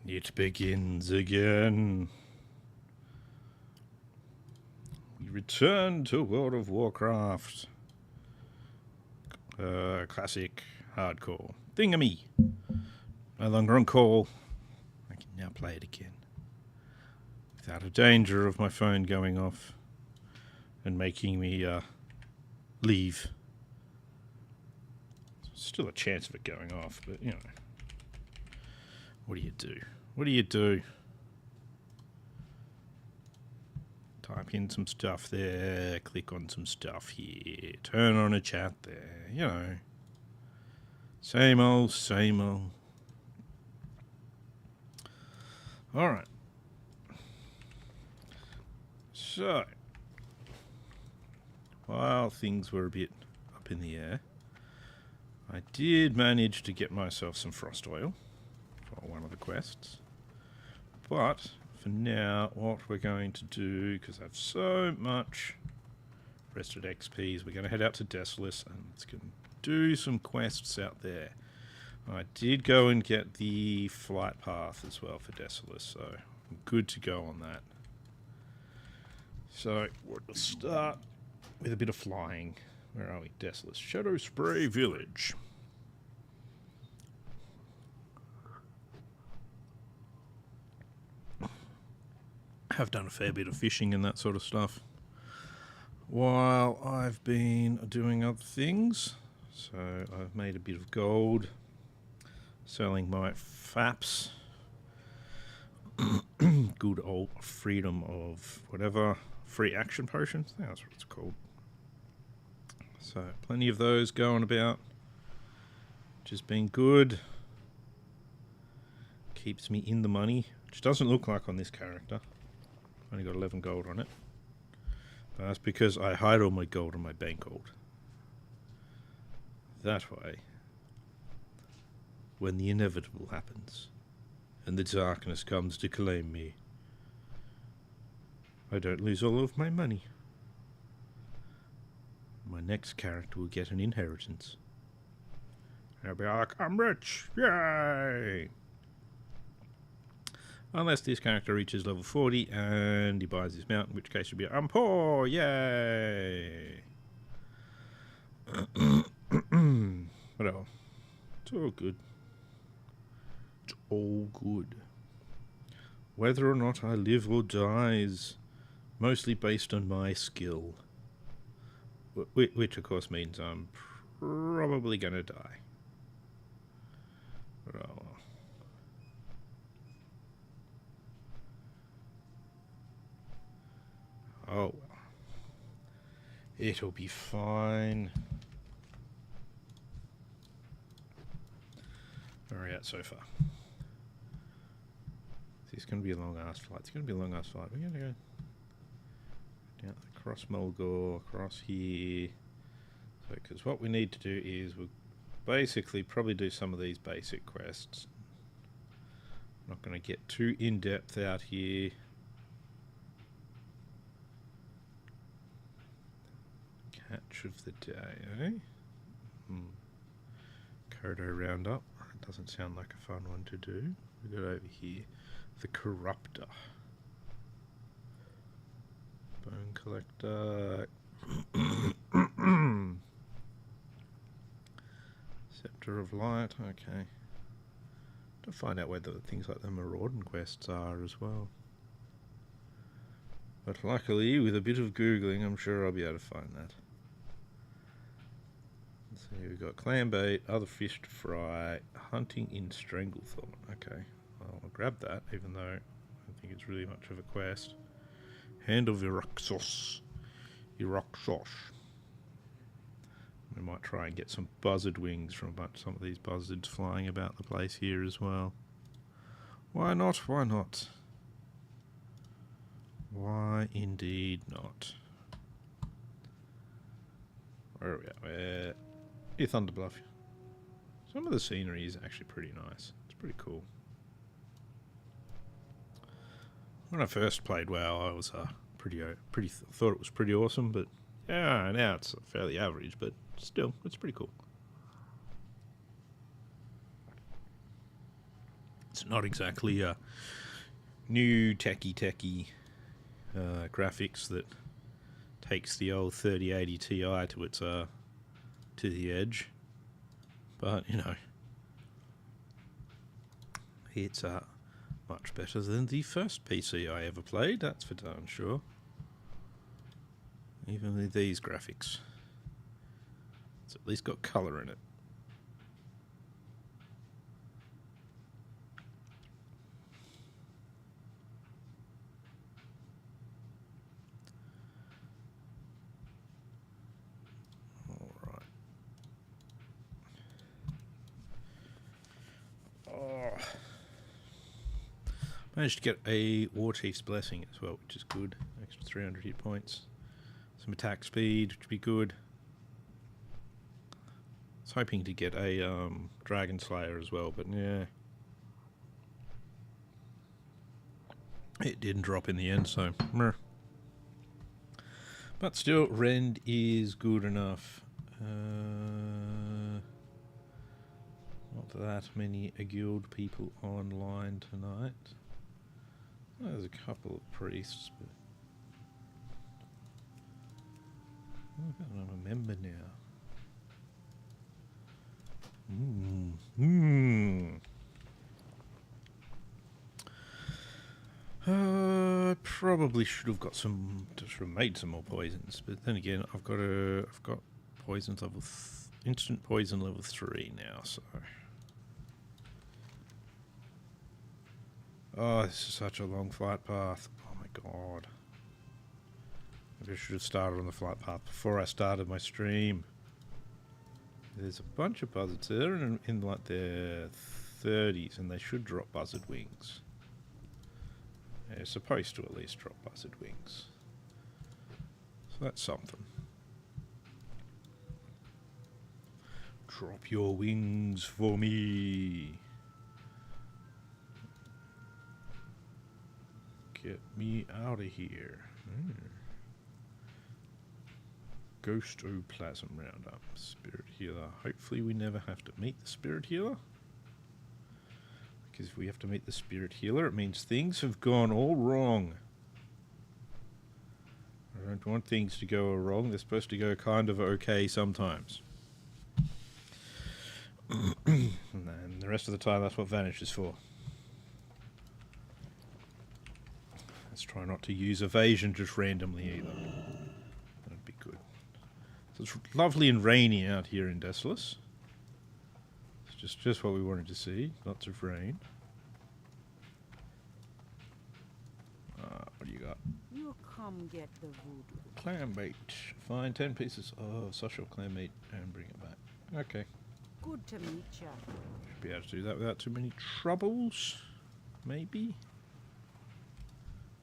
It begins again. We return to World of Warcraft. Classic Hardcore. Thingamy. No longer on call. I can now play it again. Without a danger of my phone going off and making me leave. Still a chance of it going off, but you know. What do you do? What do you do? Type in some stuff there, click on some stuff here, turn on a chat there, you know. Same old, same old. Alright. So, while things were a bit up in the air, I did manage to get myself some frost oil for one of the quests. But for now, what we're going to do, because I have so much rested XPs, we're going to head out to Desolace and let's go do some quests out there. I did go and get the flight path as well for Desolace, so I'm good to go on that. So we'll start with a bit of flying. Where are we? Desolace. Shadow Spray Village. Have done a fair bit of fishing and that sort of stuff while I've been doing other things. So I've made a bit of gold selling my FAPs. Good old freedom of whatever. Free action potions. I think that's what it's called. So plenty of those going about. Just been good. Keeps me in the money. Which doesn't look like on this character. Only got 11 gold on it. But that's because I hide all my gold on my bank gold. That way, when the inevitable happens, and the darkness comes to claim me, I don't lose all of my money. My next character will get an inheritance. I'll be like, I'm rich! Yay! Unless this character reaches level 40 and he buys this mount, in which case he'll be, I'm poor! Yay! Whatever. It's all good. It's all good. Whether or not I live or die is mostly based on my skill. Which of course means I'm probably gonna die. Oh. Oh well. It'll be fine. Where are we at so far? This is going to be a long ass flight. It's going to be a long ass flight. We're going to go down across Mulgore, across here. So, because what we need to do is we'll basically probably do some of these basic quests. I'm not going to get too in depth out here. Catch of the day, eh? Kodo Roundup. It doesn't sound like a fun one to do. We got over here the Corruptor. Bone Collector. Scepter of Light, okay. To find out whether things like the Marauding quests are as well. But luckily, with a bit of Googling, I'm sure I'll be able to find that. So we've got clam bait, other fish to fry, hunting in Stranglethorn. Okay, well, I'll grab that, even though I don't think it's really much of a quest. Hand of Iroxos. Iroxos. We might try and get some buzzard wings from some of these buzzards flying about the place here as well. Why not? Why not? Why indeed not? Where are we at? Where? Near Thunderbluff. Some of the scenery is actually pretty nice. It's pretty cool. When I first played WoW, I was thought it was pretty awesome, but yeah, now it's fairly average, but still, it's pretty cool. It's not exactly a new techie graphics that takes the old 3080 Ti to its to the edge, but you know, it's much better than the first PC I ever played. That's for darn sure. Even with these graphics, it's at least got colour in it. Managed to get a War Chief's Blessing as well, which is good. Extra 300 hit points. Some attack speed, which would be good. I was hoping to get a Dragon Slayer as well, but yeah. It didn't drop in the end, so meh. But still, Rend is good enough. Not that many guild people online tonight. Well, there's a couple of priests, but I'm a member now. I probably should have got made some more poisons, but then again, I've got poisons level instant poison level 3 now, so. Oh, this is such a long flight path. Oh my god. Maybe I should have started on the flight path before I started my stream. There's a bunch of buzzards there in like their 30s, and they should drop buzzard wings. They're supposed to at least drop buzzard wings. So that's something. Drop your wings for me. Get me out of here. Ghostoplasm Roundup. Spirit Healer. Hopefully we never have to meet the Spirit Healer. Because if we have to meet the Spirit Healer, it means things have gone all wrong. I don't want things to go wrong. They're supposed to go kind of okay sometimes. And the rest of the time, that's what Vanish is for. Let's try not to use evasion just randomly either. That'd be good. So it's lovely and rainy out here in Desolus. It's just what we wanted to see. Lots of rain. What do you got? You come get the voodoo. Clam bait. Find 10 pieces of social clam meat and bring it back. Okay. Good to meet ya. Should be able to do that without too many troubles. Maybe.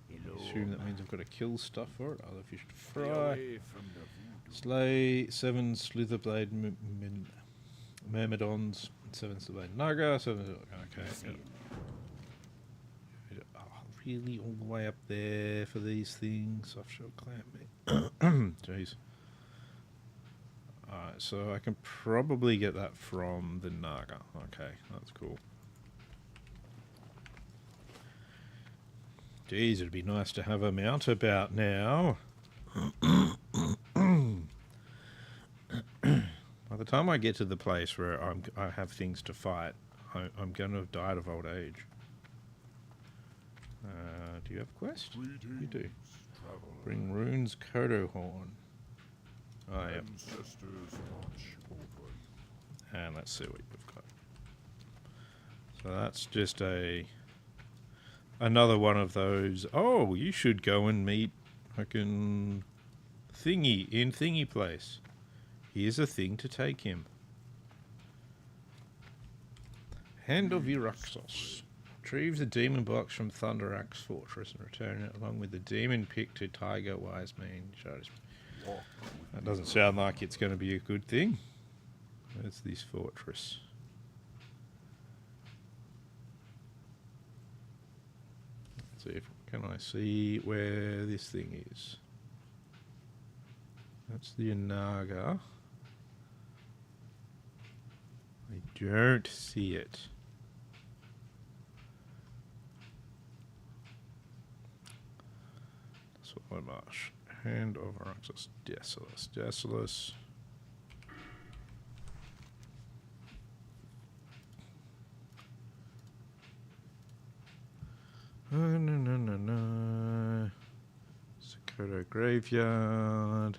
I assume that means I've got to kill stuff for it. Other fish to fry. Slay 7 slitherblade myrmidons, 7 slitherblade naga, 7. Okay. Yep. Oh, really, all the way up there for these things. Softshell clam meat. Jeez. Alright, so I can probably get that from the naga. Okay, that's cool. Geez, it'd be nice to have a mount about now. By the time I get to the place where I have things to fight, I'm going to have died of old age. Do you have a quest? You do. Bring runes, Kodo horn. Oh, yep. And let's see what we've got. So that's just another one of those. Oh, you should go and meet fucking Thingy in Thingy Place. Here's a thing to take him. Hand of Iraxos. Retrieve the demon box from Thunder Axe Fortress and return it along with the demon pick to Tiger Wise Man. That doesn't sound like it's going to be a good thing. Where's this fortress? Let's see if can I see where this thing is. That's the Naga. I don't see it. Swallow Marsh. Hand of Araxos. Decilis. Decilis. No. Sokoto Graveyard.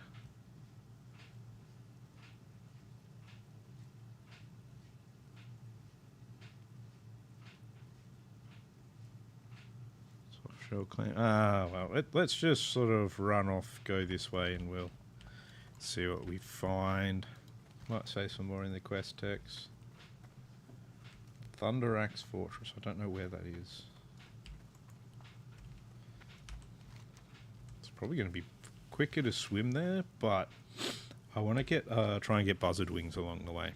Soft shell clan. Well, let's just sort of run off, go this way, and we'll see what we find. Might say some more in the quest text. Thunder Axe Fortress. I don't know where that is. Probably going to be quicker to swim there, but I want to get try and get buzzard wings along the way.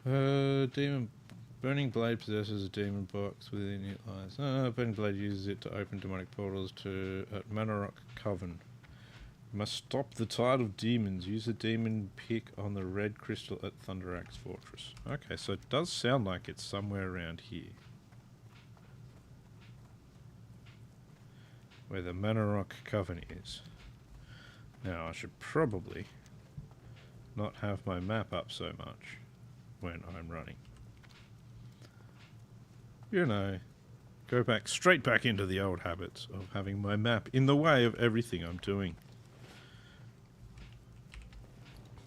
Demon Burning Blade possesses a demon box within it lies. Burning Blade uses it to open demonic portals to at Manorock Coven. You must stop the tide of demons. Use a demon pick on the red crystal at Thunder Axe Fortress. Okay, so it does sound like it's somewhere around here. Where the Manorock Coven is. Now, I should probably not have my map up so much when I'm running. You know, go back, straight back into the old habits of having my map in the way of everything I'm doing.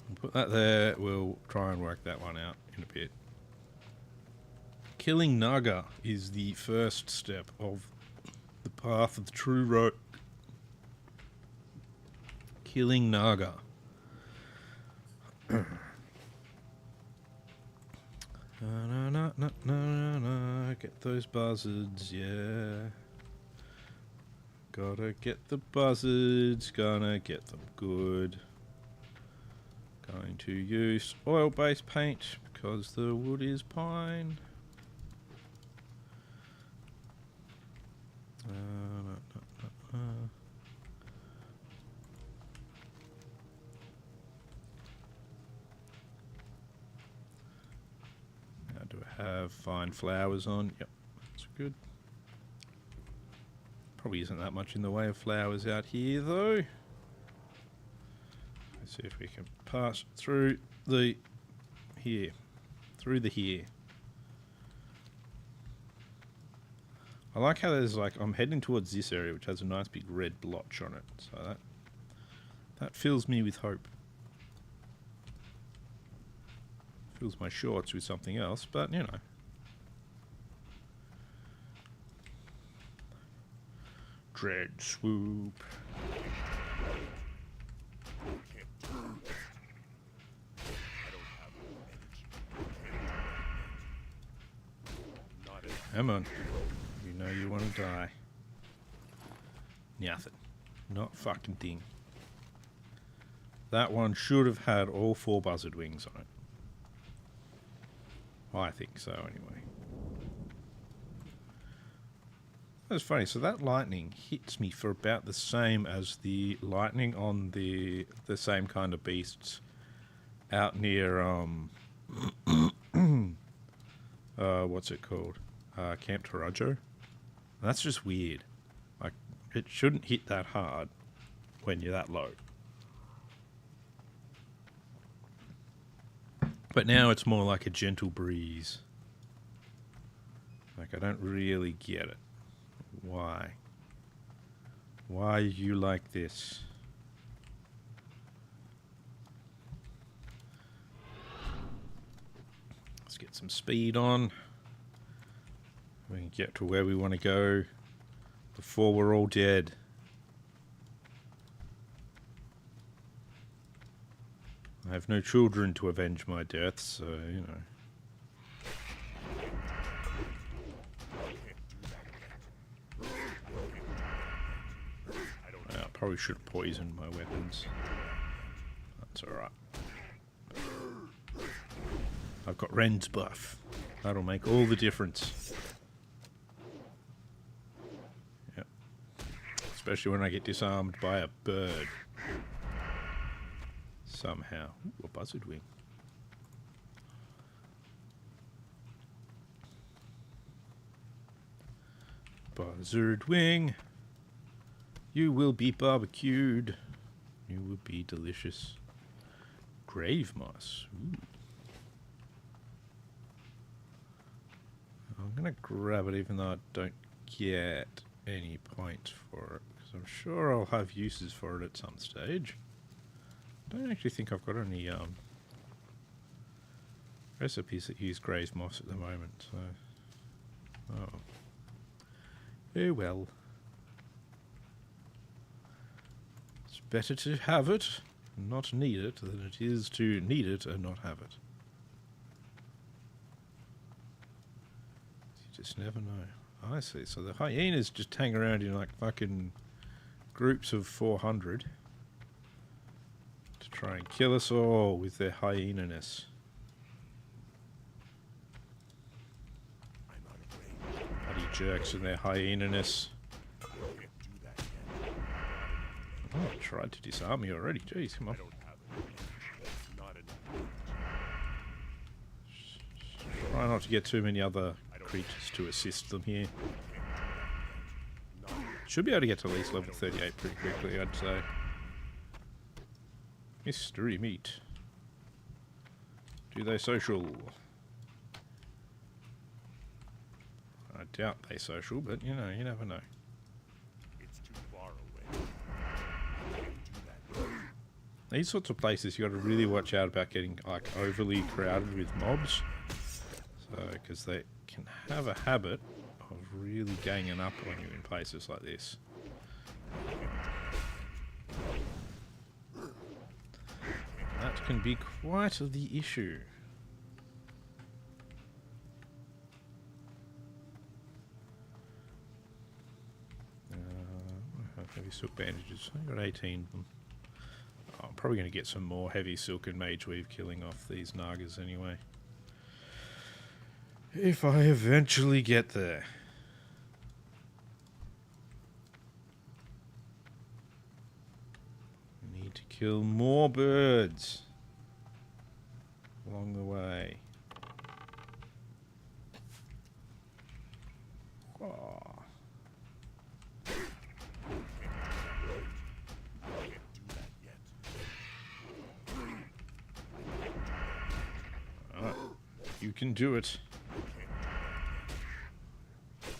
I'll put that there, we'll try and work that one out in a bit. Killing Naga is the first step of the path of the true road. Killing Naga. Get those buzzards, yeah. Gotta get the buzzards, gonna get them good. Going to use oil-based paint because the wood is pine. Now do I have fine flowers on? Yep, that's good. Probably isn't that much in the way of flowers out here though. Let's see if we can pass through the here. I like how there's like, I'm heading towards this area which has a nice big red blotch on it. So that fills me with hope. Fills my shorts with something else, but you know. Dread swoop. Come on. You know you want to die. Nothing. Not fucking thing. That one should have had all 4 buzzard wings on it. I think so, anyway. That's funny. So that lightning hits me for about the same as the lightning on the same kind of beasts out near what's it called? Camp Tarajo. That's just weird. Like, it shouldn't hit that hard when you're that low. But now it's more like a gentle breeze. Like, I don't really get it. Why? Why are you like this? Let's get some speed on. We can get to where we want to go before we're all dead. I have no children to avenge my death, so, you know. I probably should have poisoned my weapons. That's alright. I've got Ren's buff. That'll make all the difference. Yep. Especially when I get disarmed by a bird. Somehow. Ooh, a buzzard wing. Buzzard wing. You will be barbecued. You will be delicious. Grave moss. Ooh. I'm going to grab it even though I don't get any points for it. Because I'm sure I'll have uses for it at some stage. I don't actually think I've got any recipes that use grave moss at the moment. So, oh. Oh well. It's better to have it and not need it than it is to need it and not have it. You just never know. I see. So the hyenas just hang around in like fucking groups of 400 to try and kill us all with their hyena-ness. Bloody jerks and their hyena-ness. Oh, I tried to disarm me already. Jeez, come on. Try not to get too many other creatures to assist them here. Should be able to get to at least level 38 pretty quickly, I'd say. Mystery meat. Do they social? I doubt they social, but you know, you never know. It's too far away. These sorts of places you got to really watch out about getting like overly crowded with mobs. So, because they can have a habit of really ganging up on you in places like this. That can be quite the issue. Heavy silk bandages. I got 18 of them. Oh, I'm probably going to get some more heavy silk and mage weave killing off these nagas anyway. If I eventually get there. We need to kill more birds along the way. Oh. You can do it.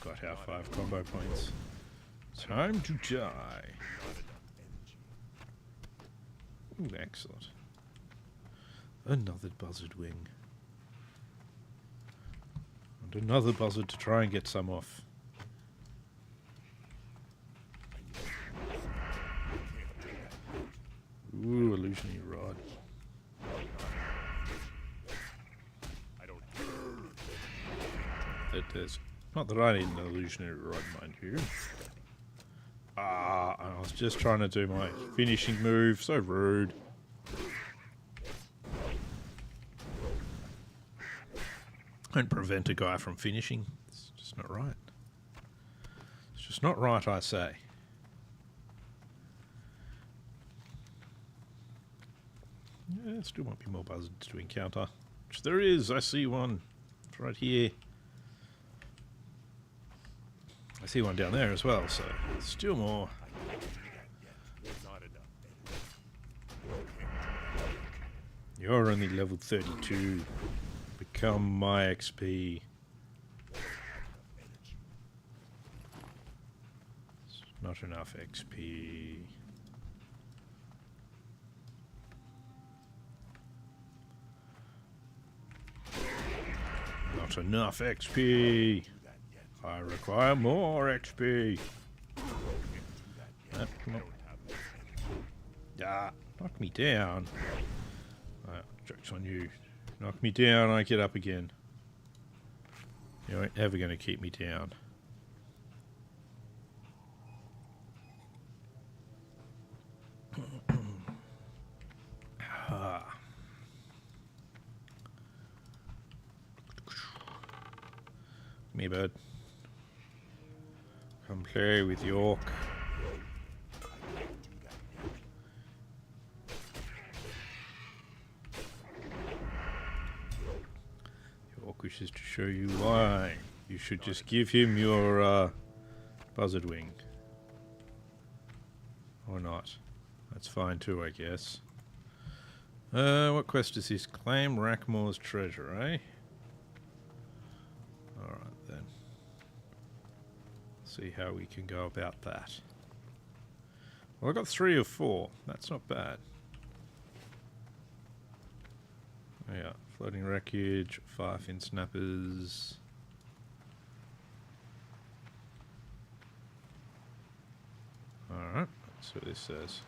Got our 5 combo points. Time to die. Ooh, excellent. Another buzzard wing. And another buzzard to try and get some off. Ooh, illusionary rod. There's not that I need an illusionary rod, mind you. Ah, I was just trying to do my finishing move. So rude. Don't prevent a guy from finishing. It's just not right. It's just not right, I say. Yeah, still might be more buzzards to encounter. Which there is. I see one. It's right here. I see one down there as well, so still more. You're only level 32. Become my XP. It's not enough XP. Not enough XP. I require more XP. Come on. Ah, knock me down. Joke's on you. Knock me down, I get up again. You ain't ever going to keep me down. Me bird. Come play with the orc. The orc wishes to show you why. You should just give him your Buzzard wing. Or not. That's fine too, I guess. What quest is this? Claim Rackmore's treasure, eh? Alright then. See how we can go about that. Well, I got 3 of 4. That's not bad. Yeah, floating wreckage, firefin snappers. Alright, let's see what this says.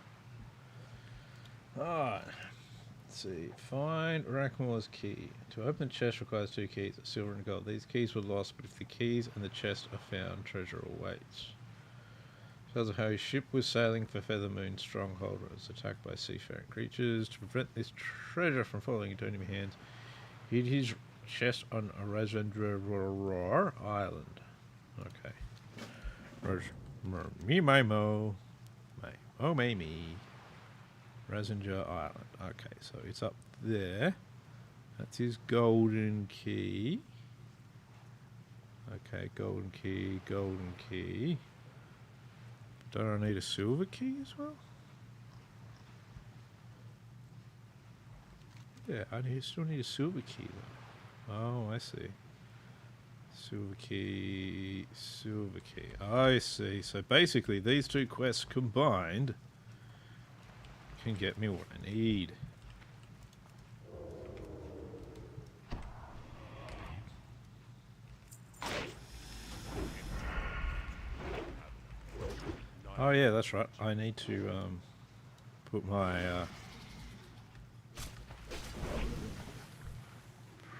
Alright. Let's see. Find Rackmore's key. To open the chest requires 2 keys, silver and gold. These keys were lost, but if the keys and the chest are found, treasure awaits. Tells of how his ship was sailing for Feathermoon Stronghold. It was attacked by seafaring creatures. To prevent this treasure from falling into enemy hands, he hid his chest on a Razendra Island. Okay. Me, my mo. Oh, me. Razendra Island. Okay, so it's up there. That's his golden key. Okay, golden key, golden key. Don't I need a silver key as well? Yeah, still need a silver key though. Oh, I see. Silver key, silver key. I see. So basically these 2 quests combined can get me what I need. Oh yeah, that's right. I need to put my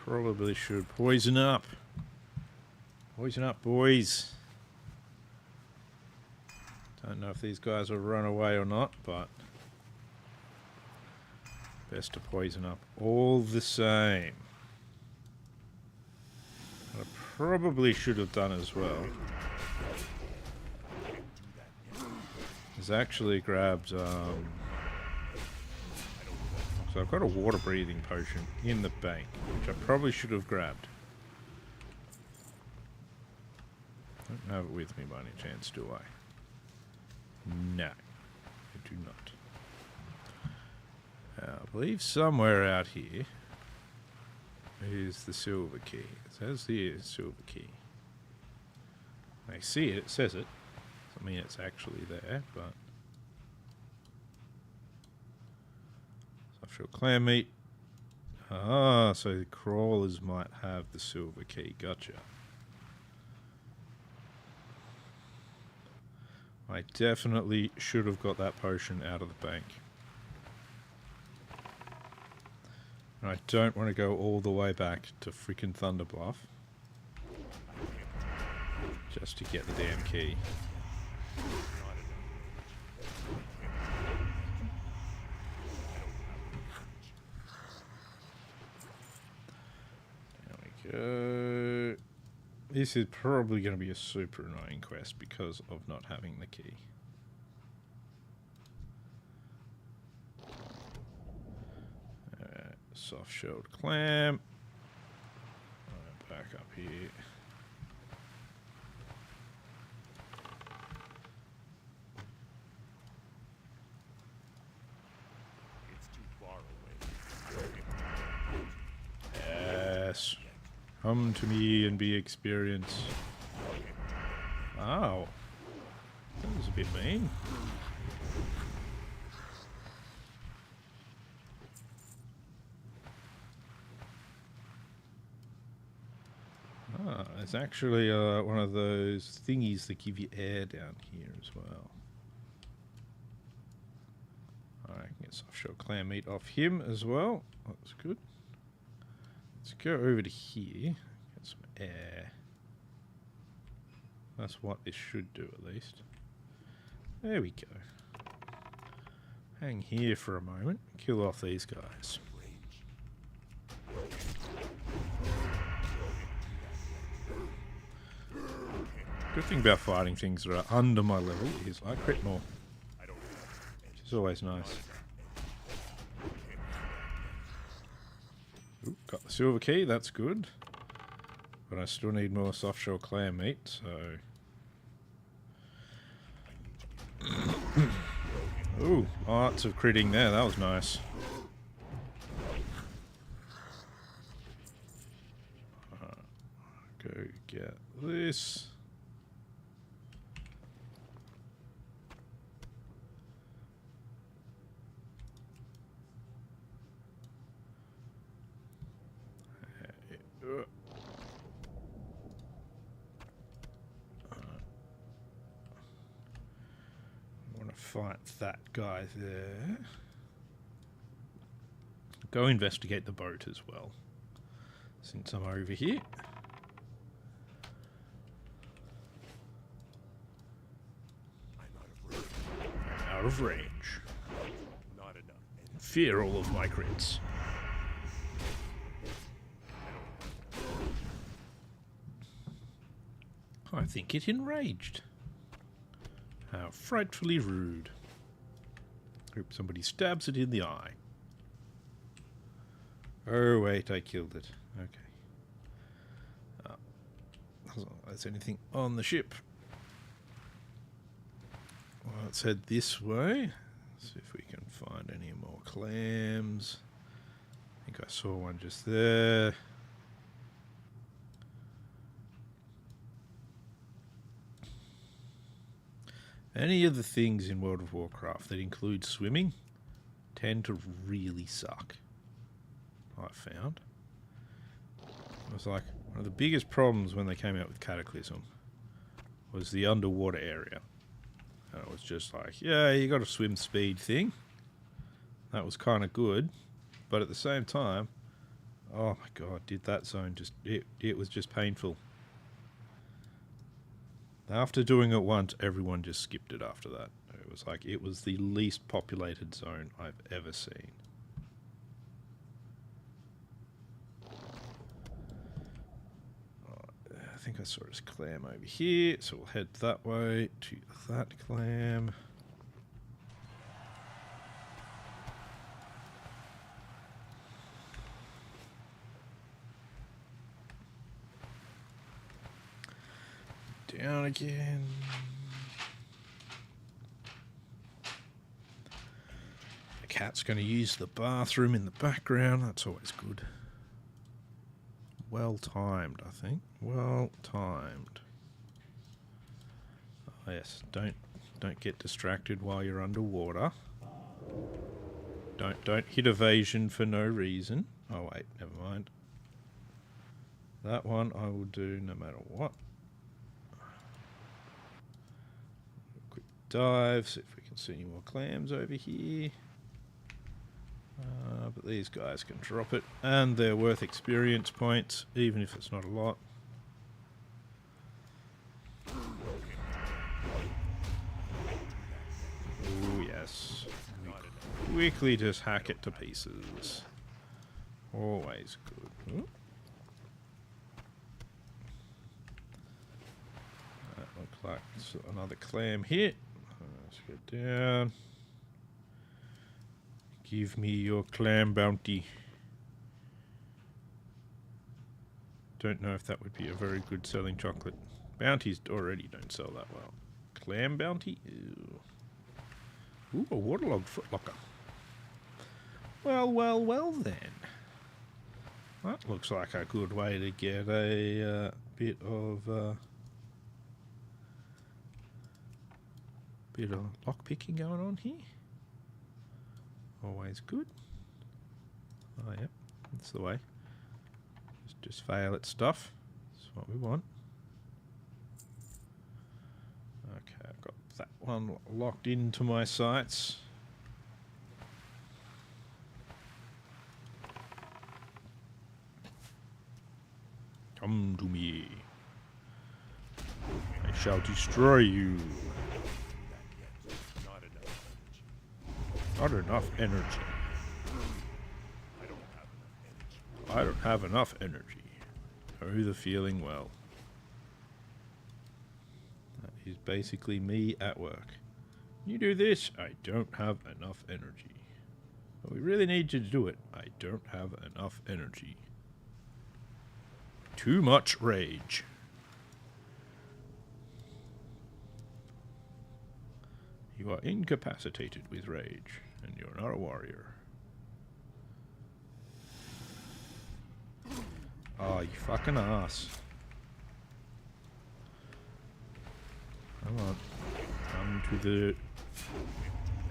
probably should poison up. Poison up, boys. Don't know if these guys will run away or not, but best to poison up all the same. I probably should have done as well. Is actually grabbed, so I've got a water breathing potion in the bank, which I probably should have grabbed. Don't have it with me by any chance, do I? No, I do not. I believe somewhere out here is the silver key. It says here, silver key. I see it, it says it. I mean, it's actually there, but soft shell clam meat. Ah, so the crawlers might have the silver key. Gotcha. I definitely should have got that potion out of the bank. And I don't want to go all the way back to freaking Thunderbluff just to get the damn key. There we go. This is probably going to be a super annoying quest because of not having the key. Soft-shelled clam. Back up here. It's too far away. Yes. Come to me and be experienced. Wow. That was a bit mean. Ah, it's actually one of those thingies that give you air down here as well. Alright, I can get soft-shell clam meat off him as well. That's good. Let's go over to here. Get some air. That's what this should do at least. There we go. Hang here for a moment. Kill off these guys. Good thing about fighting things that are under my level is I crit more. Which is always nice. Ooh, got the silver key, that's good. But I still need more soft shell clam meat, so Lots of critting there. That was nice. Go get this. Fight that guy there. Go investigate the boat as well, since I'm over here. I'm out of range. Not enough. Fear all of my crits. I think it enraged. How frightfully rude. Hope somebody stabs it in the eye. Oh wait, I killed it. Okay. As long as there's anything on the ship. Well, let's head this way. See if we can find any more clams. I think I saw one just there. Any of the things in World of Warcraft that include swimming tend to really suck, I've found. It was like one of the biggest problems when they came out with Cataclysm was the underwater area. And it was just like, yeah, you got a swim speed thing. That was kind of good. But at the same time, oh my god, did that zone just... It was just painful. After doing it once, everyone just skipped it after that. It was like, it was the least populated zone I've ever seen. I think I saw this clam over here, so we'll head that way to that clam. Down again. The cat's going to use the bathroom in the background. That's always good. Well timed, I think. Well timed. Oh, yes, don't get distracted while you're underwater. Don't hit evasion for no reason. Oh wait, never mind. That one I will do no matter what. Quick dive, see if we can see any more clams over here. But these guys can drop it, and they're worth experience points, even if it's not a lot. Oh yes. Quickly just hack it to pieces. Always good. Ooh. That looks like another clam here. Let's go down. Give me your clam bounty. Don't know if that would be a very good selling chocolate. Bounties already don't sell that well. Clam bounty? Ew. Ooh, a waterlogged footlocker. Well, well, well then. That looks like a good way to get a bit of lockpicking going on here. Always good. Oh, yep. That's the way. Just fail at stuff. That's what we want. Okay, I've got that one locked into my sights. Come to me. I shall destroy you. Not enough energy. I don't have enough energy. Know the feeling well. That is basically me at work. You do this, I don't have enough energy. But we really need you to do it. I don't have enough energy. Too much rage. You are incapacitated with rage, and you're not a warrior. Oh, you fucking ass. Come on. Come to the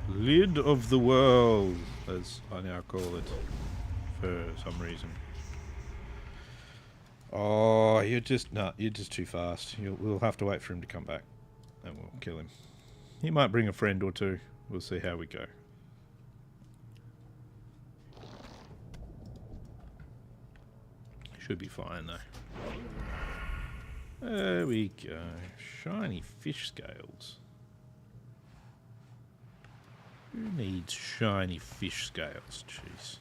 lid of the world, as I now call it, for some reason. Oh, you're just too fast. We'll have to wait for him to come back, and we'll kill him. He might bring a friend or two. We'll see how we go. Should be fine though. There we go. Shiny fish scales. Who needs shiny fish scales? Jeez.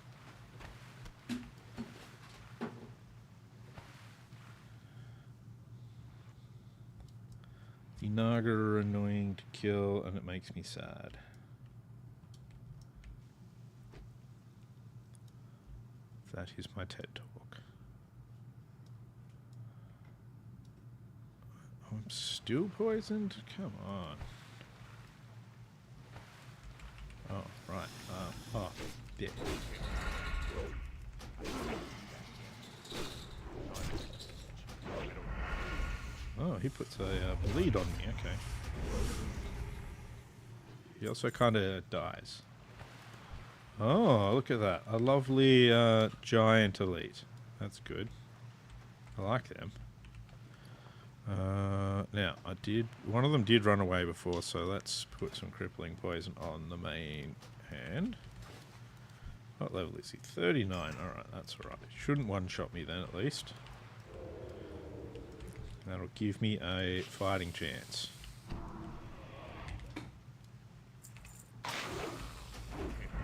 The Naga are annoying to kill, and it makes me sad. That is my TED Talk. I'm still poisoned? Come on. Oh, right. Oh, yeah. Oh, he puts a bleed on me, okay. He also kind of dies. Oh, look at that. A lovely giant elite. That's good. I like them. Now, one of them did run away before, so let's put some crippling poison on the main hand. What level is he? 39. Alright, that's alright. Shouldn't one-shot me then, at least. That'll give me a fighting chance.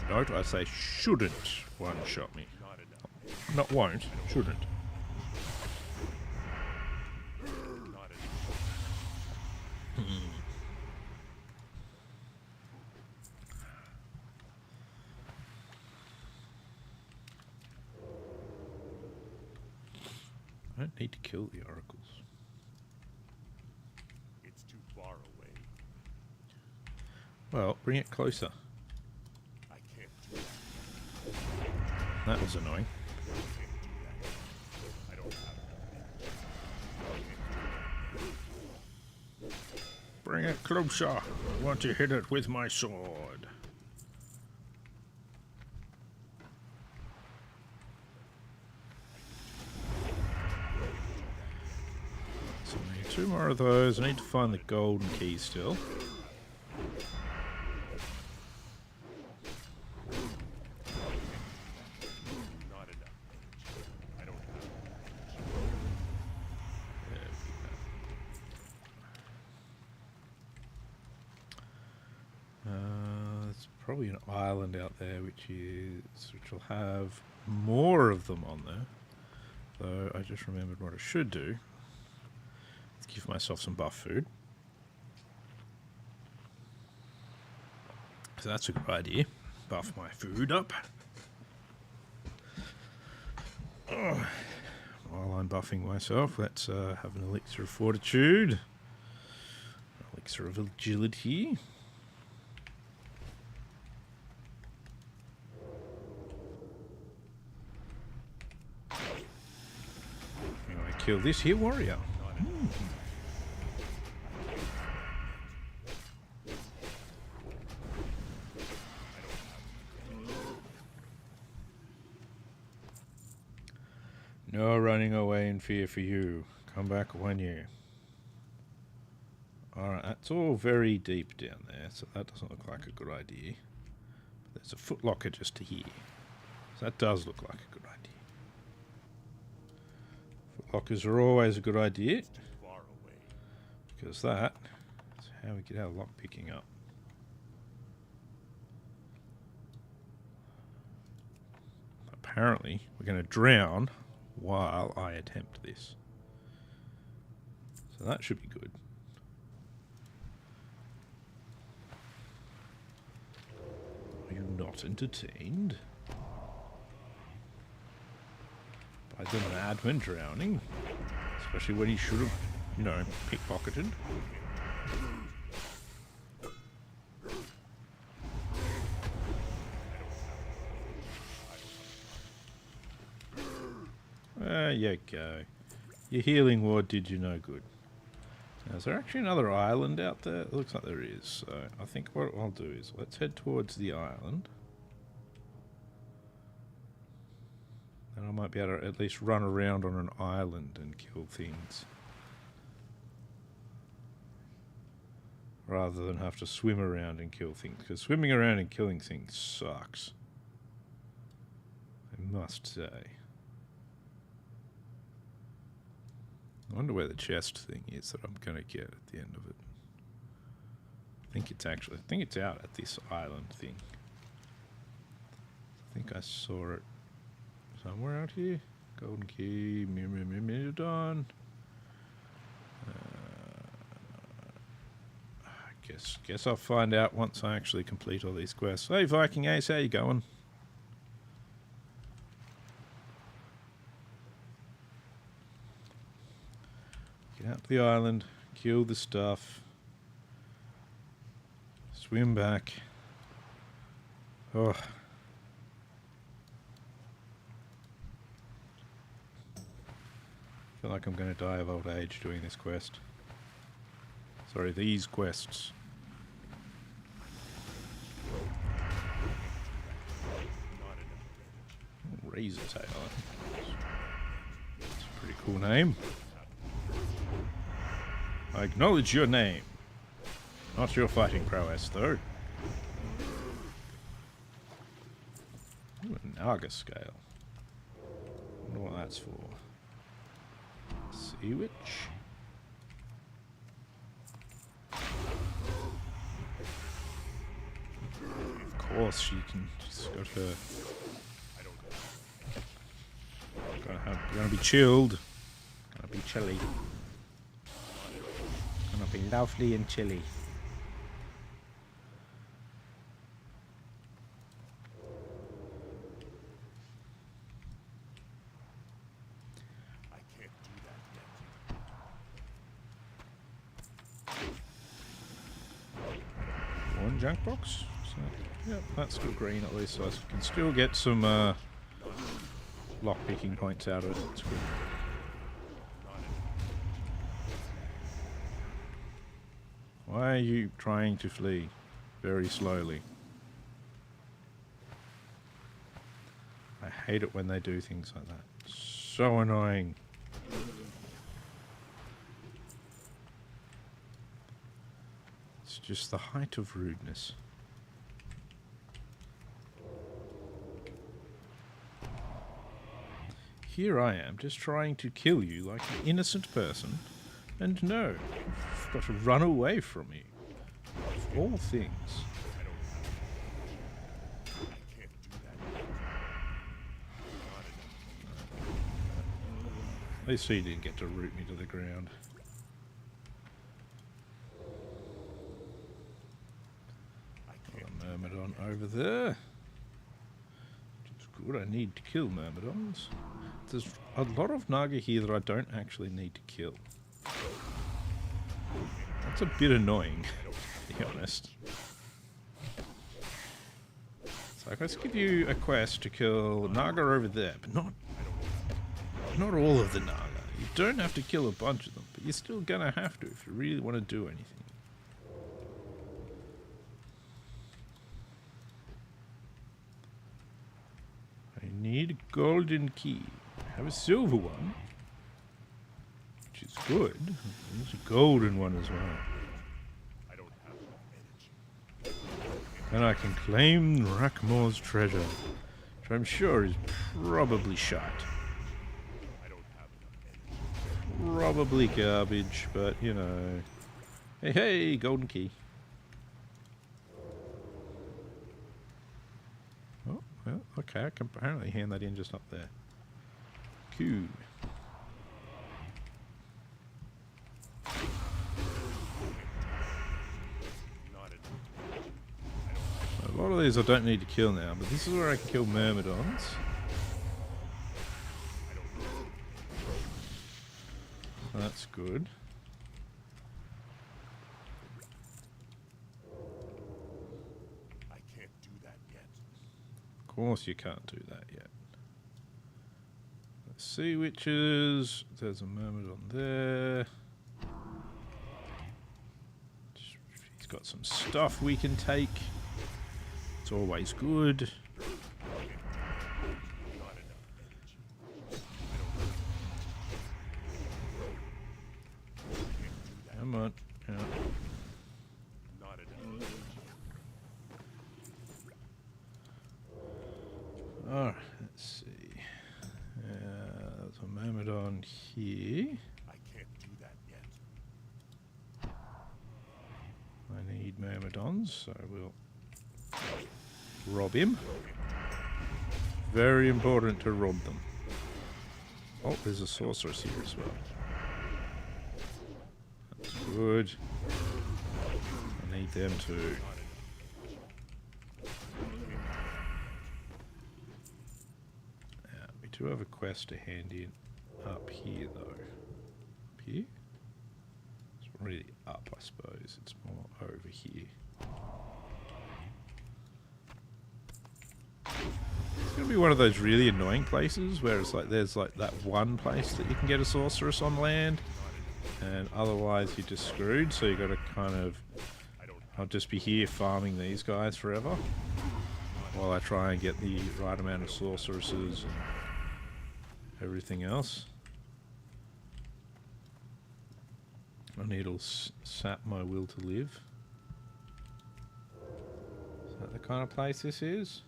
Note, I say shouldn't one-shot me. Not won't, shouldn't. I don't need to kill the oracles. It's too far away. Well, bring it closer. I can't do that. That was annoying. I don't have it. Bring it closer. I want to hit it with my sword. So I need 2 more of those. I need to find the golden key still. Not enough. I don't have it. There's probably an island out there which will have more of them on there. Though I just remembered what I should do. Let's give myself some buff food. So that's a good idea. Buff my food up. Oh. While I'm buffing myself, let's have an elixir of fortitude. Elixir of agility. I kill this here warrior. No running away in fear for you. Come back when you. Alright, that's all very deep down there, so that doesn't look like a good idea. But there's a footlocker just to here. So that does look like a good idea. Footlockers are always a good idea. far away. Because that is how we get our lock picking up. Apparently, we're going to drown while I attempt this. So that should be good. Are you not entertained by the madman drowning? Especially when he should have, pickpocketed. There you go. Your healing ward did you no good. Now, is there actually another island out there? It looks like there is. So I think what I'll do is let's head towards the island. And I might be able to at least run around on an island and kill things. Rather than have to swim around and kill things. Because swimming around and killing things sucks. I must say. I wonder where the chest thing is that I'm going to get at the end of it. I think it's out at this island thing. I think I saw it somewhere out here. Golden key, Myrmidon. Guess I'll find out once I actually complete all these quests. Hey Viking Ace, how you going? Get out to the island, kill the stuff, swim back. Oh. I feel like I'm going to die of old age doing this quest. Sorry, these quests. Razor Tail. That's a pretty cool name. I acknowledge your name. Not your fighting prowess, though. Ooh, a Naga scale. I wonder what that's for. Sea Witch. Of course, she can. She's got her. Gonna be chilled. Gonna be chilly. Gonna be lovely and chilly. I can't do that yet. One junk box. So, yep, that's still green at least, so I can still get some lock-picking points out of it. That's good. Why are you trying to flee very slowly? I hate it when they do things like that. So annoying. It's just the height of rudeness. Here I am, just trying to kill you like an innocent person, and no, you've got to run away from me. Of all things. I can't do that yet. At least he didn't get to root me to the ground. Got a Myrmidon over there. Which is good, I need to kill Myrmidons. There's a lot of Naga here that I don't actually need to kill. That's a bit annoying, to be honest. It's like, let's give you a quest to kill Naga over there, but not all of the Naga. You don't have to kill a bunch of them, but you're still gonna have to if you really want to do anything. I need a golden key. I have a silver one, which is good. There's a golden one as well. I don't have enough energy. And I can claim Rackmore's treasure, which I'm sure is probably shite. I don't have enough energy. Probably garbage, but you know. Hey, hey, golden key. Oh, well, okay, I can apparently hand that in just up there. Cool. Not enough. A lot of these I don't need to kill now, but this is where I can kill Myrmidons. That's good. I can't do that yet. Of course you can't do that yet. sea witches. There's a myrmidon there. He's got some stuff we can take. It's always good. Come on. Yeah. Not enough. Alright, let's see. There's a myrmidon here. I can't do that yet. I need myrmidons, so we'll rob him. Very important to rob them. Oh, there's a sorceress here as well. That's good. I need them too. We do have a quest to hand in up here though. Up here? It's not really up, I suppose. It's more over here. It's going to be one of those really annoying places where it's like there's like that one place that you can get a sorceress on land, and otherwise you're just screwed. So you got to kind of, I'll just be here farming these guys forever while I try and get the right amount of sorceresses and everything else. I need to sap my will to live. Is that the kind of place this is?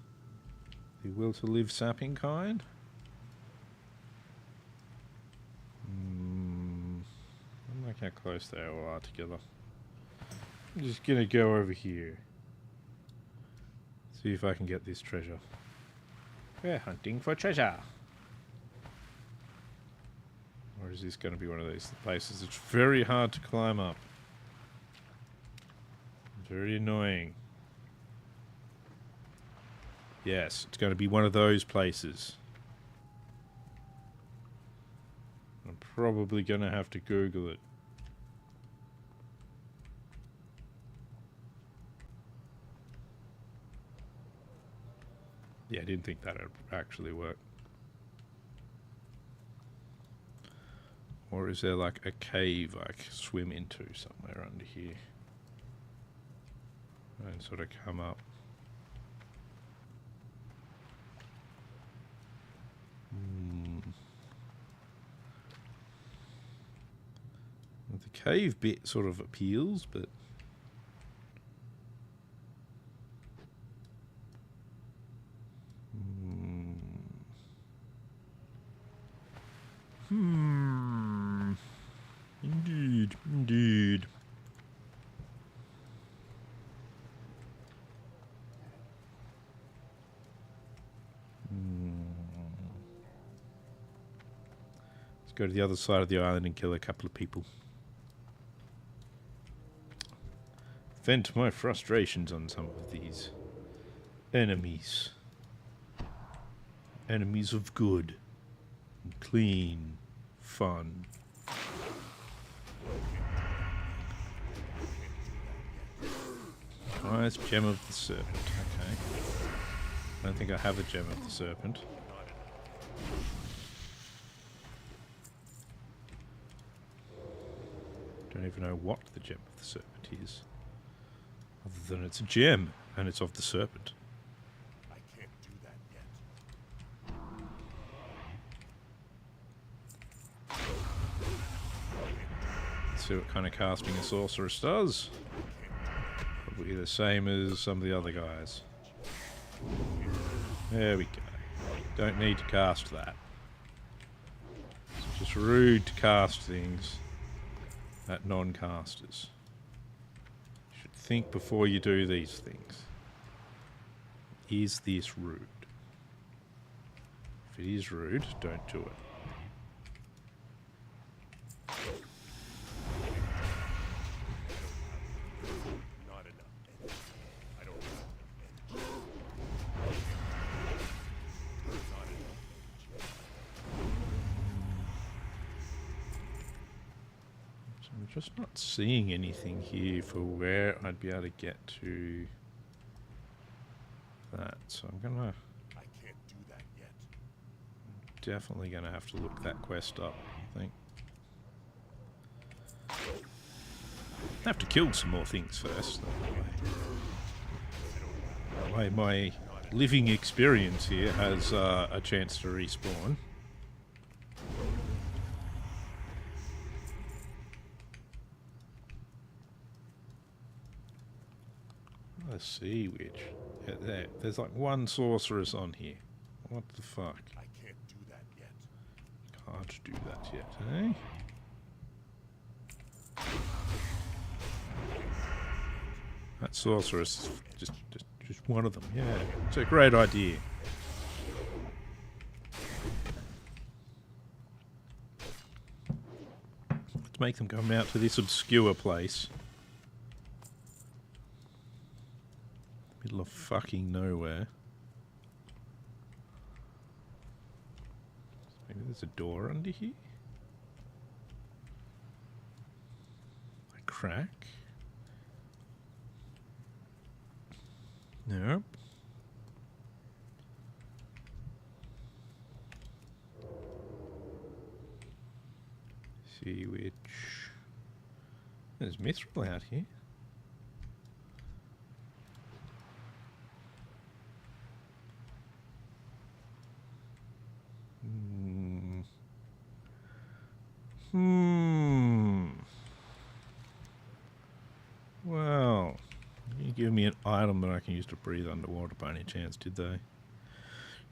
The will to live sapping kind? I don't like how close they all are together. I'm just gonna go over here. See if I can get this treasure. We're hunting for treasure. Or is this going to be one of these places that's very hard to climb up? Very annoying. Yes, it's going to be one of those places. I'm probably going to have to Google it. Yeah, I didn't think that would actually work. Or is there like a cave I can swim into somewhere under here? And sort of come up. Well, the cave bit sort of appeals, but... Indeed, indeed. Let's go to the other side of the island and kill a couple of people. Vent my frustrations on some of these enemies. Enemies of good. And clean. Fun. Nice gem of the serpent. Okay. I don't think I have a gem of the serpent. Don't even know what the gem of the serpent is. Other than it's a gem and it's of the serpent. I can't do that yet. Let's see what kind of casting a sorceress does. Probably the same as some of the other guys. There we go. Don't need to cast that. It's just rude to cast things at non-casters. You should think before you do these things. Is this rude? If it is rude, don't do it. Not enough. I don't have enough. Not enough. So I'm just not seeing anything here for where I'd be able to get to that. So I'm gonna... I can't do that yet. definitely going to have to look that quest up, I think. I have to kill some more things first. That way my living experience here has a chance to respawn. A sea witch. Yeah, there's like one sorceress on here. What the fuck? I can't do that yet. Can't do that yet, eh? That sorceress is just one of them. Yeah, it's a great idea. Let's make them come out to this obscure place. Middle of fucking nowhere. Maybe there's a door under here? A crack? Nope. Sea witch. There's mithril out here. Well, you give me an item that I can use to breathe underwater by any chance, did they?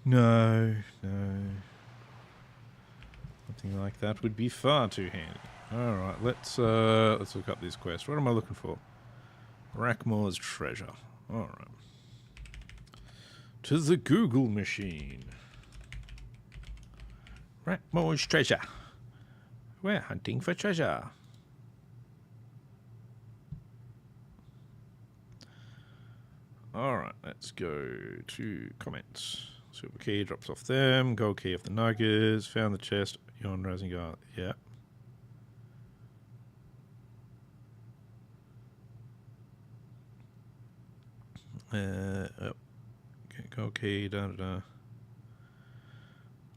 No. Something like that would be far too handy. Alright, let's look up this quest. What am I looking for? Rackmore's treasure. Alright. To the Google machine. Rackmore's treasure. We're hunting for treasure. Alright, let's go to comments. Silver key drops off them. Gold key off the nuggets. Found the chest. Yon rising guard. Yeah. Oh. Okay, gold key.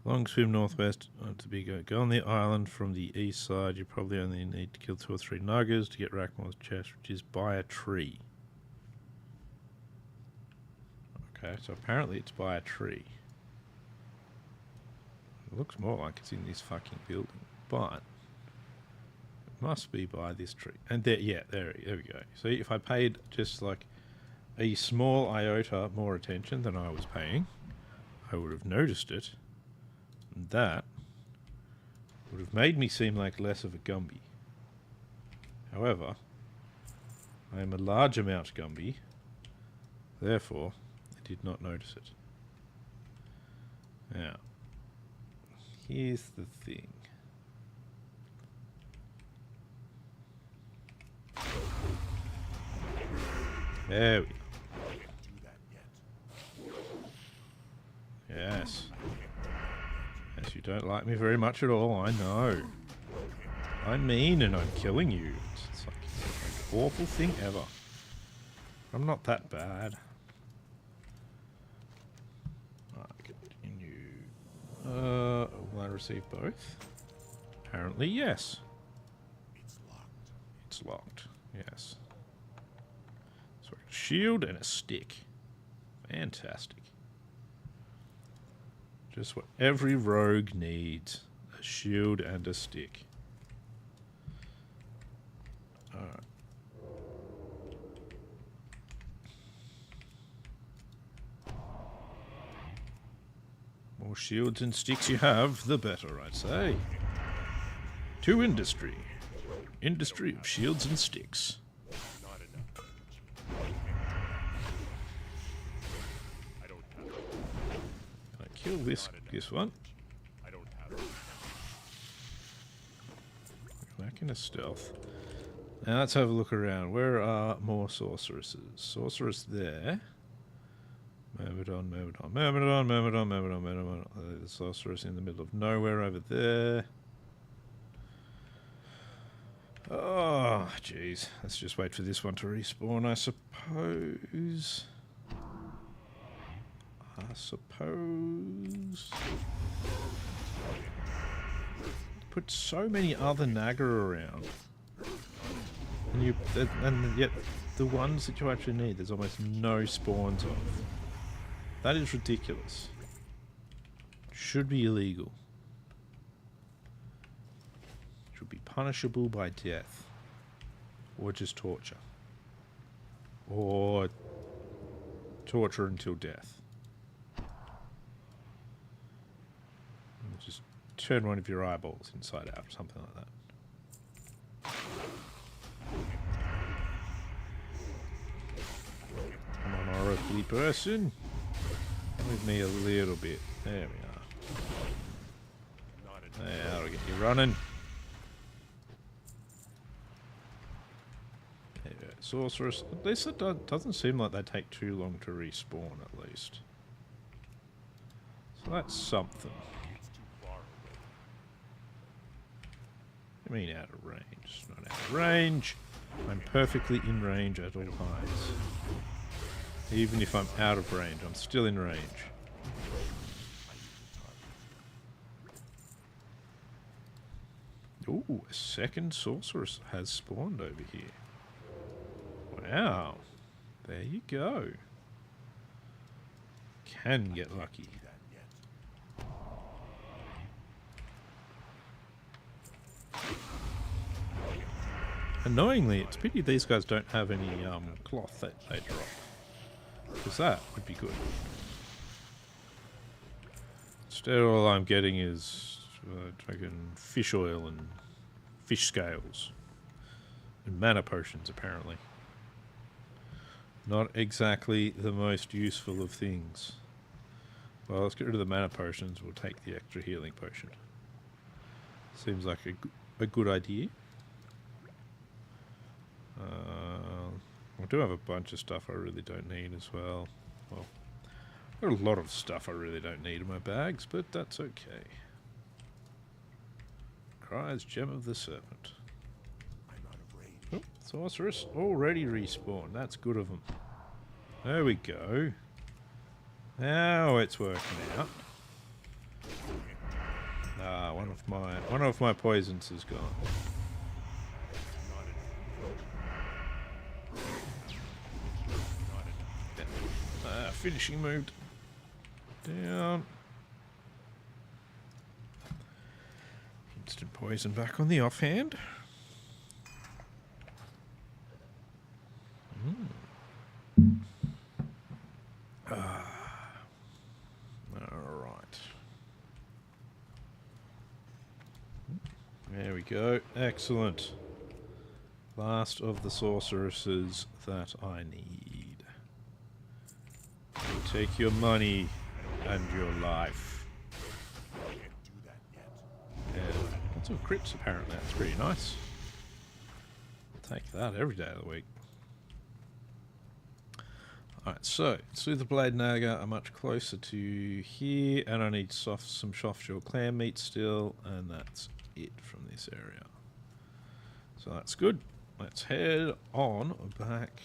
Long swim northwest to be go on the island from the east side. You probably only need to kill 2 or 3 nuggets to get Rackmore's chest, which is by a tree. Okay, so apparently it's by a tree. It looks more like it's in this fucking building, but it must be by this tree. And there, yeah, there we go. So if I paid just like a small iota more attention than I was paying, I would have noticed it. And that would have made me seem like less of a Gumby. However, I am a large amount Gumby, therefore I did not notice it. Now, here's the thing. There we go. Yes. Yes, you don't like me very much at all, I know. I'm mean and I'm killing you. It's like the most awful thing ever. I'm not that bad. Continue. Will I receive both? Apparently, yes. It's locked. It's locked, yes. So a shield and a stick. Fantastic. Just what every rogue needs. A shield and a stick. Alright. More shields and sticks you have, the better, I'd say. To industry. Industry of shields and sticks. Not enough. I don't have it. Can I kill this one? I don't have it. Back into stealth. Now let's have a look around. Where are more sorceresses? Sorceress there. Myrmidon. The sorceress in the middle of nowhere over there. Oh, jeez. Let's just wait for this one to respawn, I suppose. Put so many other Naga around. And yet the ones that you actually need, there's almost no spawns of. That is ridiculous. Should be illegal. Should be punishable by death. Or just torture. Or torture until death. And just turn one of your eyeballs inside out, something like that. Come on, oracly person. Come with me a little bit. There we are. There, that'll get you running. There we go. Sorceress. At least it doesn't seem like they take too long to respawn, at least. So that's something. I mean out of range. Not out of range. I'm perfectly in range at all times. Even if I'm out of range, I'm still in range. Ooh, a second sorceress has spawned over here. Wow. There you go. Can get lucky. Annoyingly, it's pity these guys don't have any cloth that they drop. Because that would be good. Instead all I'm getting is fucking fish oil and fish scales. And mana potions, apparently. Not exactly the most useful of things. Well, let's get rid of the mana potions. We'll take the extra healing potion. Seems like a good idea. I do have a bunch of stuff I really don't need as well. Well, I've got a lot of stuff I really don't need in my bags, but that's okay. Cries Gem of the Serpent. I'm out of range. Oh, Sorceress already respawned. That's good of them. There we go. Now it's working out. Ah, one of my poisons is gone. Finishing moved down. Instant poison back on the offhand. Alright. There we go. Excellent. Last of the sorceresses that I need. We'll take your money and your life. And lots of crits apparently. That's pretty nice. I'll take that every day of the week. Alright, so Slither Blade Naga are much closer to here, and I need some softshell clam meat still, and that's it from this area. So that's good. Let's head on back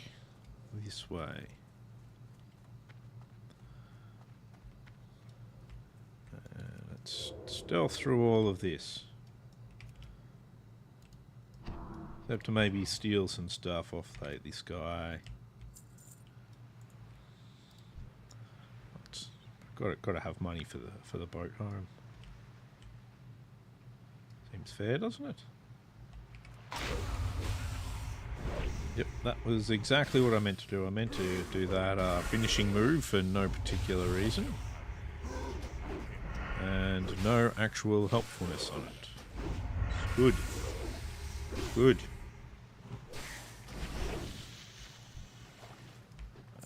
this way. Let's stealth through all of this. Except to maybe steal some stuff off this guy. Got to have money for the boat home. Seems fair, doesn't it? Yep, that was exactly what I meant to do. I meant to do that finishing move for no particular reason. And no actual helpfulness on it. It's good. Good.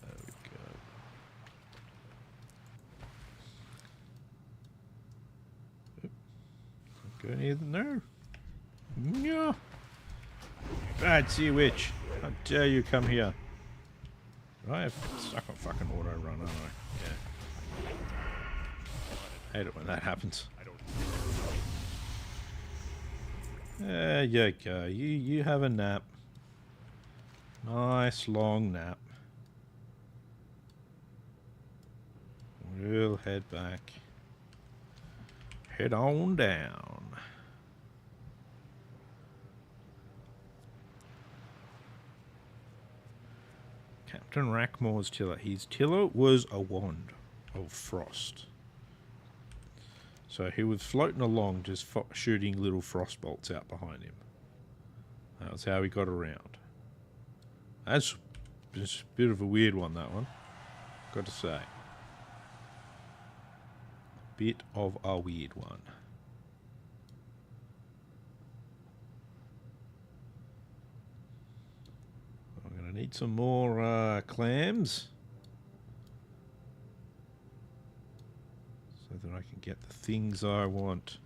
There we go. Go near the no. No. Bad sea witch. How dare you come here? I'm stuck on fucking auto run, aren't I? Yeah. Hate it when that happens. There you go. You have a nap. Nice long nap. We'll head back. head on down. Captain Rackmore's tiller. His tiller was a wand of frost. So he was floating along just shooting little frost bolts out behind him. That was how he got around. That's just a bit of a weird one, that one. Got to say. Bit of a weird one. I'm going to need some more clams. So that I can get the things I want.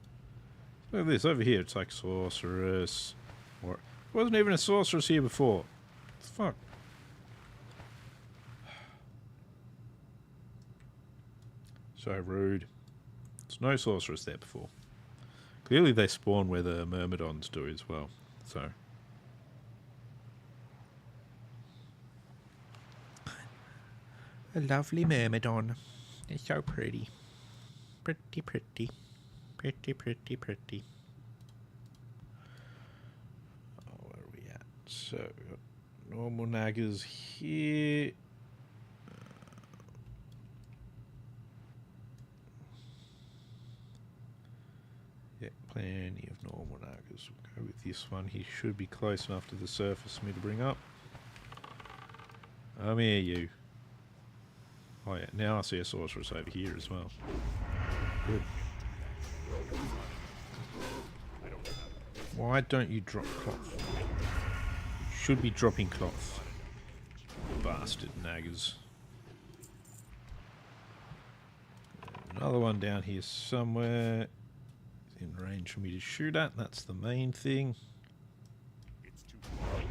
Look at this, over here it's like sorceress. Or it wasn't even a sorceress here before. What the fuck? So rude. There's no sorceress there before. Clearly they spawn where the myrmidons do as well. So. A lovely myrmidon. They're so pretty. Pretty, pretty. Pretty, pretty, pretty. Oh, where are we at? So, we've got normal naggers here. Yeah, plenty of normal naggers. We'll go with this one. He should be close enough to the surface for me to bring up. Come here, you. Oh yeah, now I see a sorceress over here as well. Good. Why don't you drop cloth? You should be dropping cloth. Bastard naggers. Another one down here somewhere. In range for me to shoot at. That's the main thing. It's too far.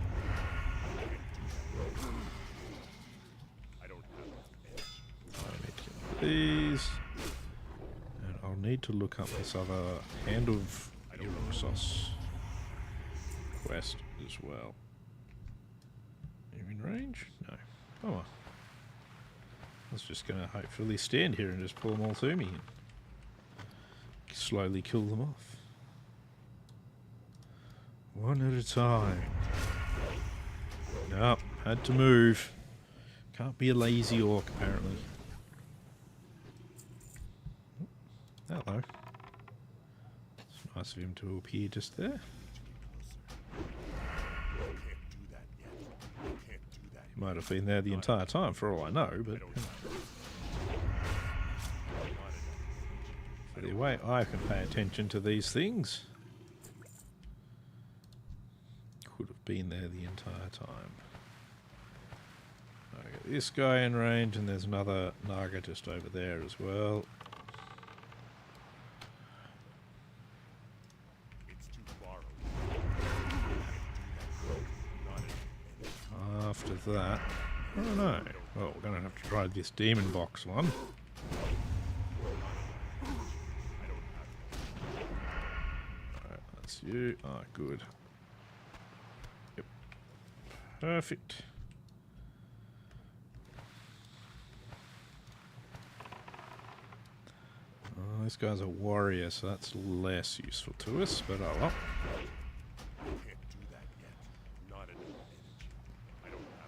I don't have These. And I'll need to look up this other Hand of Eurosos quest as well. Are you in range? No. Oh well. I was just going to hopefully stand here and just pull them all to me and slowly kill them off. One at a time. Nope, had to move. Can't be a lazy orc, apparently. Hello. It's nice of him to appear just there. He might have been there the entire time, for all I know, but for the way I can pay attention to these things, could have been there the entire time. I got this guy in range, and there's another Naga just over there as well. After that, I don't know. Well, we're going to have to try this demon box one. Alright, that's you. Ah, good. Yep. Perfect. Oh, this guy's a warrior, so that's less useful to us, but oh well.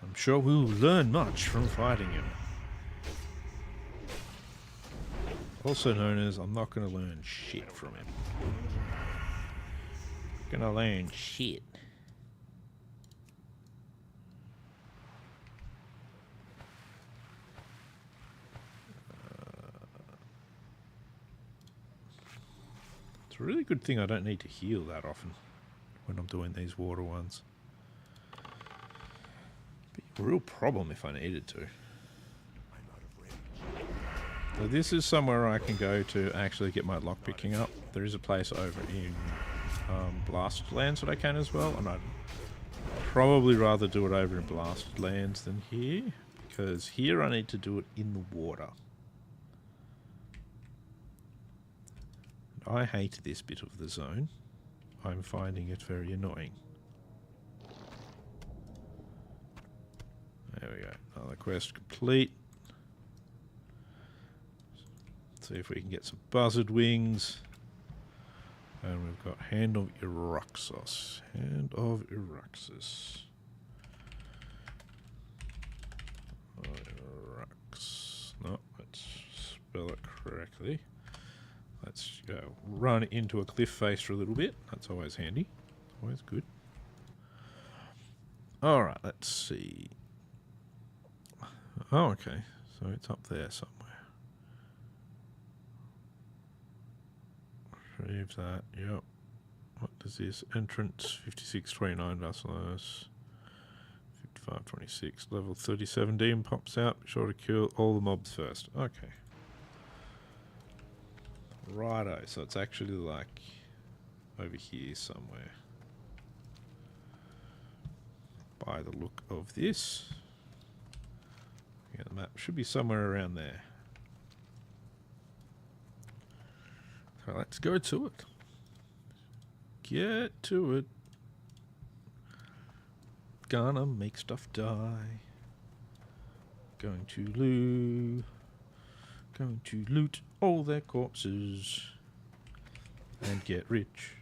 I'm sure we'll learn much from fighting him. Also known as, I'm not going to learn shit from him. Gonna learn shit. It's a really good thing I don't need to heal that often when I'm doing these water ones. A real problem if I needed to. So this is somewhere I can go to actually get my lockpicking up. There is a place over in Blasted Lands that I can as well, and I'd probably rather do it over in Blasted Lands than here, because here I need to do it in the water. I hate this bit of the zone. I'm finding it very annoying. There we go. Another quest complete. See if we can get some buzzard wings. And we've got Hand of Iroxos. Hand of Iroxos. No, let's spell it correctly. Let's go run into a cliff face for a little bit. That's always handy. Always good. Alright, let's see. Oh, okay. So it's up there somewhere. Retrieve that. Yep. What is this? Entrance 5629 Vassilos. 5526. Level 37 demon pops out. Be sure to kill all the mobs first. Okay. Righto. So it's actually like over here somewhere. By the look of this. Yeah, the map should be somewhere around there. So let's go to it. Get to it. Gonna make stuff die. Going to loot all their corpses and get rich.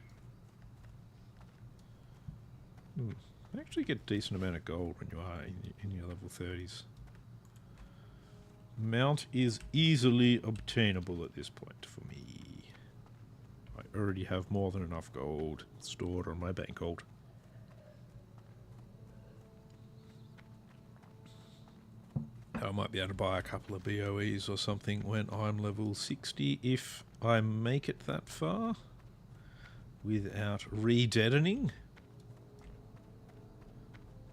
You actually get a decent amount of gold when you are in your level 30s. Mount is easily obtainable at this point for me. I already have more than enough gold stored on my bank hold. I might be able to buy a couple of BOEs or something when I'm level 60 if I make it that far without re-deadening.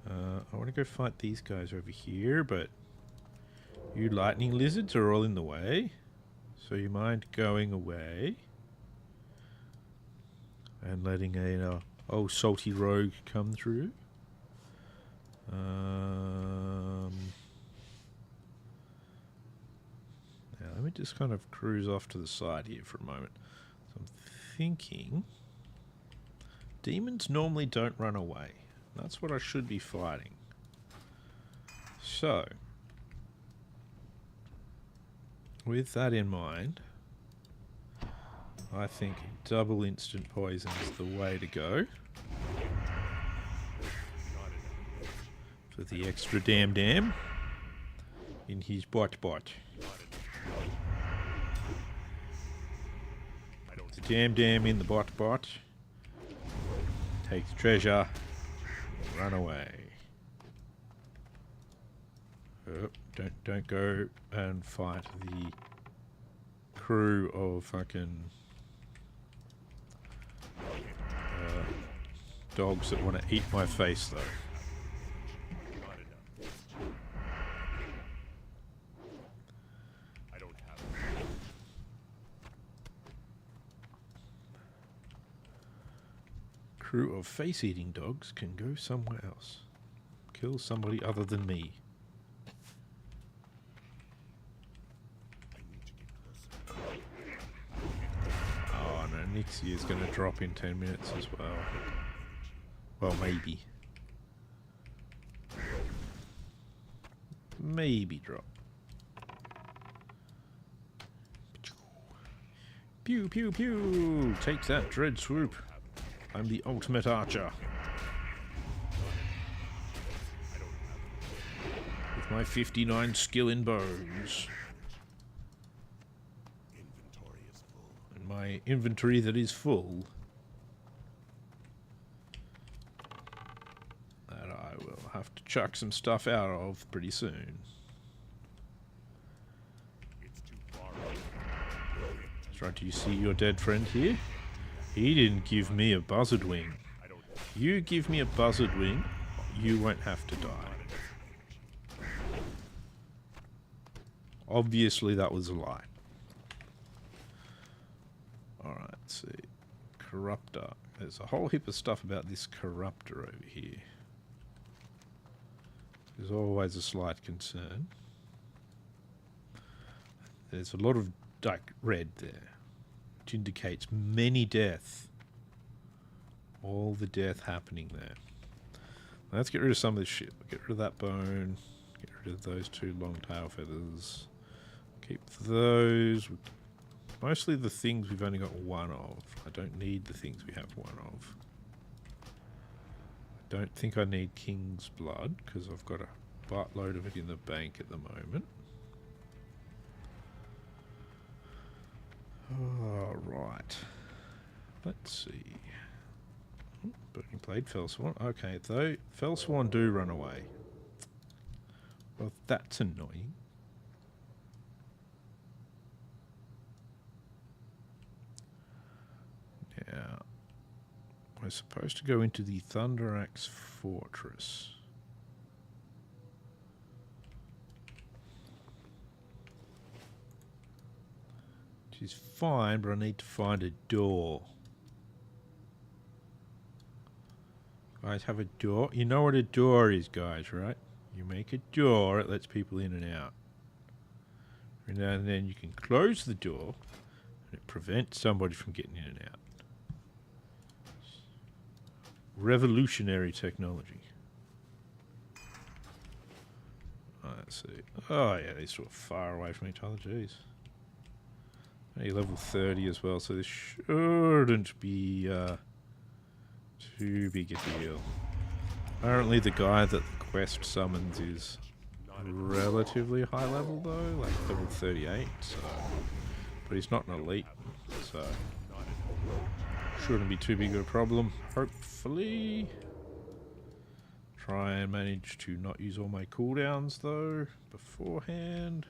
I want to go fight these guys over here, but you lightning lizards are all in the way, so you mind going away and letting a old salty rogue come through. Now let me just kind of cruise off to the side here for a moment. So I'm thinking demons normally don't run away. That's what I should be fighting. So with that in mind, I think double instant poison is the way to go. For the extra damn in his bot. The damn in the bot. Take the treasure. Run away. Oh, don't go and fight the crew of fucking dogs that want to eat my face, though. I don't have Crew of face-eating dogs can go somewhere else. Kill somebody other than me. Oh no, Nixie is going to drop in 10 minutes as well. Well, maybe. Maybe drop. Pew, pew, pew! Take that, Dread Swoop. I'm the ultimate archer. With my 59 skill in bows. inventory is full. And my inventory that is full. That I will have to chuck some stuff out of pretty soon. It's too far. That's right, do you see your dead friend here? He didn't give me a buzzard wing. You give me a buzzard wing, you won't have to die. Obviously that was a lie. Alright, let's see. Corruptor. There's a whole heap of stuff about this corruptor over here. There's always a slight concern. There's a lot of like red there, which indicates many death. All the death happening there. Let's get rid of some of this shit. Get rid of that bone. Get rid of those two long tail feathers. Keep those. mostly the things we've only got one of. I don't need the things we have one of. I don't think I need King's Blood, because I've got a buttload of it in the bank at the moment. Alright. Let's see. Burning Blade, Fellsworn. Okay, though, Fellsworn do run away. Well, that's annoying. Now, we're supposed to go into the Thunderaxe Fortress. Which is fine, but I need to find a door. Guys, have a door. You know what a door is, guys, right? You make a door, it lets people in and out. And then you can close the door, and it prevents somebody from getting in and out. Revolutionary technology. Let's see. Oh, yeah, these sort of far away from each other, jeez. Hey, level 30 as well, so this shouldn't be too big a deal. Apparently the guy that the quest summons is relatively high level though, like level 38, so, but he's not an elite, so shouldn't be too big of a problem, hopefully. Try and manage to not use all my cooldowns though beforehand.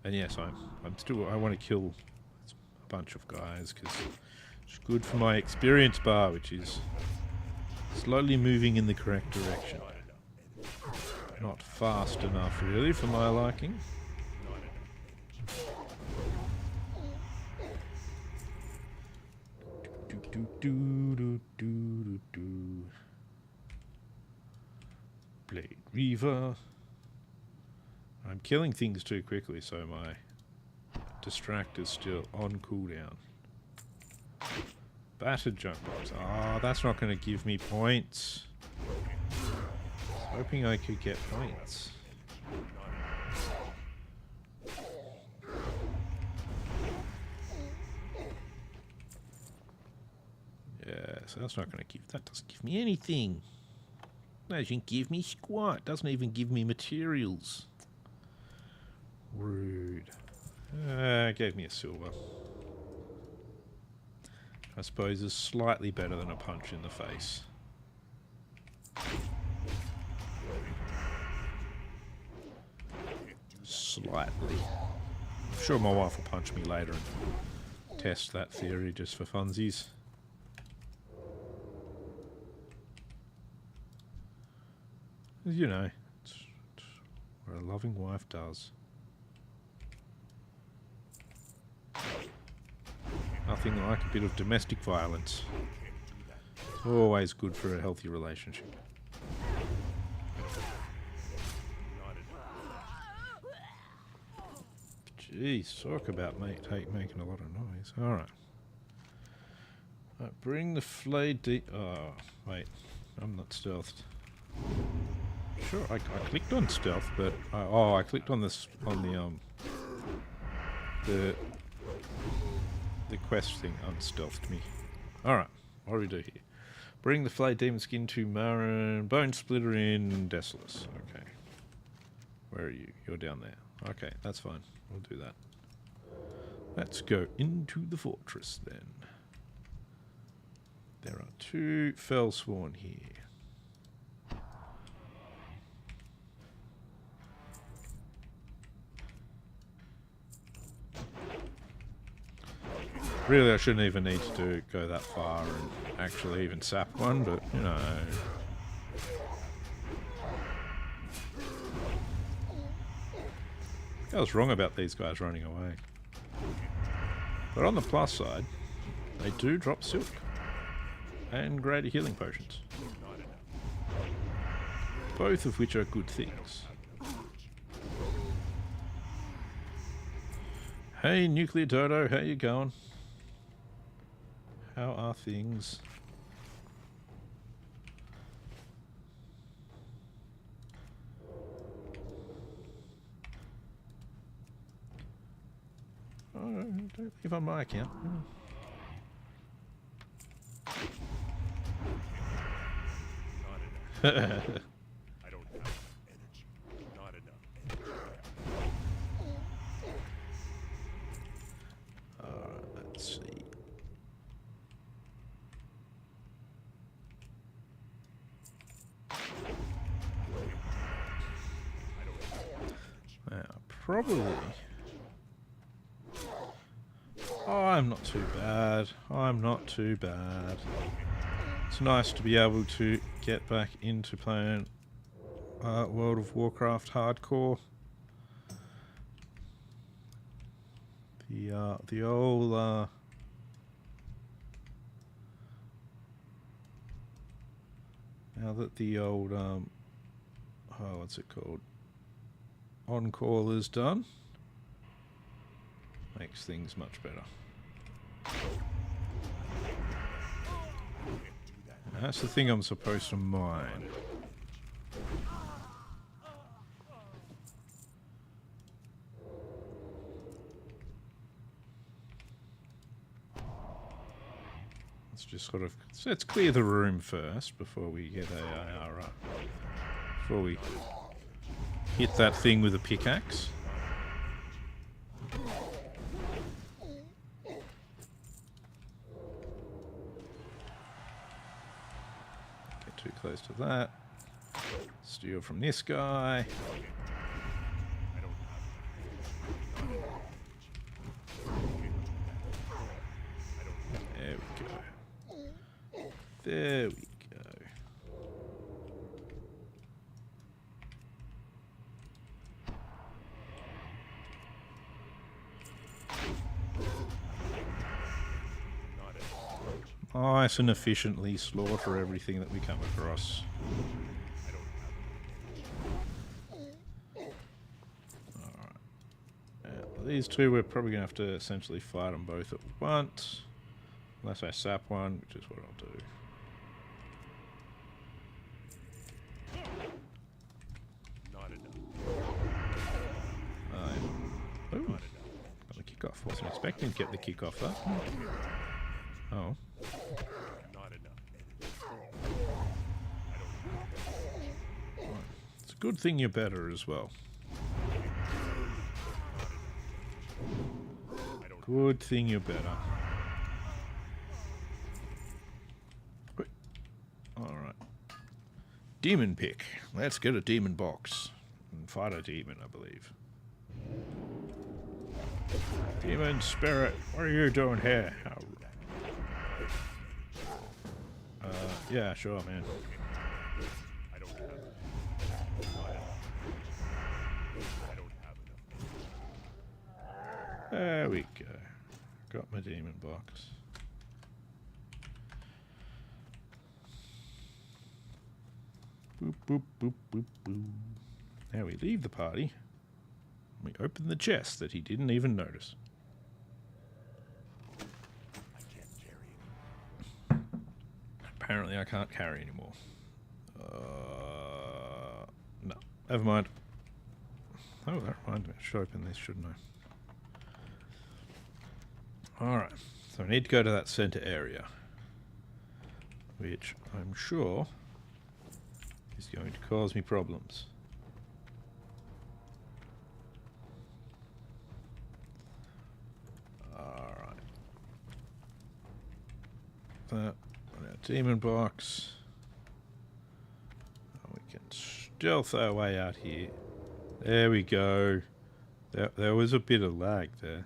And yes, I want to kill a bunch of guys because it's good for my experience bar, which is slowly moving in the correct direction. Not fast enough, really, for my liking. Blade Reaver. I'm killing things too quickly, so my distractor's still on cooldown. Battered junk box. Oh, that's not going to give me points. Hoping I could get points. Yeah, so that's not going to give. That doesn't give me anything. Doesn't give me squat. Doesn't even give me materials. Rude. Gave me a silver. I suppose is slightly better than a punch in the face. Slightly. I'm sure my wife will punch me later and test that theory just for funsies. You know, it's what a loving wife does. Nothing like a bit of domestic violence. Always good for a healthy relationship. Jeez, talk about making a lot of noise. Alright. Bring the flayed oh, wait. I'm not stealthed. Sure, I clicked on stealth, but... I clicked on this... on the quest thing unstealthed me. Alright, what do we do here? Bring the flayed demon skin to Marin, Bone Splitter in Desolus. Okay. Where are you? You're down there. Okay, that's fine. We'll do that. Let's go into the fortress then. There are 2 Fellsworn here. Really, I shouldn't even need to go that far and actually even sap one, but, you know. I was wrong about these guys running away. But on the plus side, they do drop silk. And greater healing potions. Both of which are good things. Hey, Nuclear Dodo, how you going? How are things? Don't leave on my account. Not enough. I don't have enough energy. Not enough energy. Let's see. Now, probably. Oh, I'm not too bad. I'm not too bad. It's nice to be able to get back into playing World of Warcraft Hardcore. The old now that the old what's it called? On-call is done. Makes things much better. That's the thing I'm supposed to mine. Let's just sort of... let's clear the room first before we get before we hit that thing with a pickaxe. Get too close to that. Steal from this guy. There we go. There we go. Nice and efficiently slaughter everything that we come across. Alright. These two we're probably going to have to essentially fight them both at once. Unless I sap one, which is what I'll do. Not enough. Ooh, got the kickoff. Wasn't expecting to get the kickoff though. Oh. Not enough energy. It's a good thing you're better as well. Good thing you're better. Alright. Demon pick. Let's get a demon box. And fight a demon, I believe. Demon spirit, what are you doing here? Yeah, sure, man. I don't have enough. I don't have enough. There we go. Got my demon box. Boop, boop, boop, boop, boop. Now we leave the party. We open the chest that he didn't even notice. I can't carry it. Apparently I can't carry anymore. No. Never mind. Oh, that reminded me. I should open this, shouldn't I? Alright. So I need to go to that center area. Which I'm sure is going to cause me problems. Alright. That. Demon box. We can stealth our way out here. There we go. There was a bit of lag there.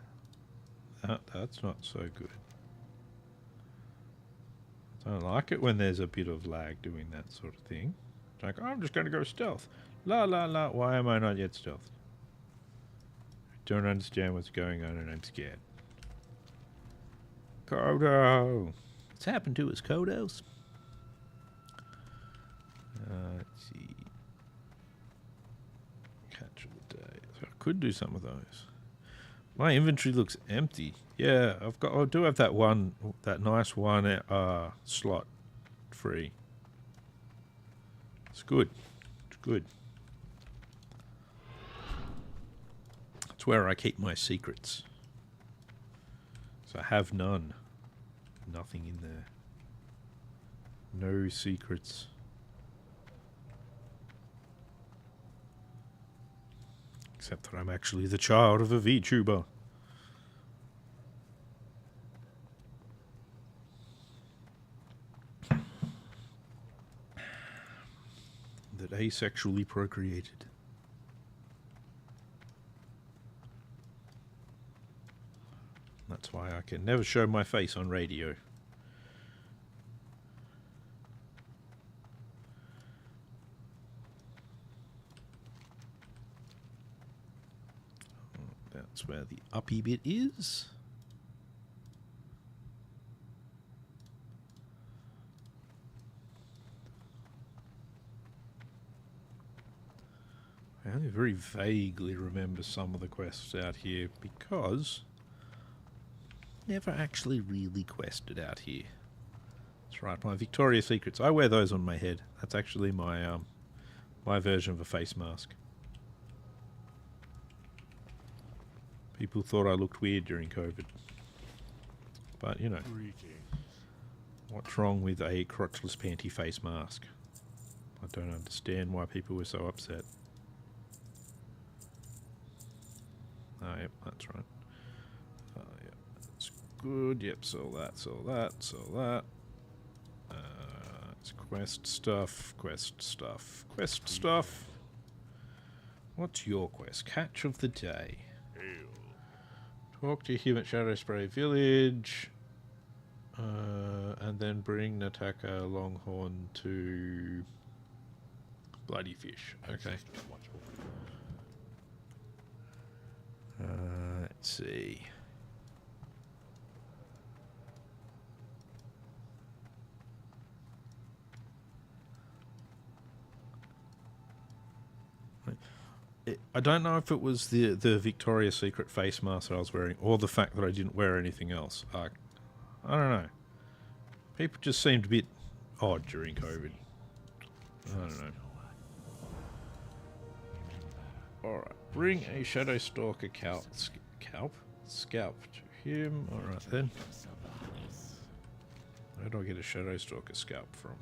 That's not so good. I don't like it when there's a bit of lag doing that sort of thing. It's like, oh, I'm just going to go stealth. La la la, why am I not yet stealthed? I don't understand what's going on and I'm scared. Kodo! What's happened to us, Kodos? Let's see. Catch of the day. So I could do some of those. My inventory looks empty. Yeah, I do have that nice one slot free. It's good. It's good. It's where I keep my secrets. So I have none. Nothing in there. No secrets. Except that I'm actually the child of a VTuber. That asexually procreated. That's why I can never show my face on radio. That's where the uppy bit is. I only very vaguely remember some of the quests out here because never actually really quested out here. That's right, my Victoria's Secrets. I wear those on my head. That's actually my my version of a face mask. People thought I looked weird during COVID. But, you know, what's wrong with a crotchless panty face mask? I don't understand why people were so upset. Oh, yep, that's right. Oh, yep, that's good. Yep, sell that, sell that, sell that. It's quest stuff, quest stuff, quest stuff. What's your quest? Catch of the day. Talk to him at Shadow Spray Village. And then bring Nataka Longhorn to Bloody Fish. Okay. Let's see. I don't know if it was the Victoria's Secret face mask that I was wearing or the fact that I didn't wear anything else. I don't know. People just seemed a bit odd during COVID. I don't know. Alright, bring a Shadow Stalker scalp to him. Alright then. Where do I get a Shadow Stalker scalp from?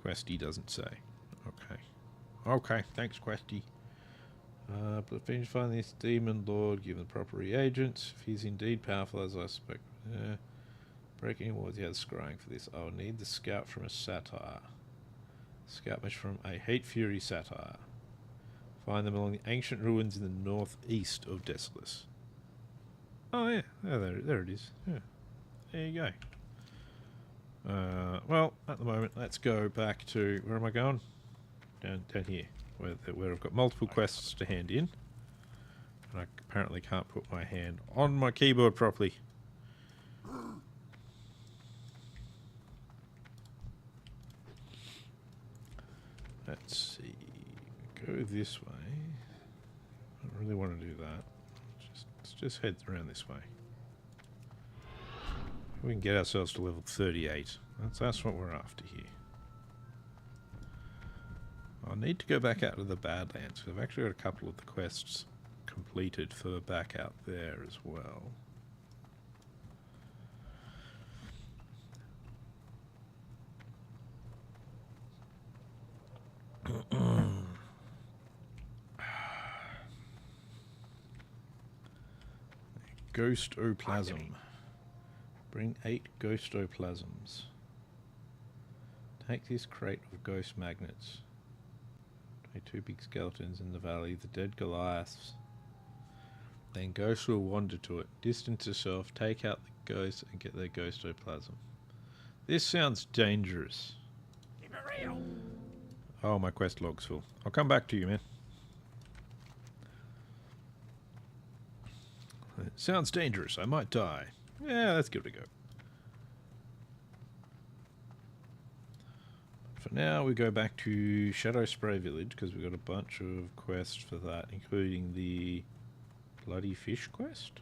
Questy doesn't say. Okay. Okay, thanks Questy. But finish find this demon lord, give him the proper reagents. If he's indeed powerful as I suspect. Breaking wards, he has scrying for this. I'll need the scout from a satire. Scout mesh from a Hate Fury satire. Find them along the ancient ruins in the northeast of Desolus. Oh yeah, there it is. Yeah. There you go. Well, at the moment, let's go back to... Where am I going? Down here, where I've got multiple quests to hand in. And I apparently can't put my hand on my keyboard properly. Let's see. Go this way. I don't really want to do that. Let's just head around this way. We can get ourselves to level 38. That's what we're after here. I need to go back out to the Badlands. I've actually got a couple of the quests completed for back out there as well. Ghostoplasm. Bring 8 ghostoplasms. Take this crate of ghost magnets. 2 big skeletons in the valley, the dead Goliaths. Then ghosts will wander to it. Distance yourself, take out the ghosts and get their ghostoplasm. This sounds dangerous. Keep it real. Oh, my quest log's full. I'll come back to you, man. It sounds dangerous. I might die. Yeah, let's give it a go. For now, we go back to Shadow Spray Village because we've got a bunch of quests for that, including the Bloody Fish quest.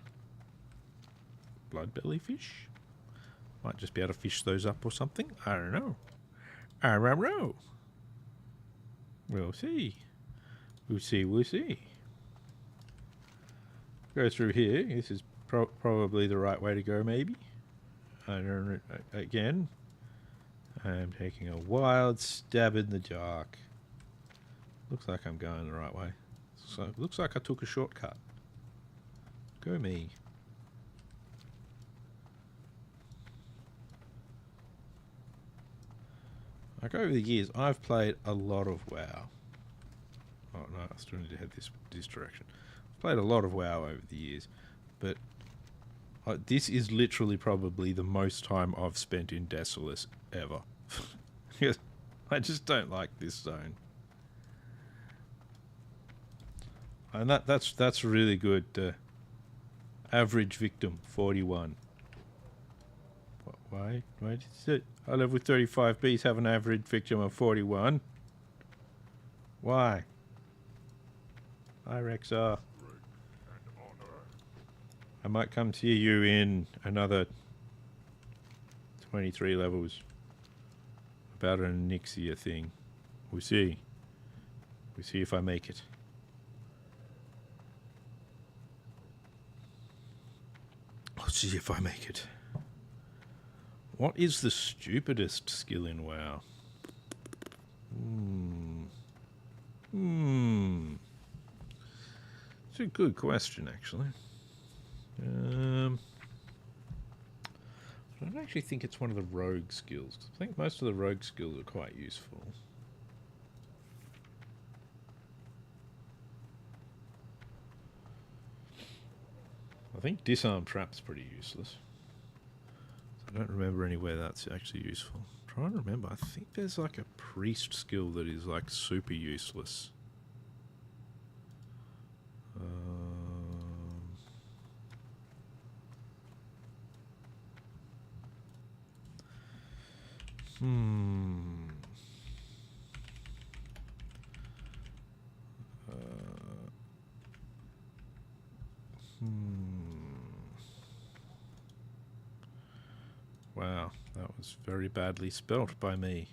Bloodbelly fish? Might just be able to fish those up or something. I don't know. I don't know. We'll see. We'll see. We'll see. Go through here. This is probably the right way to go, maybe. I don't. Again, I'm taking a wild stab in the dark. Looks like I'm going the right way. So looks like I took a shortcut. Go me. Like over the years, I've played a lot of WoW. Oh no, I still need to head this direction. I've played a lot of WoW over the years, but this is literally probably the most time I've spent in Desolus ever. Yes, I just don't like this zone. And that's really good. Average victim 41. Why did it? I level 35 bees have an average victim of 41. Why? Hi Rexar. I might come see you in another 23 levels. About an Nixia thing. We'll see. We'll see if I make it. I'll see if I make it. What is the stupidest skill in WoW? It's a good question, actually. I don't actually think it's one of the rogue skills. I think most of the rogue skills are quite useful. I think disarm trap's pretty useless. I don't remember anywhere that's actually useful. I'm trying to remember. I think there's like a priest skill that is like super useless. Wow, that was very badly spelt by me.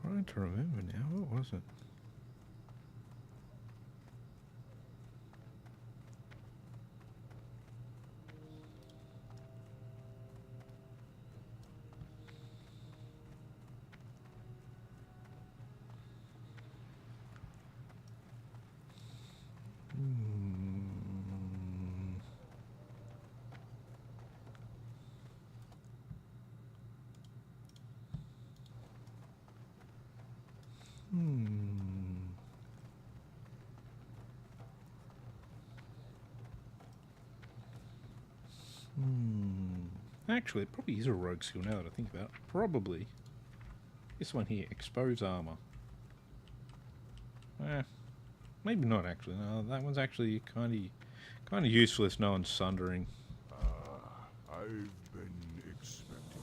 Trying to remember now, what was it? Actually, it probably is a rogue skill now that I think about it. Probably. This one here, expose armor. Maybe not actually. No, that one's actually kind of useless. No one's sundering. I've been expecting.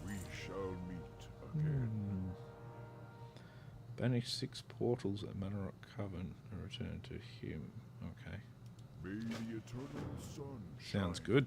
We shall meet again. Banish 6 portals at Manorock Coven and return to him. Okay. May the eternal sun Sounds shine. good.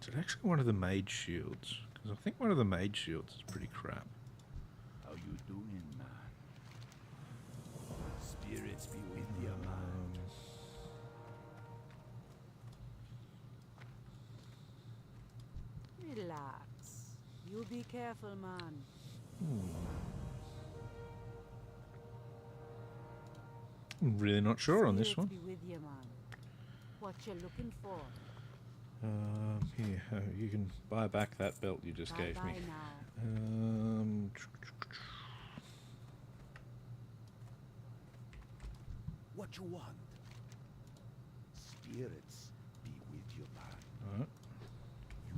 Is it actually one of the mage shields? Because I think one of the mage shields is pretty crap. How you doing, man? Spirits be with you, man. Relax. You be careful, man. I'm really not sure on this Spirits one. be with you, man. What you looking for? Here, you can buy back that belt you just gave me. Bye now. What you want? Spirits be with you, man. Alright.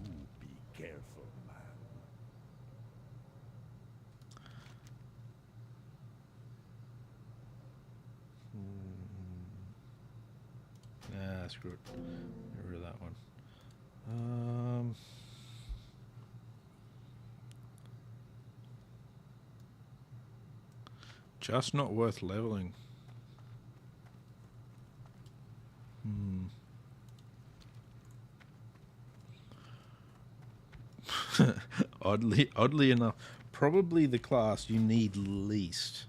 You be careful, man. screw it. Get rid of that one. Just not worth leveling. Oddly enough, probably the class you need least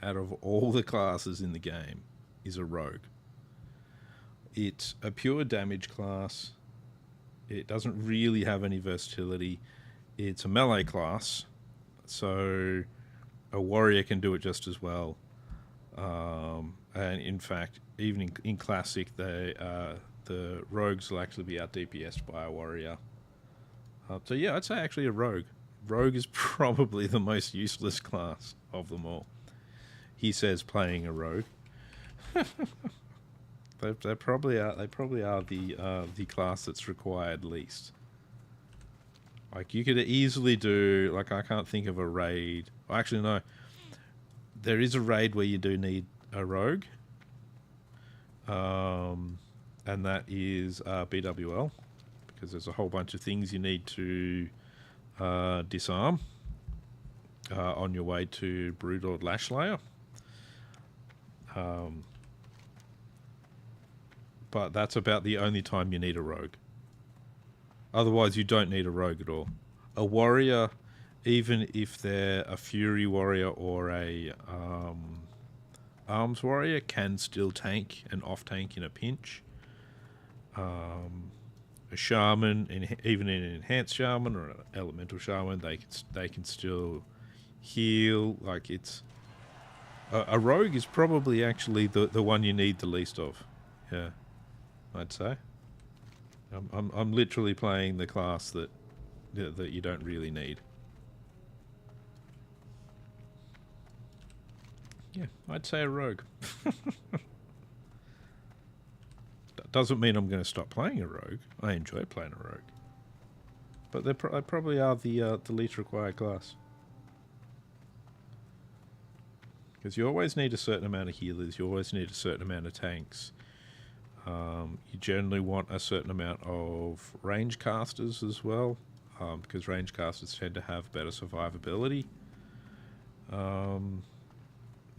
out of all the classes in the game is a rogue. It's a pure damage class. It doesn't really have any versatility. It's a melee class, so a warrior can do it just as well. And in fact, even in Classic, the rogues will actually be out DPS'd by a warrior. So yeah, I'd say actually a rogue. Rogue is probably the most useless class of them all. He says playing a rogue. They probably are. They probably are the class that's required least. Like you could easily do. Like I can't think of a raid. Well, actually, no. There is a raid where you do need a rogue. And that is BWL, because there's a whole bunch of things you need to disarm on your way to Broodlord Lashlayer. But that's about the only time you need a rogue. Otherwise, you don't need a rogue at all. A warrior, even if they're a fury warrior or a arms warrior, can still tank and off-tank in a pinch. A shaman, even an enhanced shaman or an elemental shaman, they can still heal. Like it's a rogue is probably actually the one you need the least of. Yeah, I'd say. I'm literally playing the class that you don't really need. Yeah, I'd say a rogue. That doesn't mean I'm going to stop playing a rogue. I enjoy playing a rogue. But they probably are the least required class. Because you always need a certain amount of healers. You always need a certain amount of tanks. You generally want a certain amount of range casters as well. Because range casters tend to have better survivability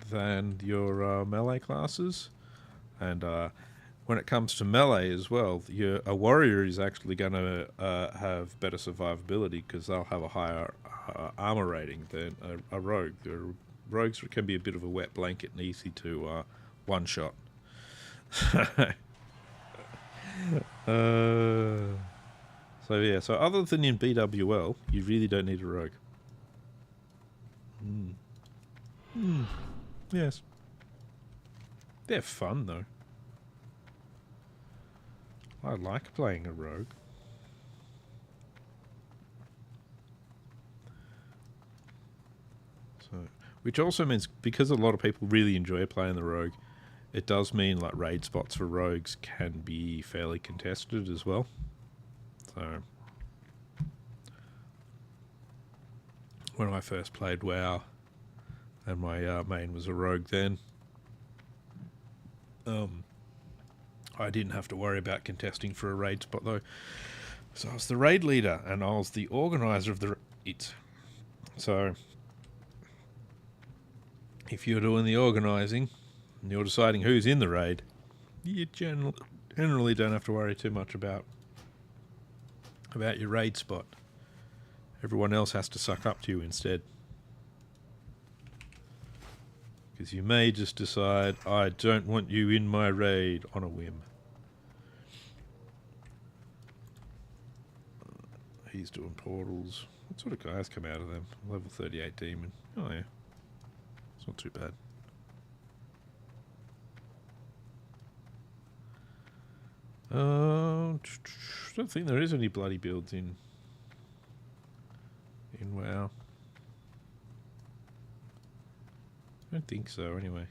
than your melee classes. And when it comes to melee as well, a warrior is actually going to have better survivability because they'll have a higher armor rating than a rogue. Rogues can be a bit of a wet blanket and easy to one-shot. So yeah, so other than in BWL, you really don't need a rogue. Yes. They're fun though. I like playing a rogue. So, which also means, because a lot of people really enjoy playing the rogue, it does mean like raid spots for rogues can be fairly contested as well. So, when I first played WoW, and my main was a rogue then, I didn't have to worry about contesting for a raid spot though. So I was the raid leader and I was the organizer of the raids. So if you're doing the organising and you're deciding who's in the raid, you generally don't have to worry too much about your raid spot. Everyone else has to suck up to you instead. Because you may just decide, I don't want you in my raid on a whim. He's doing portals. What sort of guys come out of them? Level 38 demon. Oh yeah. It's not too bad. I don't think there is any bloody builds in WoW. I don't think so, anyway.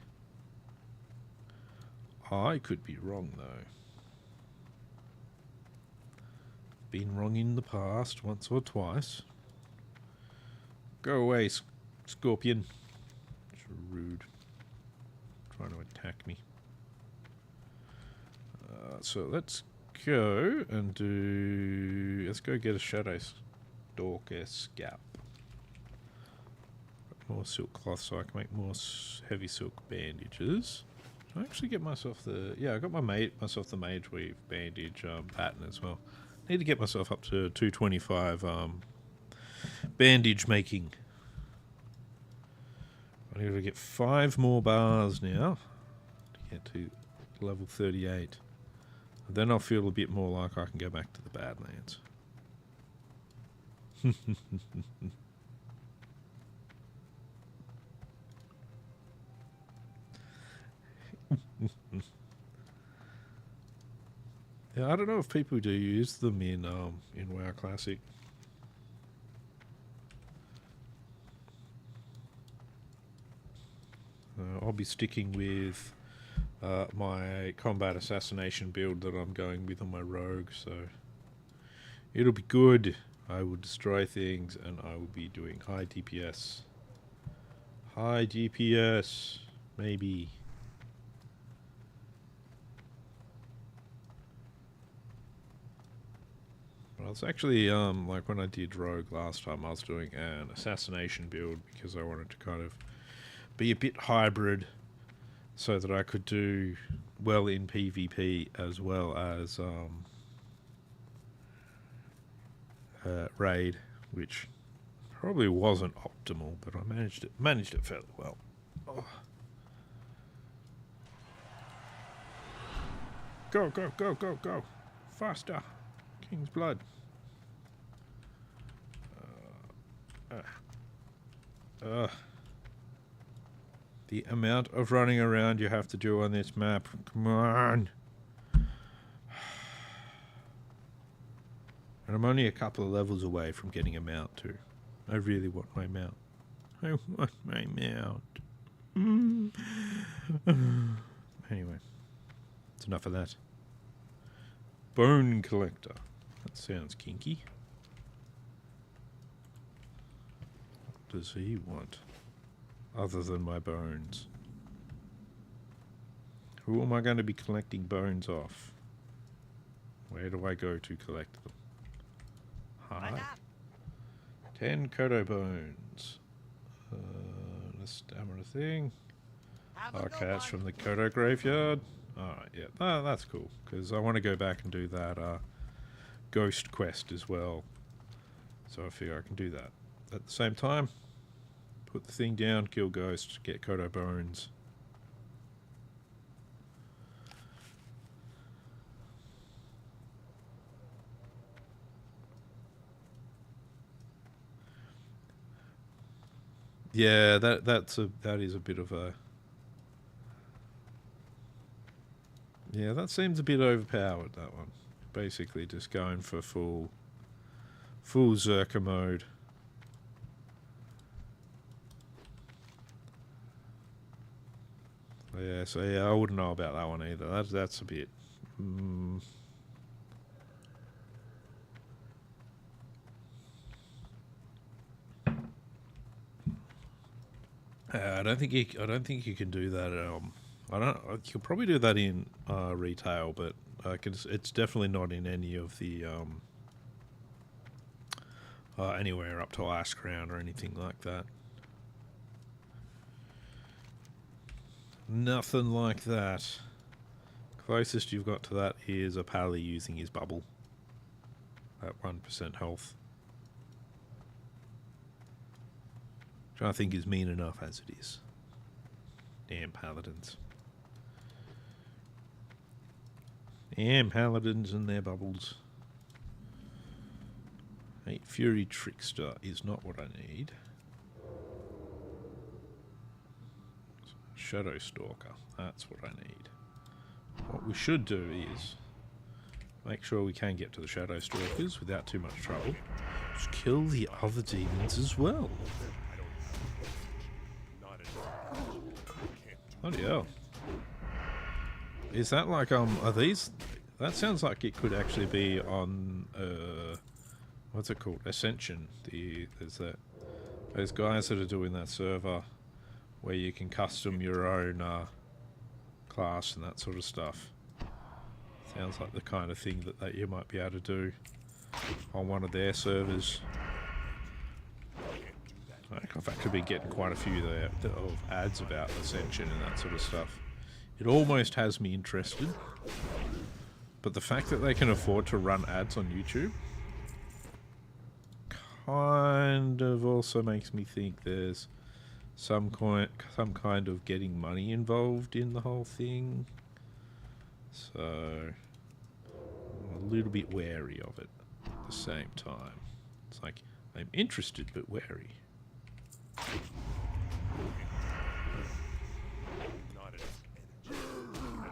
I could be wrong, though. Been wrong in the past, once or twice. Go away, Scorpion. It's rude. Trying to attack me. So let's go and do... Let's go get a Shadow Stalker scalp. More silk cloth so I can make more heavy silk bandages. Did I actually get myself the... Yeah, I got myself the Mage Weave bandage pattern as well. Need to get myself up to 225 bandage making. I need to get 5 more bars now to get to level 38. And then I'll feel a bit more like I can go back to the Badlands. Yeah, I don't know if people do use them in WoW Classic. I'll be sticking with my combat assassination build that I'm going with on my rogue, so it'll be good. I will destroy things and I will be doing high DPS. High DPS, maybe. Well, it's actually, like when I did Rogue last time, I was doing an assassination build because I wanted to kind of be a bit hybrid so that I could do well in PvP as well as raid, which probably wasn't optimal, but I managed it fairly well. Oh. Go, go, go, go, go. Faster. King's blood. The amount of running around you have to do on this map. Come on. And I'm only a couple of levels away from getting a mount too. I really want my mount. I want my mount. Anyway, it's enough of that. Bone collector. That sounds kinky. What does he want? Other than my bones. Who am I going to be collecting bones off? Where do I go to collect them? Hi. 10 Kodo bones. The stamina thing. Arcats from the Kodo graveyard. Alright, yeah, that's cool. Because I want to go back and do that ghost quest as well. So I figure I can do that. At the same time, put the thing down, kill ghosts, get Kodo bones. Yeah, that is a bit of a... Yeah, that seems a bit overpowered, that one. Basically just going for full Zerka mode. Yeah, so yeah, I wouldn't know about that one either. That's a bit... I don't think you can do that. You'll probably do that in retail, but it's definitely not in any of the anywhere up to Ash Crown or anything like that. Nothing like that. Closest you've got to that is a Pally using his bubble at 1% health. Which I think is mean enough as it is. Damn paladins. Damn paladins and their bubbles. 8 Fury Trickster is not what I need. Shadow Stalker, that's what I need. What we should do is make sure we can get to the Shadow Stalkers without too much trouble. Just kill the other demons as well. Bloody hell. Is that like, are these... That sounds like it could actually be on, what's it called? Ascension. There's that... Those guys that are doing that server where you can custom your own class and that sort of stuff. Sounds like the kind of thing that you might be able to do on one of their servers. I've actually been getting quite a few there of ads about Ascension and that sort of stuff. It almost has me interested, but the fact that they can afford to run ads on YouTube kind of also makes me think there's some kind of getting money involved in the whole thing. So I'm a little bit wary of it at the same time. It's like I'm interested but wary.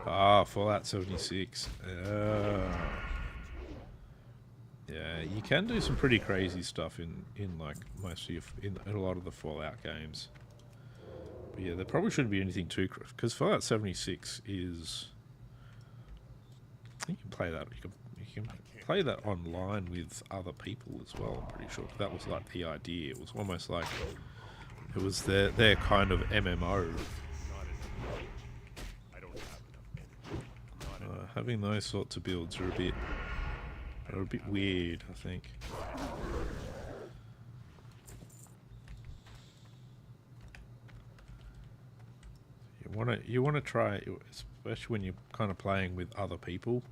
Ah, Fallout 76. Yeah, you can do some pretty crazy stuff in like most of in a lot of the Fallout games. But yeah, there probably shouldn't be anything too because Fallout 76 is. You can play that. You can play that online with other people as well. I'm pretty sure that was like the idea. It was almost like it was their kind of MMO. Having those sorts of builds are a bit weird, I think. You wanna try, especially when you're kind of playing with other people.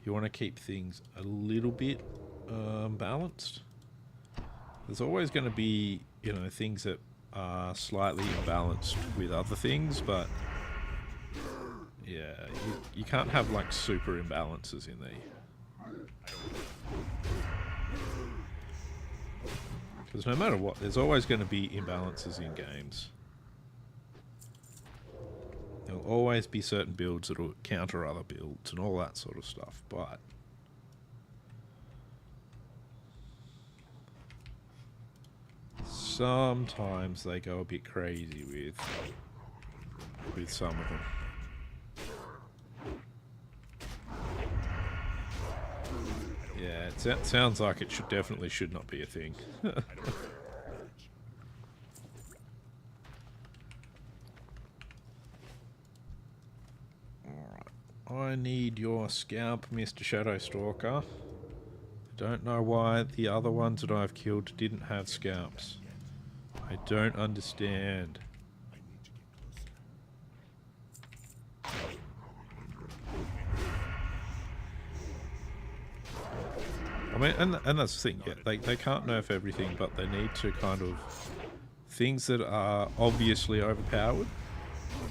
You want to keep things a little bit balanced. There's always going to be, you know, things that are slightly imbalanced with other things, but yeah, you can't have like super imbalances in there. Because no matter what, there's always going to be imbalances in games. There'll always be certain builds that will counter other builds and all that sort of stuff, but sometimes they go a bit crazy with some of them. Yeah, it sounds like it should not be a thing. I need your scalp, Mr. Shadowstalker. I don't know why the other ones that I've killed didn't have scalps. I don't understand. I mean, and that's the thing, yeah, they can't nerf everything, but they need to kind of... Things that are obviously overpowered,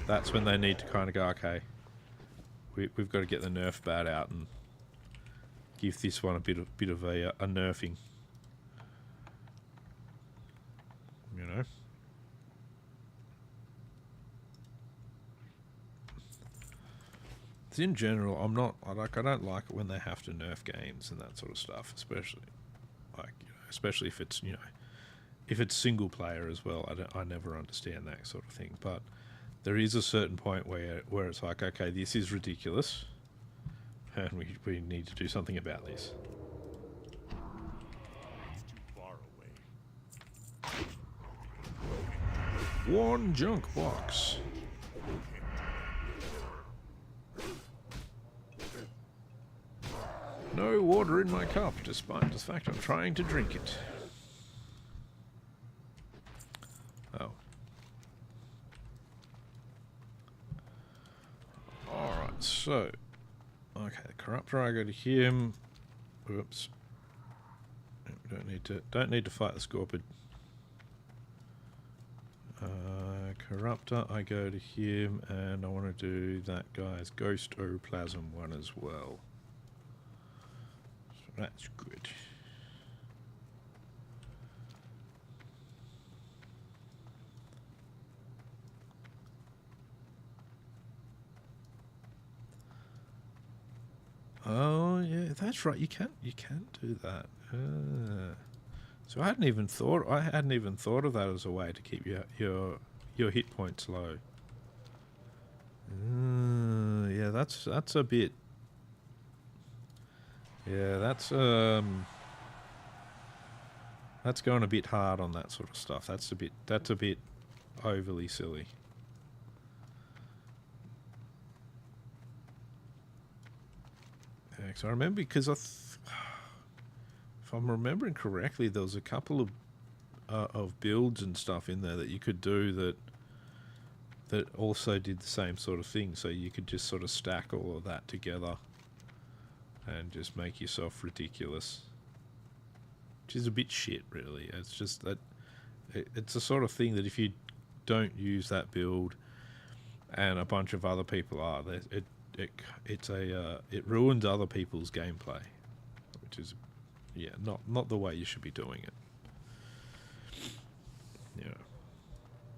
that's when they need to kind of go, okay, we've got to get the nerf bat out and give this one a bit of a nerfing. You know? In general, I don't like it when they have to nerf games and that sort of stuff, especially especially if it's, you know, if it's single player as well. I never understand that sort of thing, but there is a certain point where it's like, okay, this is ridiculous and we need to do something about this. One junk box. No water in my cup, despite the fact I'm trying to drink it. Oh. Alright, so... Okay, the Corruptor, I go to him. Oops. Don't need to fight the Scorpid. Corruptor, I go to him, and I want to do that guy's Ghost Oplasm one as well. That's good. Oh yeah, that's right. You can do that. So I hadn't even thought of that as a way to keep your hit points low. Yeah, that's a bit. Yeah, that's going a bit hard on that sort of stuff. That's a bit overly silly. mechanics. I remember because if I'm remembering correctly, there was a couple of builds and stuff in there that you could do that also did the same sort of thing. So you could just sort of stack all of that together and just make yourself ridiculous, which is a bit shit, really. It's just that it's the sort of thing that if you don't use that build and a bunch of other people are, it ruins other people's gameplay, which is not the way you should be doing it.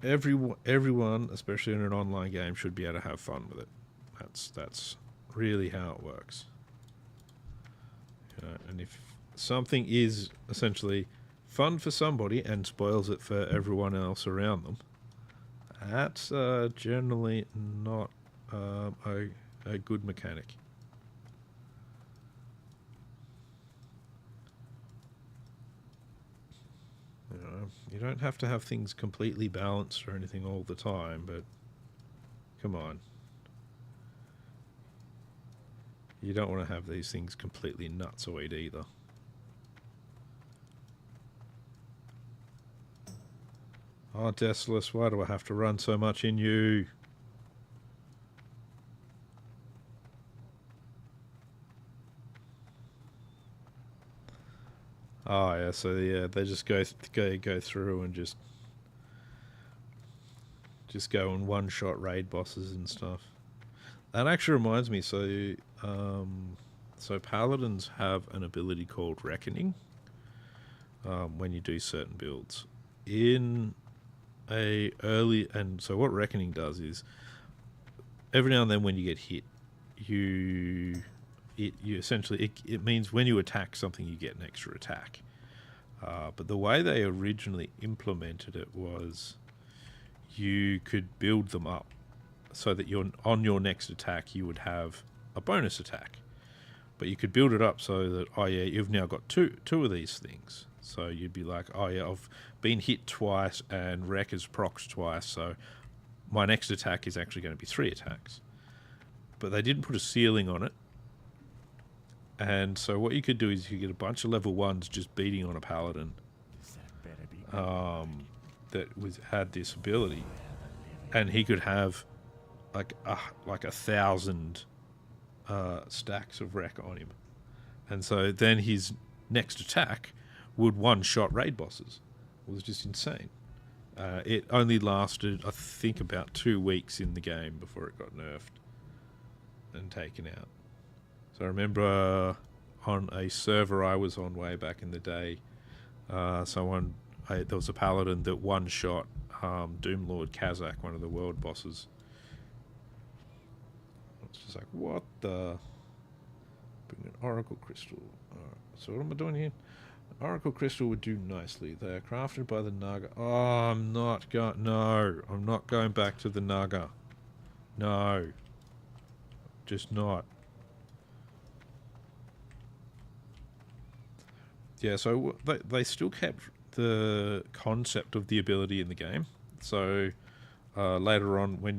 Everyone, especially in an online game, should be able to have fun with it. That's really how it works. And if something is essentially fun for somebody and spoils it for everyone else around them, that's generally not a good mechanic. You don't have to have things completely balanced or anything all the time, but come on. You don't want to have these things completely nutsoid either. Oh, Desolus, why do I have to run so much in you? Oh, yeah, so yeah, they just go through and just go and one-shot raid bosses and stuff. That actually reminds me, so paladins have an ability called Reckoning when you do certain builds. So what Reckoning does is every now and then when you get hit, it means when you attack something you get an extra attack. But the way they originally implemented it was you could build them up so that on your next attack you would have a bonus attack. But you could build it up so that, oh yeah, you've now got two of these things. So you'd be like, oh yeah, I've been hit twice and Wreck has procced twice, so my next attack is actually going to be 3 attacks. But they didn't put a ceiling on it. And so what you could do is you get a bunch of level 1s just beating on a paladin that had this ability, and he could have like 1,000 stacks of wreck on him, and so then his next attack would one-shot raid bosses. It was just insane. It only lasted, I think, about 2 weeks in the game before it got nerfed and taken out. So I remember on a server I was on way back in the day, there was a paladin that one-shot Doomlord Kazakh, one of the world bosses. It's just like, what the... Bring an Oracle Crystal. Alright, so what am I doing here? An Oracle Crystal would do nicely. They are crafted by the Naga. Oh, I'm not going back to the Naga. No. Just not. Yeah, so they still kept the concept of the ability in the game. So later on, when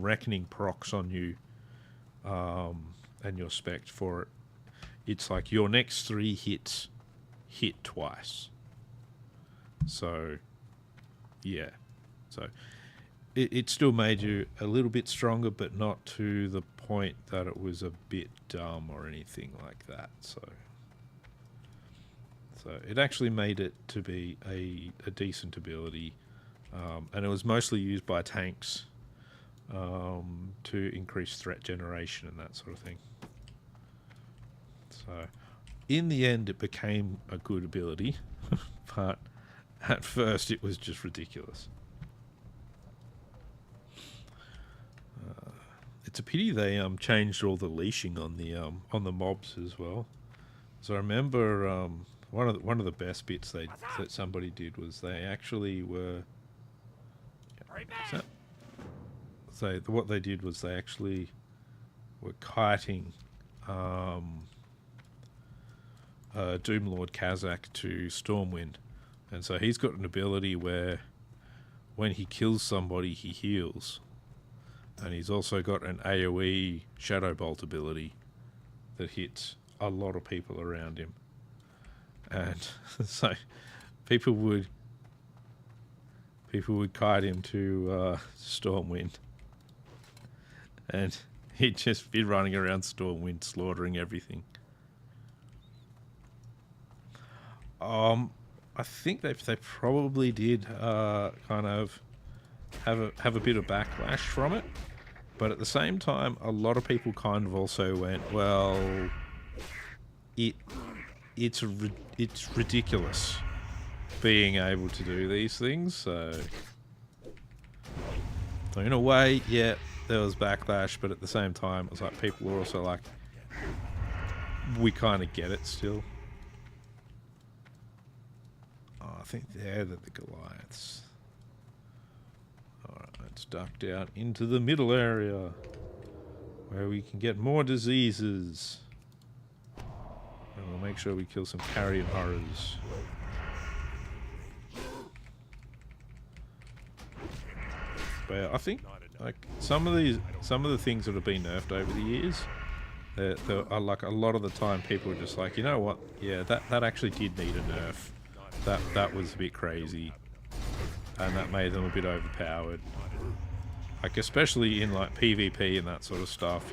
Reckoning procs on you, and you're spec'd for it, it's like your next 3 hits hit twice. So yeah, so it still made you a little bit stronger, but not to the point that it was a bit dumb or anything like that. So it actually made it to be a decent ability, and it was mostly used by tanks to increase threat generation and that sort of thing. So in the end it became a good ability, but at first it was just ridiculous. It's a pity they changed all the leashing on the mobs as well. So I remember one of the best bits that somebody did was they actually were. So what they did was they actually were kiting Doomlord Kazakh to Stormwind, and so he's got an ability where when he kills somebody he heals, and he's also got an AoE Shadow Bolt ability that hits a lot of people around him. And so people would kite him to Stormwind. And he'd just be running around Stormwind slaughtering everything. I think they probably did kind of have a bit of backlash from it, but at the same time, a lot of people kind of also went, well, it's ridiculous being able to do these things. So in a way, yeah, there was backlash, but at the same time, it was like people were also like, we kind of get it still. I think they're the Goliaths. Alright, let's duck down into the middle area where we can get more diseases. And we'll make sure we kill some carrion horrors. But yeah, I think like some of the things that have been nerfed over the years, there are like a lot of the time people are just like, you know what, yeah, that actually did need a nerf. That was a bit crazy, and that made them a bit overpowered. Like especially in like PvP and that sort of stuff,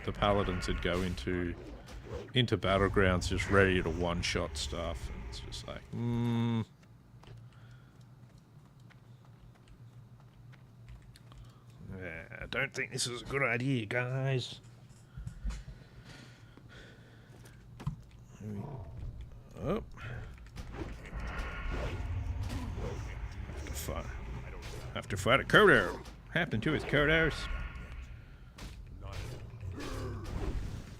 the paladins would go into battlegrounds just ready to one-shot stuff, and it's just like, yeah, I don't think this is a good idea, guys. Oh. Have to fight a Kodo. What happened to his Kodos?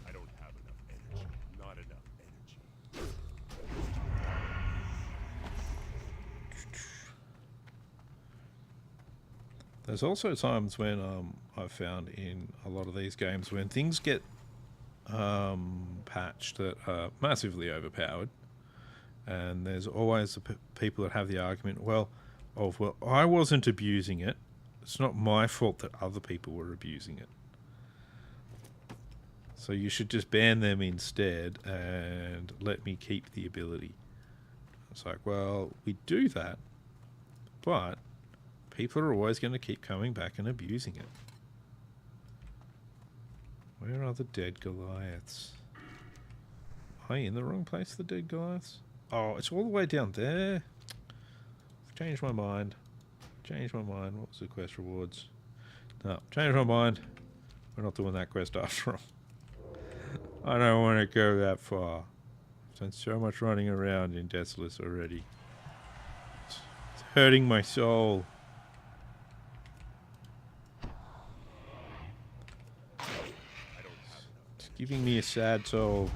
I don't have enough energy. Not enough energy. There's also times when I've found in a lot of these games when things get patched that are massively overpowered, and there's always the people that have the argument, well, I wasn't abusing it. It's not my fault that other people were abusing it. So you should just ban them instead and let me keep the ability. It's like, well, we do that, but people are always going to keep coming back and abusing it. Where are the dead Goliaths? Am I in the wrong place, the dead Goliaths? Oh, it's all the way down there. Changed my mind. What was the quest rewards? No, changed my mind. We're not doing that quest after all. I don't want to go that far. I've done so much running around in Deathless already. It's hurting my soul. It's giving me a sad soul.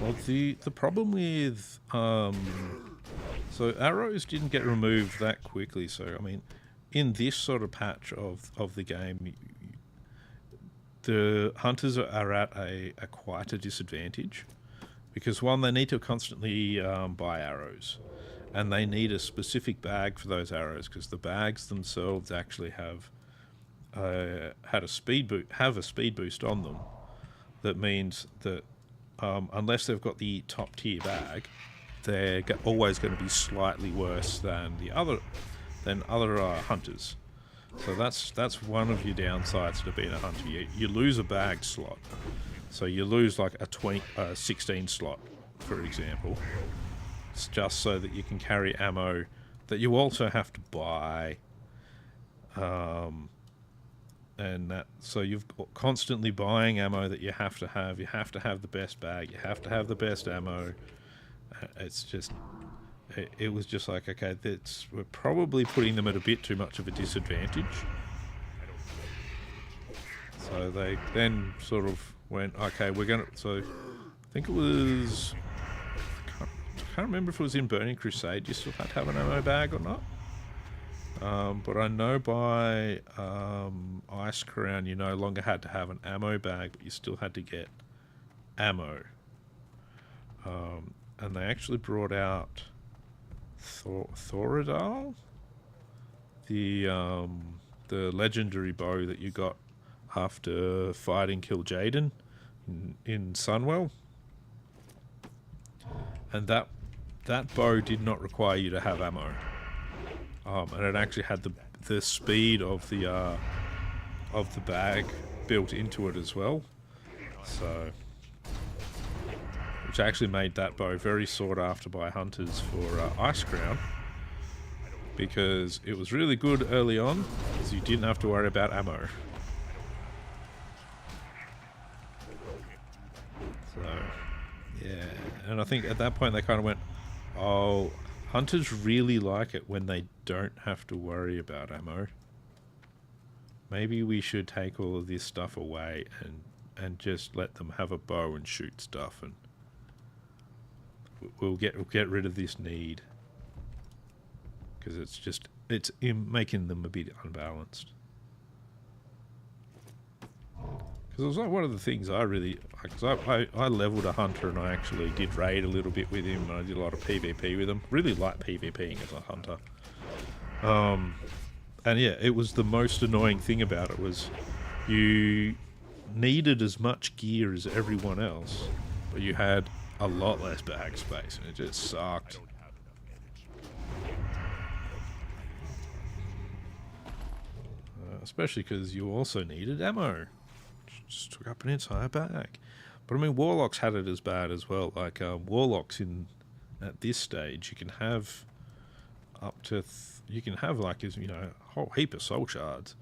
Well, the problem with so arrows didn't get removed that quickly. So I mean, in this sort of patch of the game, the hunters are at a quite a disadvantage, because one, they need to constantly buy arrows, and they need a specific bag for those arrows, because the bags themselves actually have a speed boost on them. That means that unless they've got the top tier bag, they're always going to be slightly worse than other hunters. So that's one of your downsides to being a hunter. You lose a bag slot, so you lose like a 16 slot, for example. It's just so that you can carry ammo that you also have to buy. And that, so you've constantly buying ammo that you have to have. You have to have the best bag. You have to have the best ammo. It's just, it was just like, okay, we're probably putting them at a bit too much of a disadvantage. So they then sort of went, okay, we're gonna. So I think it was, I can't remember if it was in Burning Crusade. You still had to have an ammo bag or not. But I know by Ice Crown you no longer had to have an ammo bag, but you still had to get ammo. And they actually brought out Thoradal, the legendary bow that you got after fighting Kil'jaeden in Sunwell. And that bow did not require you to have ammo. And it actually had the speed of the bag built into it as well. So, which actually made that bow very sought after by hunters for Ice Crown, because it was really good early on, because you didn't have to worry about ammo. So, yeah, and I think at that point they kind of went, oh, hunters really like it when they don't have to worry about ammo. Maybe we should take all of this stuff away and just let them have a bow and shoot stuff, and we'll get rid of this need, because it's making them a bit unbalanced. Because it was like one of the things I really, because I leveled a hunter and I actually did raid a little bit with him, and I did a lot of PvP with him. Really like PvPing as a hunter. And yeah, it was the most annoying thing about it was you needed as much gear as everyone else, but you had a lot less bag space, and it just sucked. Especially because you also needed ammo. Just took up an entire bag. But I mean, Warlocks had it as bad as well. Like, Warlocks at this stage, you can have up to... you can have, like, you know, a whole heap of soul shards.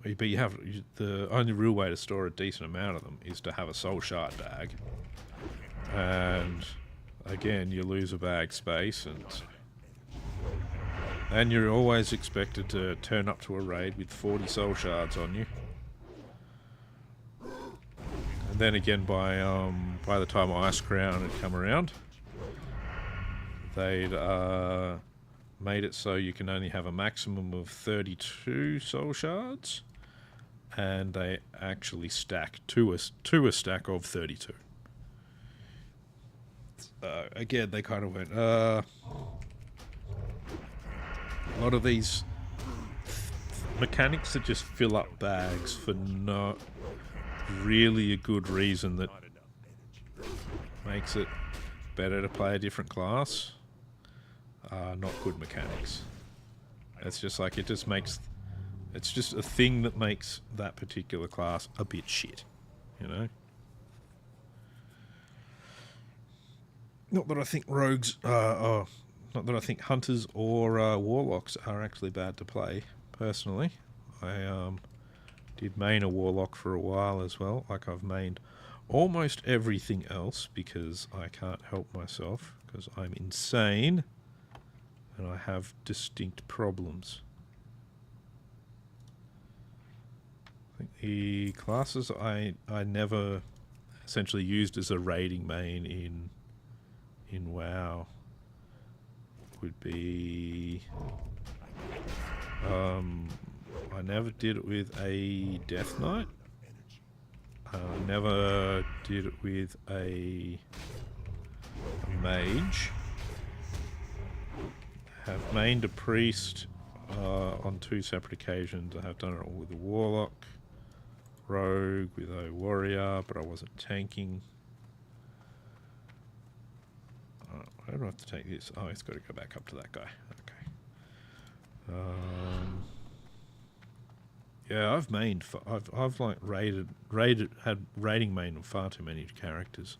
But the only real way to store a decent amount of them is to have a soul shard bag. And, again, you lose a bag space, and you're always expected to turn up to a raid with 40 soul shards on you. And then again, by the time Ice Crown had come around, they'd made it so you can only have a maximum of 32 soul shards, and they actually stack to a stack of 32. Again, they kind of went, a lot of these mechanics that just fill up bags for not really a good reason that makes it better to play a different class are not good mechanics. It's just like, it's just a thing that makes that particular class a bit shit, you know? Not that I think rogues not that I think hunters or warlocks are actually bad to play, personally. I did main a warlock for a while as well. Like, I've mained almost everything else because I can't help myself, because I'm insane and I have distinct problems. I think the classes I never essentially used as a raiding main in WoW would be... I never did it with a Death Knight. I never did it with a mage. Have mained a priest on 2 separate occasions. I have done it all with a warlock, rogue, with a warrior, but I wasn't tanking. Where do I have to take this? Oh, it's got to go back up to that guy. Okay. Yeah, I've mained. I've like had raiding main of far too many characters.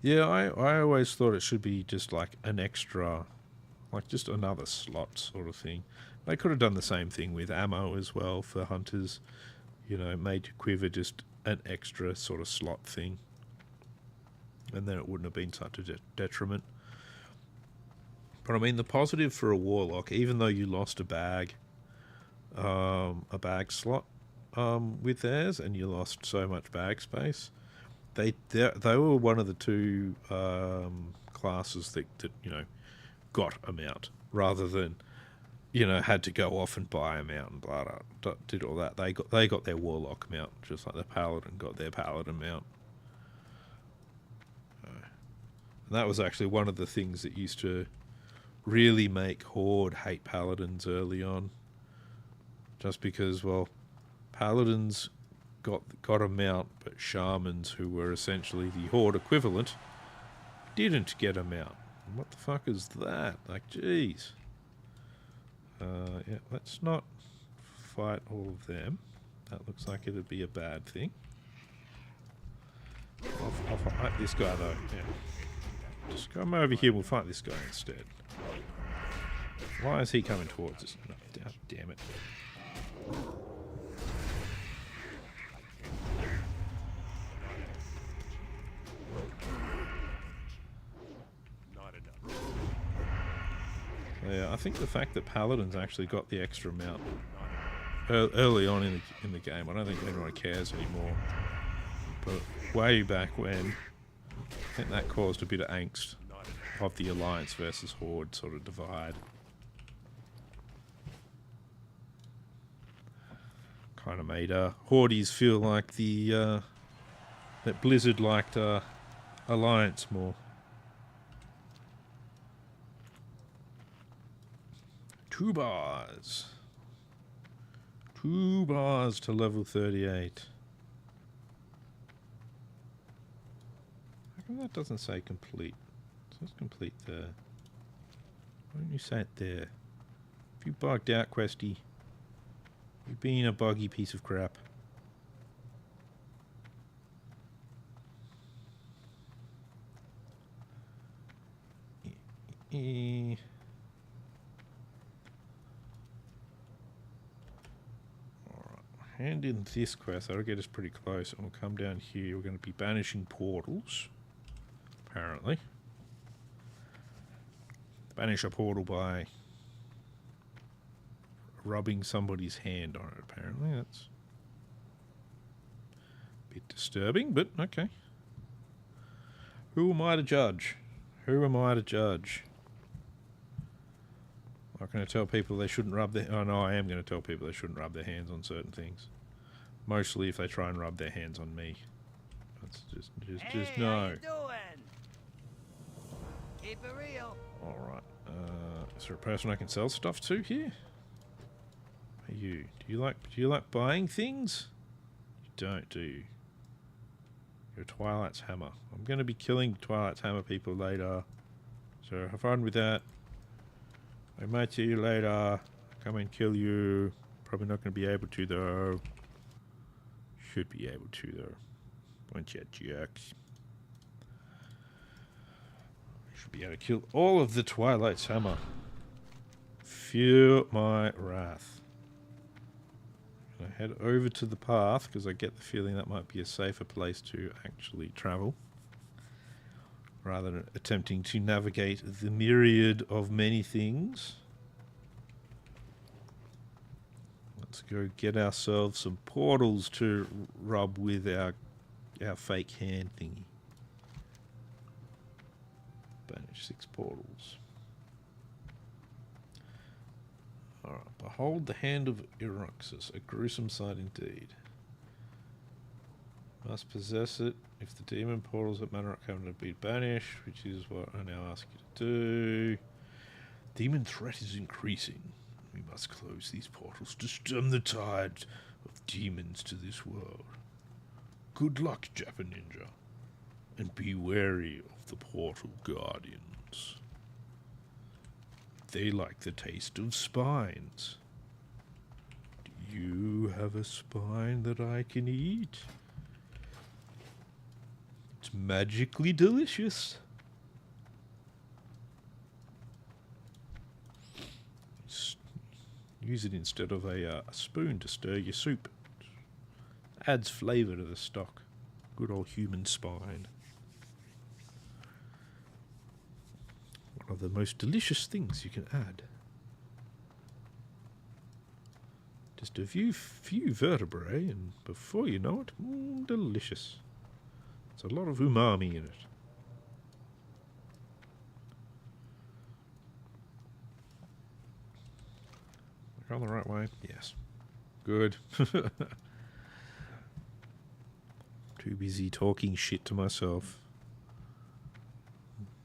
Yeah, I always thought it should be just like an extra, like just another slot sort of thing. They could have done the same thing with ammo as well for hunters. You know, made your quiver just an extra sort of slot thing, and then it wouldn't have been such a detriment. But I mean, the positive for a warlock, even though you lost a bag slot with theirs, and you lost so much bag space, they were one of the 2 classes that you know got a mount, rather than you know, had to go off and buy a mount and blah, blah, blah, did all that. They got their warlock mount, just like the paladin got their paladin mount. And that was actually one of the things that used to really make Horde hate paladins early on. Just because, well, paladins got a mount, but shamans, who were essentially the Horde equivalent, didn't get a mount. What the fuck is that? Like, jeez. Yeah, let's not fight all of them. That looks like it'd be a bad thing. I'll fight this guy though. Yeah. Just come over here, we'll fight this guy instead. Why is he coming towards us? No, damn it. Not enough. Yeah, I think the fact that Paladins actually got the extra amount early on in the game, I don't think anyone cares anymore. But way back when, I think that caused a bit of angst of the Alliance versus Horde sort of divide. Kind of made Hordies feel like that Blizzard liked Alliance more. 2 bars. 2 bars to level 38. How come that doesn't say complete? It says complete there. Why don't you say it there? If you bugged out, Questy. You're being a buggy piece of crap. Alright. Hand in this quest. That'll get us pretty close. And we'll come down here. We're going to be banishing portals. Apparently. Banish a portal by rubbing somebody's hand on it, apparently. That's a bit disturbing, but okay. Who am I to judge? Who am I to judge? I'm not going to tell people they shouldn't rub their... Oh, no, I am going to tell people they shouldn't rub their hands on certain things. Mostly if they try and rub their hands on me. That's just no. How you doing? Keep it real. Alright. Is there a person I can sell stuff to here? You. Do you like buying things? You don't, do you? You're Twilight's Hammer. I'm going to be killing Twilight's Hammer people later. So have fun with that. I might see you later. Come and kill you. Probably not going to be able to though. Should be able to though. Bunch of jerks. I should be able to kill all of the Twilight's Hammer. Feel my wrath. I head over to the path because I get the feeling that might be a safer place to actually travel rather than attempting to navigate the myriad of many things. Let's go get ourselves some portals to rub with our fake hand thingy. Banish 6 portals. Alright, behold the hand of Iroxus, a gruesome sight indeed. Must possess it if the demon portals at Manorock haven't been banished, which is what I now ask you to do. Demon threat is increasing. We must close these portals to stem the tide of demons to this world. Good luck, Japa Ninja, and be wary of the portal guardians. They like the taste of spines. Do you have a spine that I can eat? It's magically delicious. Use it instead of a spoon to stir your soup. Adds flavour to the stock. Good old human spine. One of the most delicious things you can add. Just a few vertebrae, and before you know it, delicious. There's a lot of umami in it. Gone the right way? Yes. Good. Too busy talking shit to myself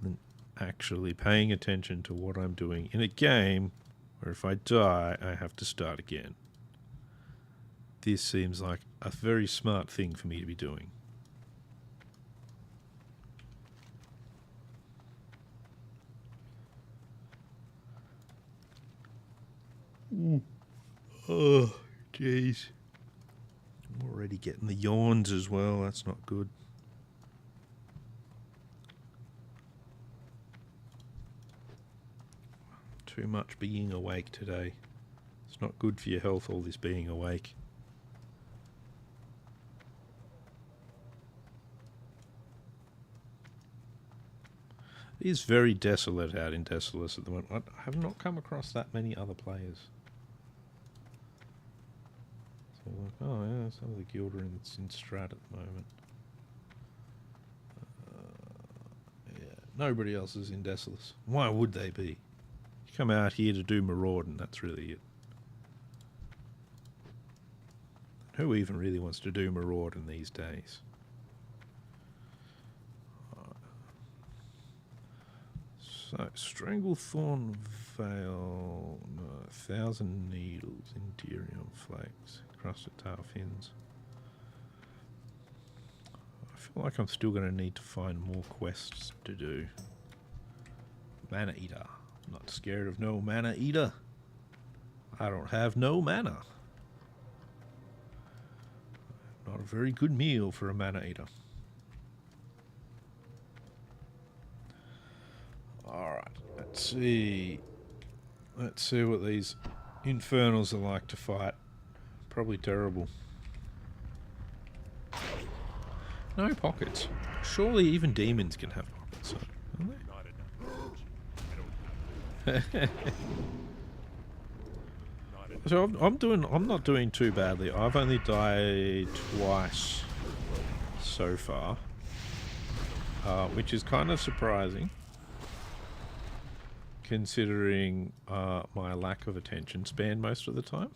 than actually paying attention to what I'm doing in a game where if I die, I have to start again. This seems like a very smart thing for me to be doing. Oh, jeez. I'm already getting the yawns as well. That's not good. Too much being awake today. It's not good for your health, all this being awake. It is very desolate out in Desolus at the moment. I have not come across that many other players. So like, oh yeah, some of the guild are in Strat at the moment. Yeah, nobody else is in Desolus. Why would they be? You come out here to do Marauding, that's really it. Who even really wants to do Marauding these days? So, Stranglethorn Veil, 1,000 Needles, Enderium Flakes, Crusted Tail Fins. I feel like I'm still going to need to find more quests to do. Mana Eater. I'm not scared of no Mana Eater. I don't have no mana. Not a very good meal for a Mana Eater. Alright, let's see. Let's see what these infernals are like to fight. Probably terrible. No pockets. Surely even demons can have pockets, don't they? Not enough energy. I don't have not enough. So I'm not doing too badly. I've only died twice so far, which is kind of surprising, considering my lack of attention span most of the time.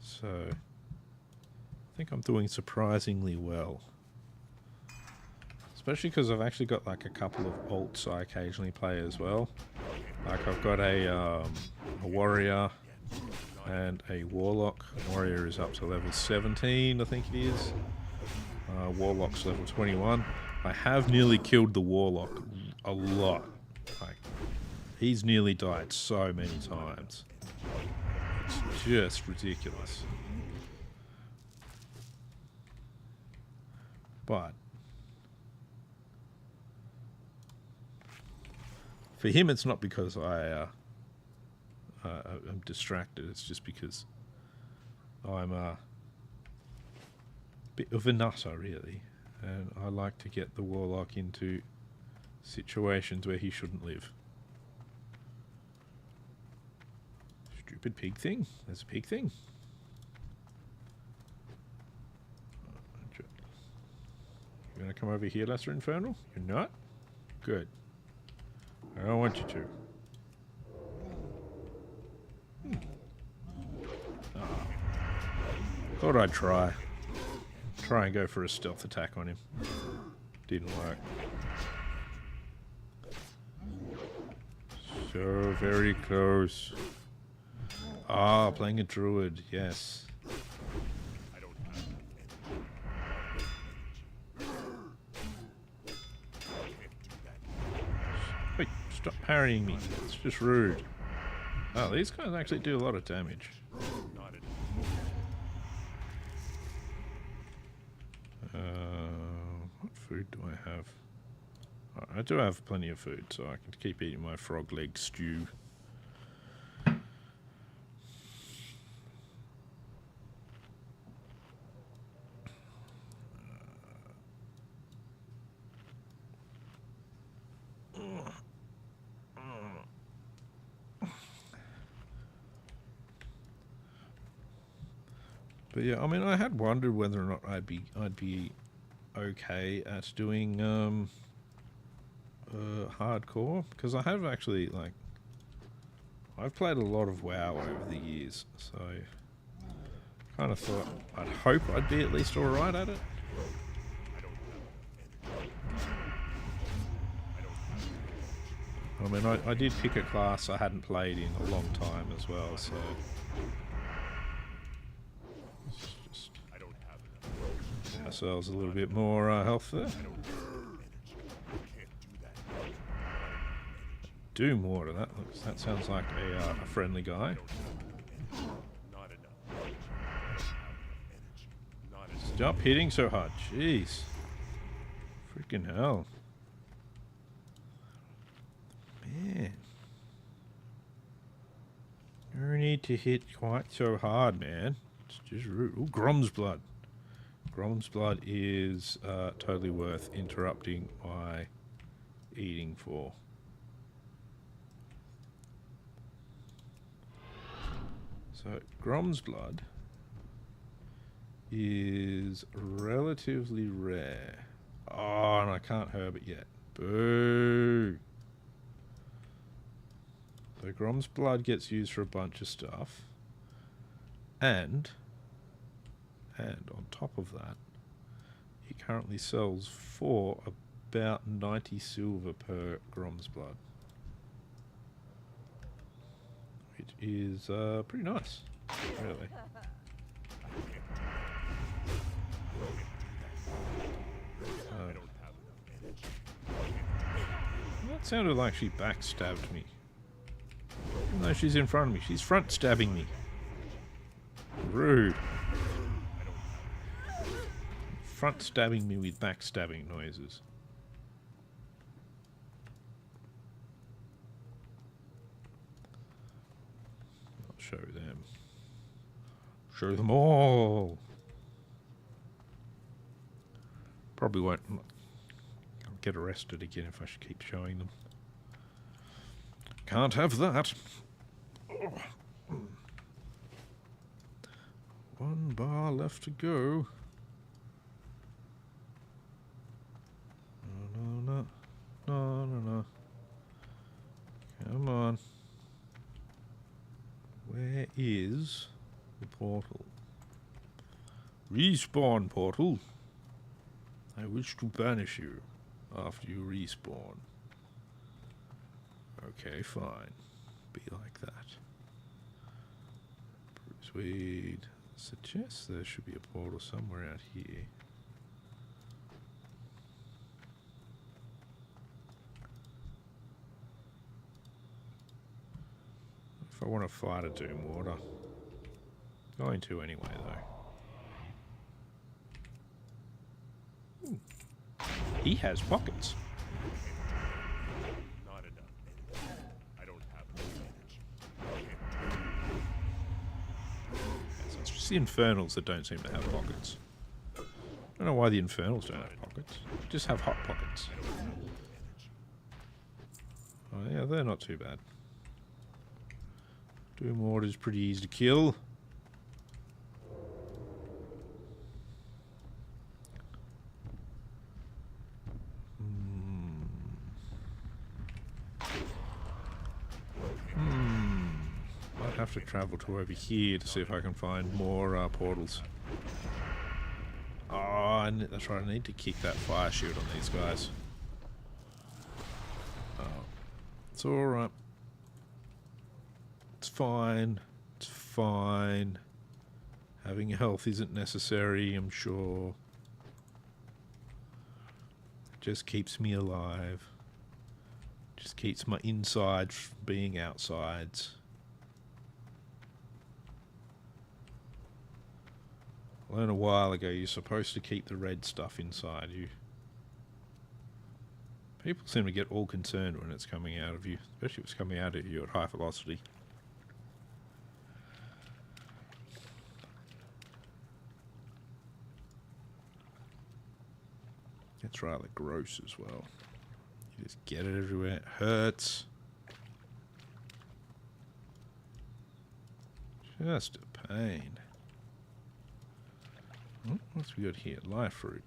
So I think I'm doing surprisingly well. Especially because I've actually got like a couple of alts I occasionally play as well. Like I've got a warrior and a warlock. Warrior is up to level 17, I think it is. Warlock's level 21. I have nearly killed the warlock a lot. Like, he's nearly died so many times. It's just ridiculous. But for him, it's not because I'm distracted. It's just because I'm a bit of a nutter, really. And I like to get the warlock into situations where he shouldn't live. Stupid pig thing. There's a pig thing. You gonna come over here, Lesser Infernal? You're not? Good. I don't want you to. Oh. Thought I'd try. Try and go for a stealth attack on him. Didn't work. So very close. Ah, playing a druid, yes. I don't have energy. I can't do that. Wait, stop parrying me. It's just rude. Oh, these guys actually do a lot of damage. Not enough. What food do I have? I do have plenty of food, so I can keep eating my frog leg stew. But yeah, I mean, I had wondered whether or not I'd be okay at doing Hardcore, because I have actually, like, I've played a lot of WoW over the years, so kind of thought, I'd hope I'd be at least alright at it. I mean, I did pick a class I hadn't played in a long time as well, so let's just get ourselves a little bit more health there. Do more to that. That sounds like a friendly guy. Stop hitting so hard. Jeez. Freaking hell. Man. No need to hit quite so hard, man. It's just rude. Ooh, Grom's Blood. Grom's Blood is totally worth interrupting my eating for. So, Grom's Blood is relatively rare. Oh, and I can't herb it yet. Boo! So Grom's Blood gets used for a bunch of stuff. And on top of that, he currently sells for about 90 silver per Grom's Blood. Which is pretty nice, really. That sounded like she backstabbed me. Even though she's in front of me, she's front stabbing me. Rude. Front stabbing me with backstabbing noises. I'll show them. Show them all. Probably won't. I'll get arrested again if I should keep showing them. Can't have that. One bar left to go. No. Come on. Where is the portal? Respawn portal. I wish to banish you after you respawn. Okay, fine. Be like that. Bruce Weed suggests there should be a portal somewhere out here. If I want to fight a Doom Warder. Going to anyway, though. He has pockets. Not enough. I don't have enough energy. It's just the Infernals that don't seem to have pockets. I don't know why the Infernals don't have pockets. They just have hot pockets. Oh yeah, they're not too bad. Doom Warder's pretty easy to kill. Might have to travel to over here to see if I can find more portals. Oh, that's right, I need to kick that fire shield on these guys. Oh, it's alright. It's fine. It's fine. Having health isn't necessary, I'm sure. It just keeps me alive. Just keeps my insides from being outsides. I learned a while ago you're supposed to keep the red stuff inside you. People seem to get all concerned when it's coming out of you, especially if it's coming out of you at high velocity. It's rather gross as well. You just get it everywhere. It hurts. Just a pain. What's we got here? Life fruit.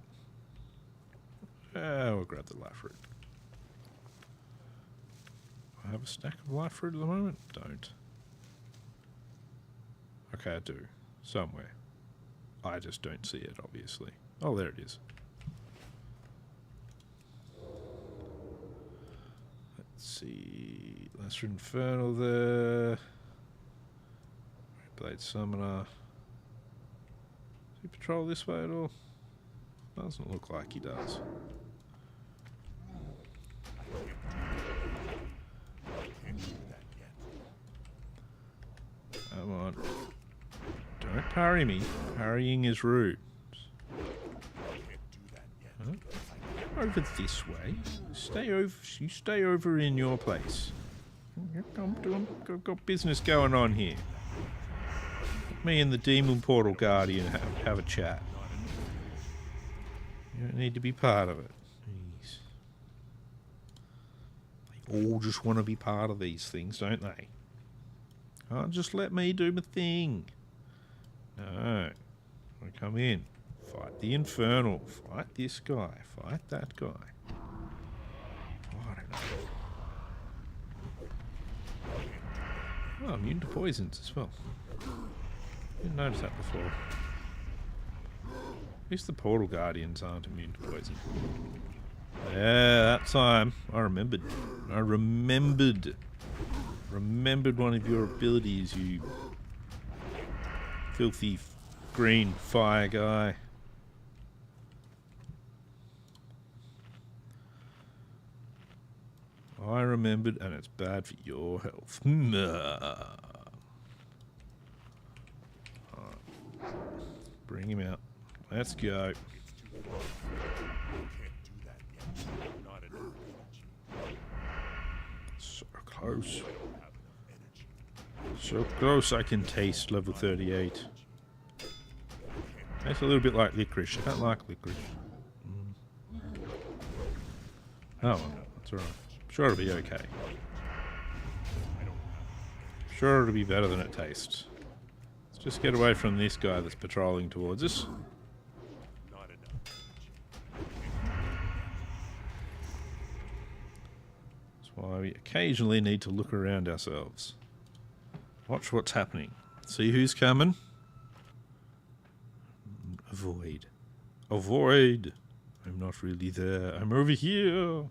We'll grab the life fruit. I have a stack of life fruit at the moment? Don't. Okay, I do. Somewhere. I just don't see it, obviously. Oh, there it is. Let's see. Lesser Infernal there. Blade Summoner. Does he patrol this way at all? Doesn't look like he does. Come on. Don't parry me. Parrying is rude. Huh? Over this way. Stay over. You stay over in your place. I've got business going on here. Me and the Demon Portal Guardian have a chat. You don't need to be part of it. Jeez. They all just want to be part of these things, don't they? Can't just let me do my thing. No. I come in. Fight the Infernal. Fight this guy. Fight that guy. Oh, I don't know. Oh, immune to poisons as well. Didn't notice that before. At least the Portal Guardians aren't immune to poison. Yeah, that time. I remembered. Remembered one of your abilities, you filthy green fire guy. I remembered, and it's bad for your health. Bring him out. Let's go. So close. So close I can taste level 38. Tastes a little bit like licorice. I don't like licorice. Oh, well, that's alright. Sure it'll be okay. Sure it'll be better than it tastes. Let's just get away from this guy that's patrolling towards us. That's why we occasionally need to look around ourselves. Watch what's happening. See who's coming? Avoid. Avoid! I'm not really there. I'm over here!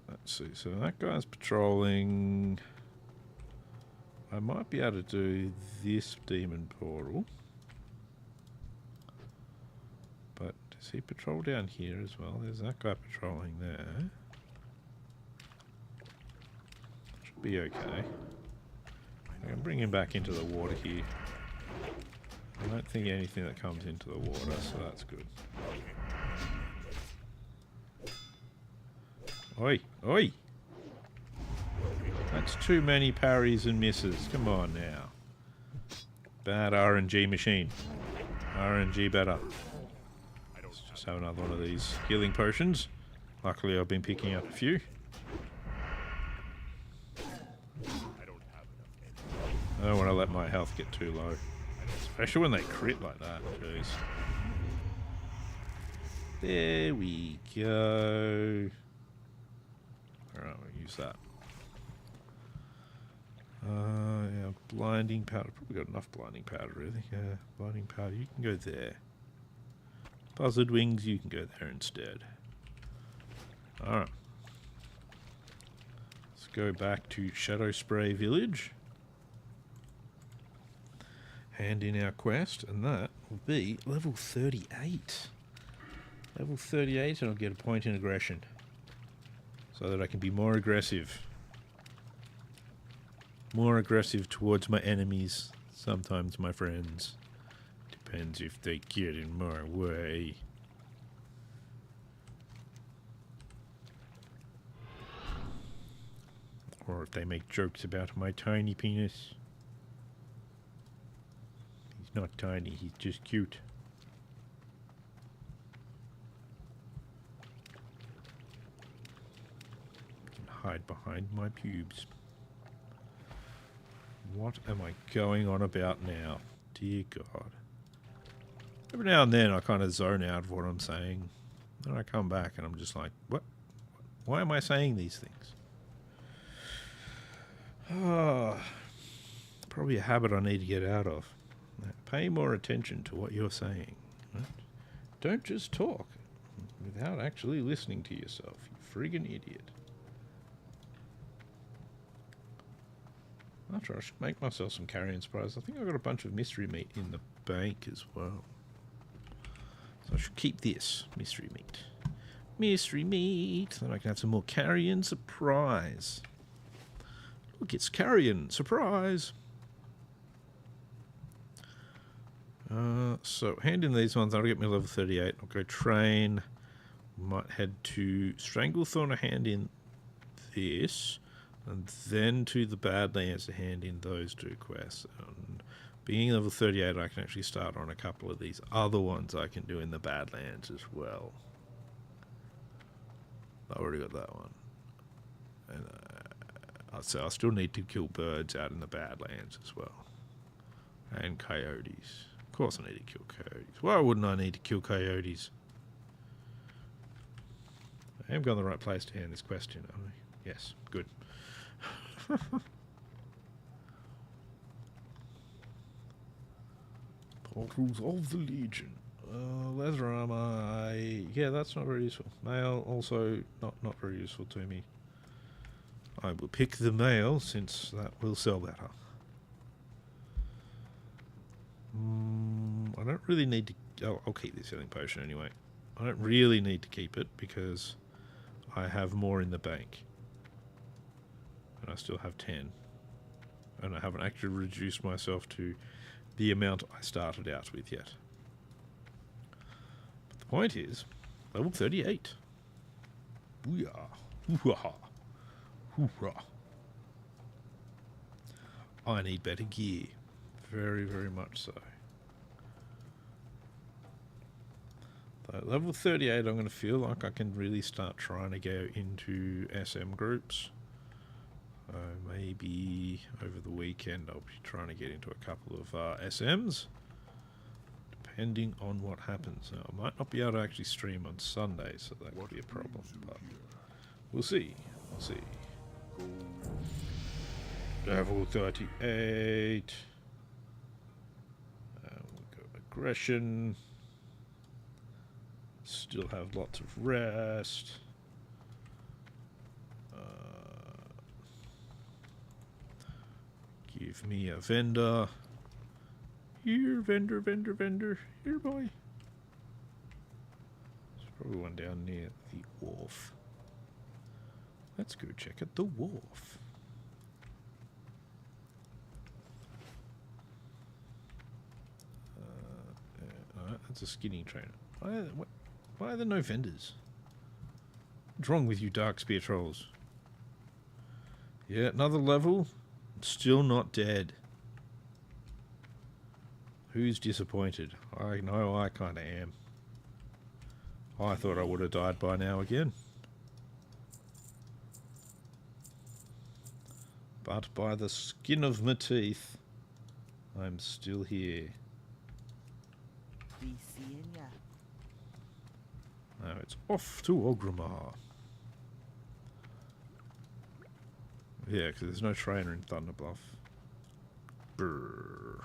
Let's see. So that guy's patrolling. I might be able to do this demon portal. But does he patrol down here as well? There's that guy patrolling there. Should be okay. I can bring him back into the water here. I don't think anything that comes into the water, so that's good. Oi! Oi! That's too many parries and misses. Come on now. Bad RNG machine. RNG better. Let's just have another one of these healing potions. Luckily I've been picking up a few. I don't want to let my health get too low. Especially when they crit like that. Jeez. There we go. Alright, we'll use that. Yeah, blinding powder. Probably got enough blinding powder, really. Yeah, blinding powder. You can go there. Buzzard wings, you can go there instead. Alright. Let's go back to Shadow Spray Village. Hand in our quest, and that will be level 38. Level 38, and I'll get a point in aggression. So that I can be more aggressive. More aggressive towards my enemies. Sometimes my friends. Depends if they get in my way. Or if they make jokes about my tiny penis. He's not tiny, he's just cute. Hide behind my pubes. What am I going on about now? Dear God. Every now and then I kind of zone out of what I'm saying. Then I come back and I'm just like, what? Why am I saying these things? Probably a habit I need to get out of. Pay more attention to what you're saying. Right? Don't just talk without actually listening to yourself, you friggin' idiot. After I should make myself some carrion surprise. I think I've got a bunch of mystery meat in the bank as well. So I should keep this mystery meat. Mystery meat. Then I can have some more carrion surprise. Look, it's carrion surprise. So hand in these ones. That'll get me level 38. I'll go train. Might head to Stranglethorn, a hand in this. And then to the Badlands to hand in those 2 quests. And being level 38, I can actually start on a couple of these other ones I can do in the Badlands as well. I already got that one. And so I still need to kill birds out in the Badlands as well. And coyotes. Of course I need to kill coyotes. Why wouldn't I need to kill coyotes? I am going the right place to hand this question, aren't I? Yes, good. Portals of the Legion. Leather armor. Yeah, that's not very useful. Mail also not very useful to me. I will pick the mail since that will sell better. I don't really need to... I'll keep this healing potion anyway. I don't really need to keep it because I have more in the bank. And I still have 10. And I haven't actually reduced myself to the amount I started out with yet. But the point is, level 38. Ooh-yah. Ooh-ha. Hoorah. I need better gear. Very, very much so. At level 38, I'm going to feel like I can really start trying to go into SM groups. Maybe over the weekend I'll be trying to get into a couple of SMs, depending on what happens. Now, I might not be able to actually stream on Sunday, so that could be a problem, but we'll see. We'll see. Level 38. We've got aggression. Still have lots of rest. Give me a vendor. Here, vendor. Here, boy. There's probably one down near the wharf. Let's go check out the wharf. Alright, that's a skinny trainer. Why are there no vendors? What's wrong with you dark spear trolls? Yeah, another level. Still not dead. Who's disappointed? I know I kind of am. I thought I would have died by now again. But by the skin of my teeth, I'm still here. Be seeing ya. Now it's off to Ogrimmar. Yeah, because there's no trainer in Thunderbluff. Brrr.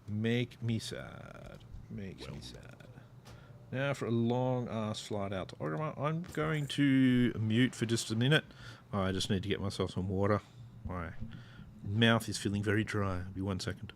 Make me sad. Makes me sad. Now for a long ass flight out to Ogrimmar. I'm going to mute for just a minute. I just need to get myself some water. My mouth is feeling very dry. Be 1 second.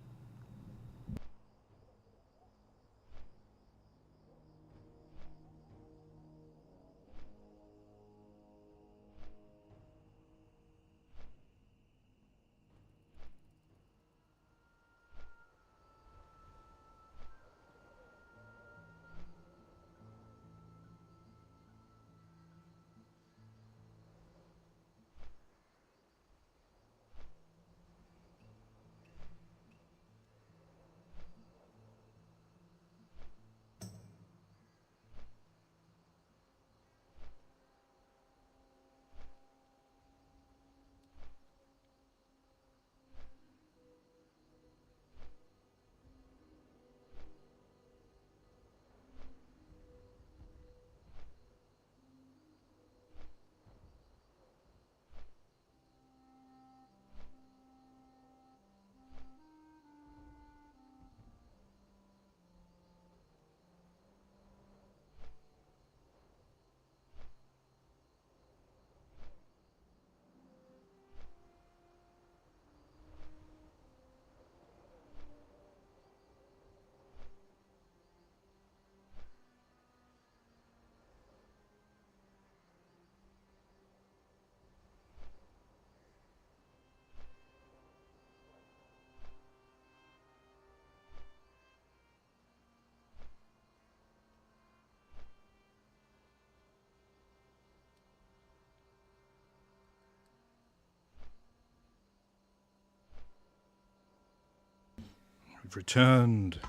I've returned.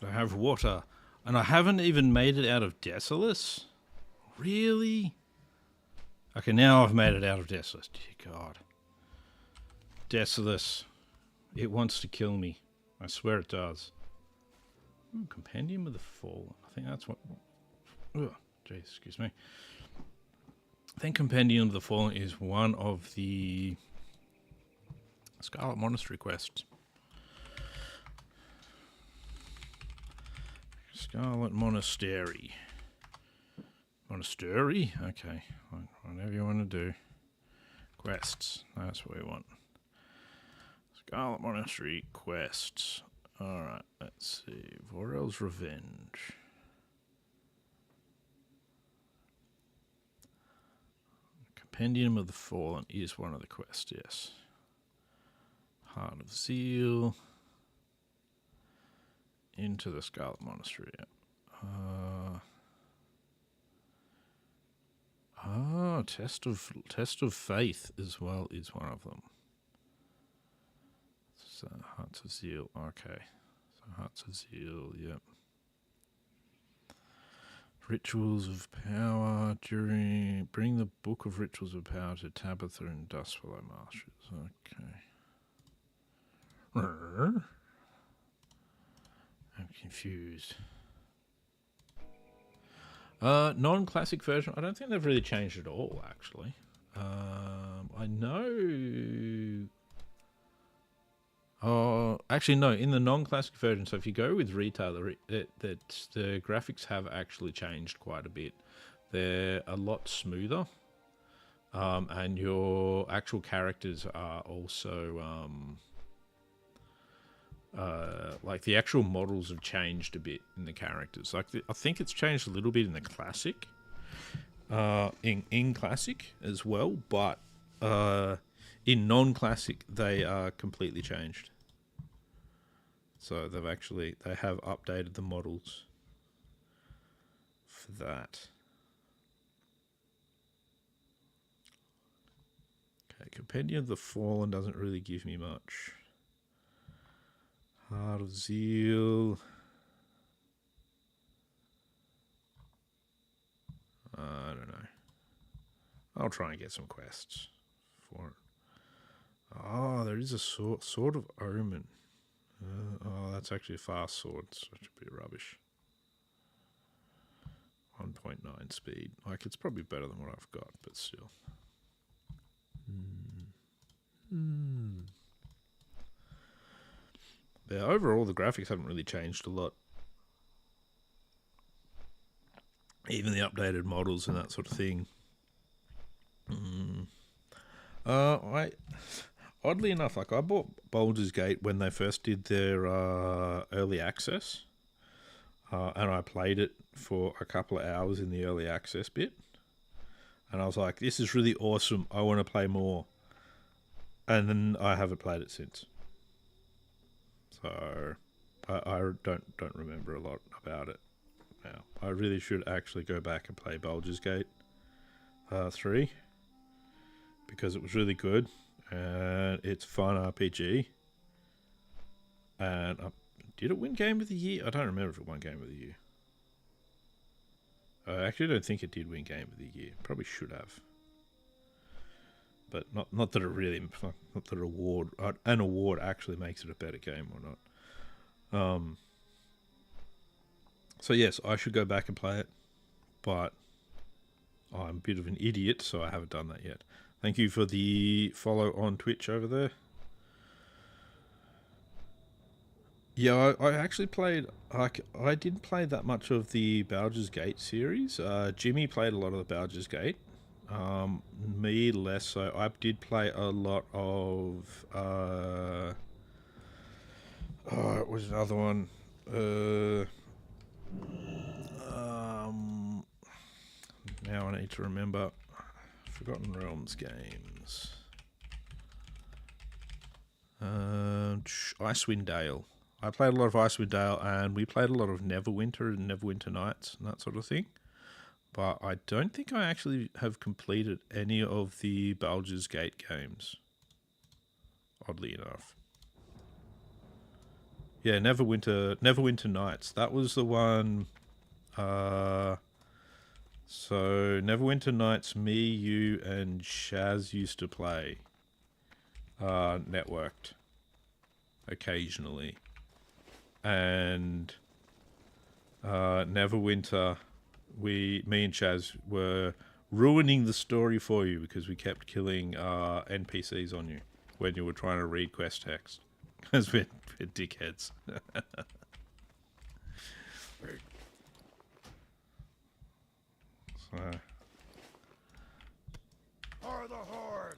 I have water. And I haven't even made it out of Desolus? Really? Okay, now I've made it out of Desolus. Dear God. Desolus. It wants to kill me. I swear it does. Ooh, Compendium of the Fallen. I think that's what... Oh, jeez, excuse me. I think Compendium of the Fallen is one of the Scarlet Monastery quests. Scarlet Monastery. Monastery? Okay. Whatever you want to do. Quests. That's what we want. Scarlet Monastery quests. Alright, let's see. Vorel's Revenge. Compendium of the Fallen is one of the quests, yes. Heart of Zeal. Into the Scarlet Monastery. Test of Faith as well is one of them. So Hearts of Zeal, okay. So Hearts of Zeal, yep. Rituals of Power bring the Book of Rituals of Power to Tabitha and Dustwallow Marshes. Okay. I'm confused. Non-classic version. I don't think they've really changed at all, actually. I know... actually, no. In the non-classic version, so if you go with retail, the graphics have actually changed quite a bit. They're a lot smoother. And your actual characters are also... like the actual models have changed a bit in the characters. Like I think it's changed a little bit in the classic, in classic as well. But in non-classic, they are completely changed. So they have updated the models for that. Okay, Compendium of the Fallen doesn't really give me much. Heart of Zeal. I don't know. I'll try and get some quests for it. Oh, there is a sword of Omen. Oh, that's actually a fast sword, so it should be rubbish. 1.9 speed. Like, it's probably better than what I've got, but still. Yeah, overall, the graphics haven't really changed a lot. Even the updated models and that sort of thing. Oddly enough, like I bought Baldur's Gate when they first did their early access, and I played it for a couple of hours in the early access bit, and I was like, "This is really awesome. I want to play more." And then I haven't played it since. So I don't remember a lot about it now. I really should actually go back and play Baldur's Gate 3 because it was really good and it's a fun RPG. And did it win Game of the Year? I don't remember if it won Game of the Year. I actually don't think it did win Game of the Year. Probably should have. But not that it really, not that an award actually makes it a better game or not. So yes, I should go back and play it, but I'm a bit of an idiot, so I haven't done that yet. Thank you for the follow on Twitch over there. Yeah, I actually played, I didn't play that much of the Baldur's Gate series. Jimmy played a lot of the Baldur's Gate. Me less so. I did play a lot of it was another one. Now I need to remember. Forgotten Realms games. Icewind Dale. I played a lot of Icewind Dale, and we played a lot of Neverwinter and Neverwinter Nights and that sort of thing. But I don't think I actually have completed any of the Baldur's Gate games. Oddly enough. Yeah, Neverwinter Nights. That was the one. So Neverwinter Nights, me, you, and Shaz used to play. Networked occasionally, and Neverwinter, me and Shaz were ruining the story for you because we kept killing NPCs on you when you were trying to read quest text because we're dickheads. So, For the horde!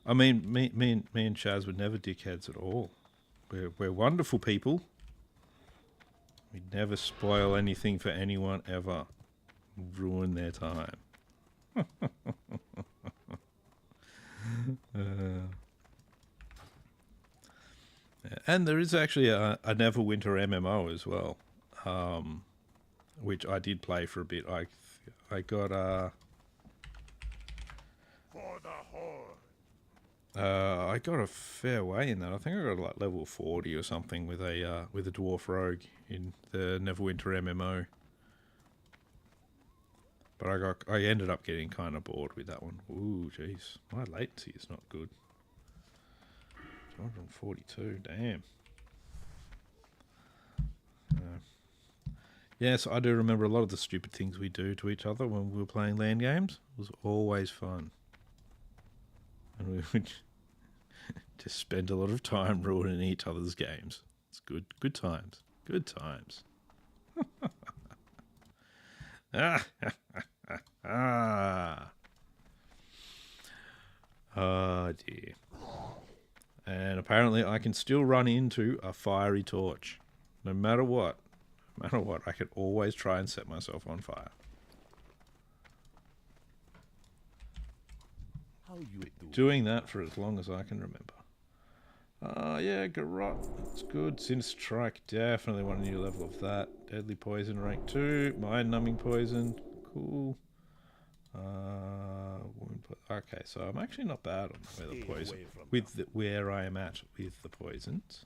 I mean, me and Shaz were never dickheads at all. We're wonderful people. We never spoil anything for anyone ever. Ruin their time. And there is actually a Neverwinter MMO as well, which I did play for a bit. I got For the horde! I got a fair way in that. I think I got like level 40 or something with a dwarf rogue in the Neverwinter MMO. But I ended up getting kind of bored with that one. Ooh, jeez, my latency is not good. 242, damn. Yes, I do remember a lot of the stupid things we do to each other when we were playing LAN games. It was always fun. And we would just spend a lot of time ruining each other's games. It's good times. Good times. Oh dear. And apparently I can still run into a fiery torch. No matter what. No matter what, I can always try and set myself on fire. How you do? Doing that for as long as I can remember. Yeah, Garrot, that's good. Sinister Strike, definitely want a new level of that. Deadly Poison, rank 2. Mind Numbing Poison, cool. Okay, so I'm actually not bad on where the poison, where I am at with the poisons.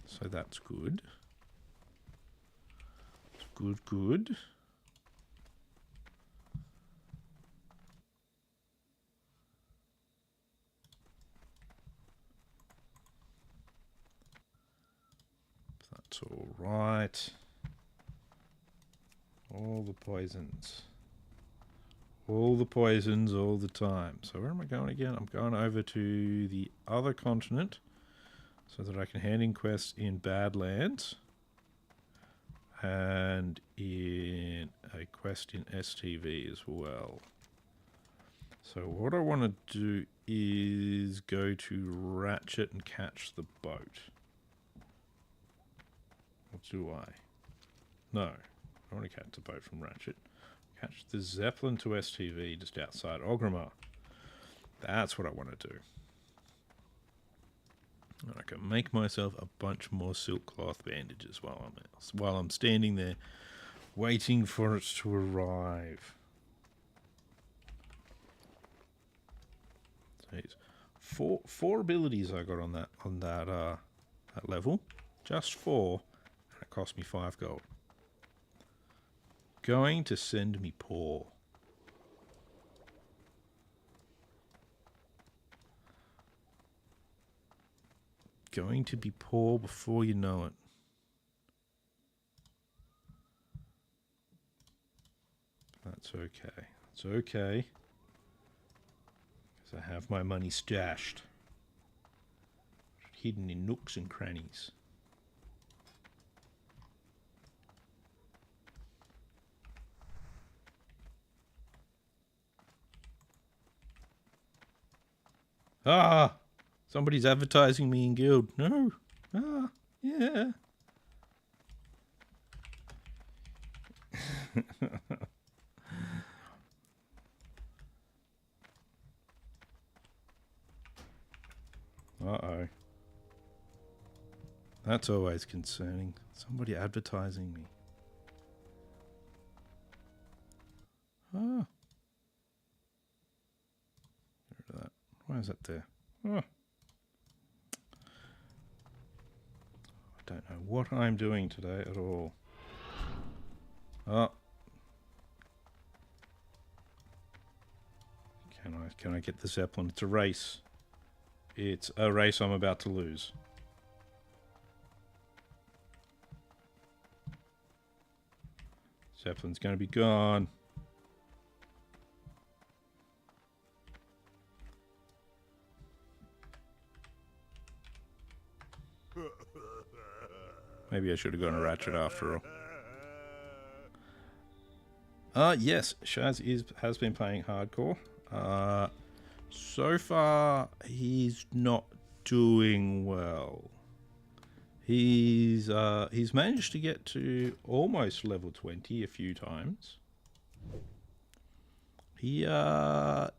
So that's good. Good. That's all right. All the poisons. All the poisons all the time. So where am I going again? I'm going over to the other continent so that I can hand in quests in Badlands and in a quest in STV as well. So what I want to do is go to Ratchet and catch the boat. Or do I? No. I want to catch the boat from Ratchet. Catch the Zeppelin to STV just outside Ogrimmar. That's what I want to do. And I can make myself a bunch more silk cloth bandages while I'm standing there waiting for it to arrive. So four abilities I got on that level. Just 4, and it cost me 5 gold. Going to send me poor. Going to be poor before you know it. That's okay. It's okay. Because I have my money stashed. Hidden in nooks and crannies. Ah! Somebody's advertising me in guild. No. Ah, yeah. Uh-oh. That's always concerning. Somebody advertising me. Ah. Get rid of that. Why is that there? Oh. don't know what I'm doing today at all. Oh. Can I get the Zeppelin? It's a race. It's a race I'm about to lose. Zeppelin's going to be gone. Maybe I should have gone a ratchet after all. Yes, Shaz has been playing hardcore. So far, he's not doing well. He's managed to get to almost level 20 a few times. Yeah.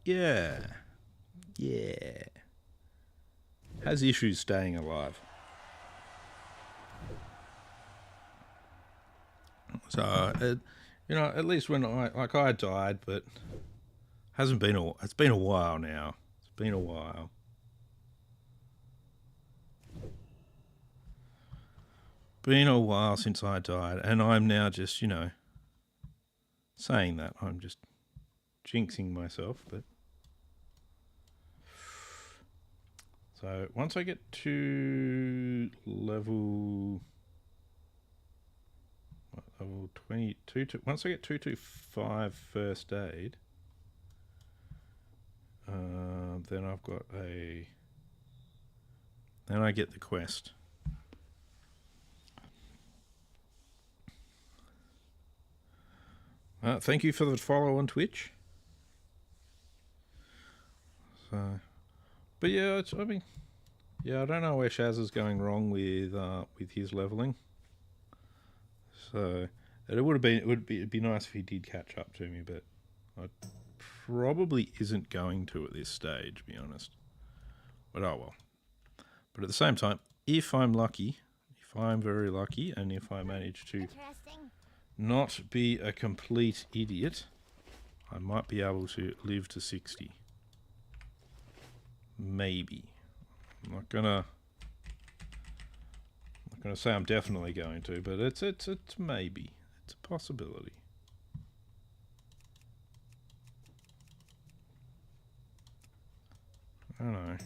Has issues staying alive. So, you know, at least when I died, but it's been a while now. It's been a while. Been a while since I died, and I'm now just, you know, saying that. I'm just jinxing myself, but... So, once I get to level 22, once I get 225 first aid, then I've got then I get the quest. Thank you for the follow on Twitch. So, but yeah, I don't know where Shaz is going wrong with his leveling. So it'd be nice if he did catch up to me, but I probably isn't going to at this stage, to be honest. But oh well. But at the same time, if I'm lucky, if I'm very lucky, and if I manage to not be a complete idiot, I might be able to live to 60. Maybe. I'm not gonna say I'm definitely going to, but it's maybe. It's a possibility. I don't know.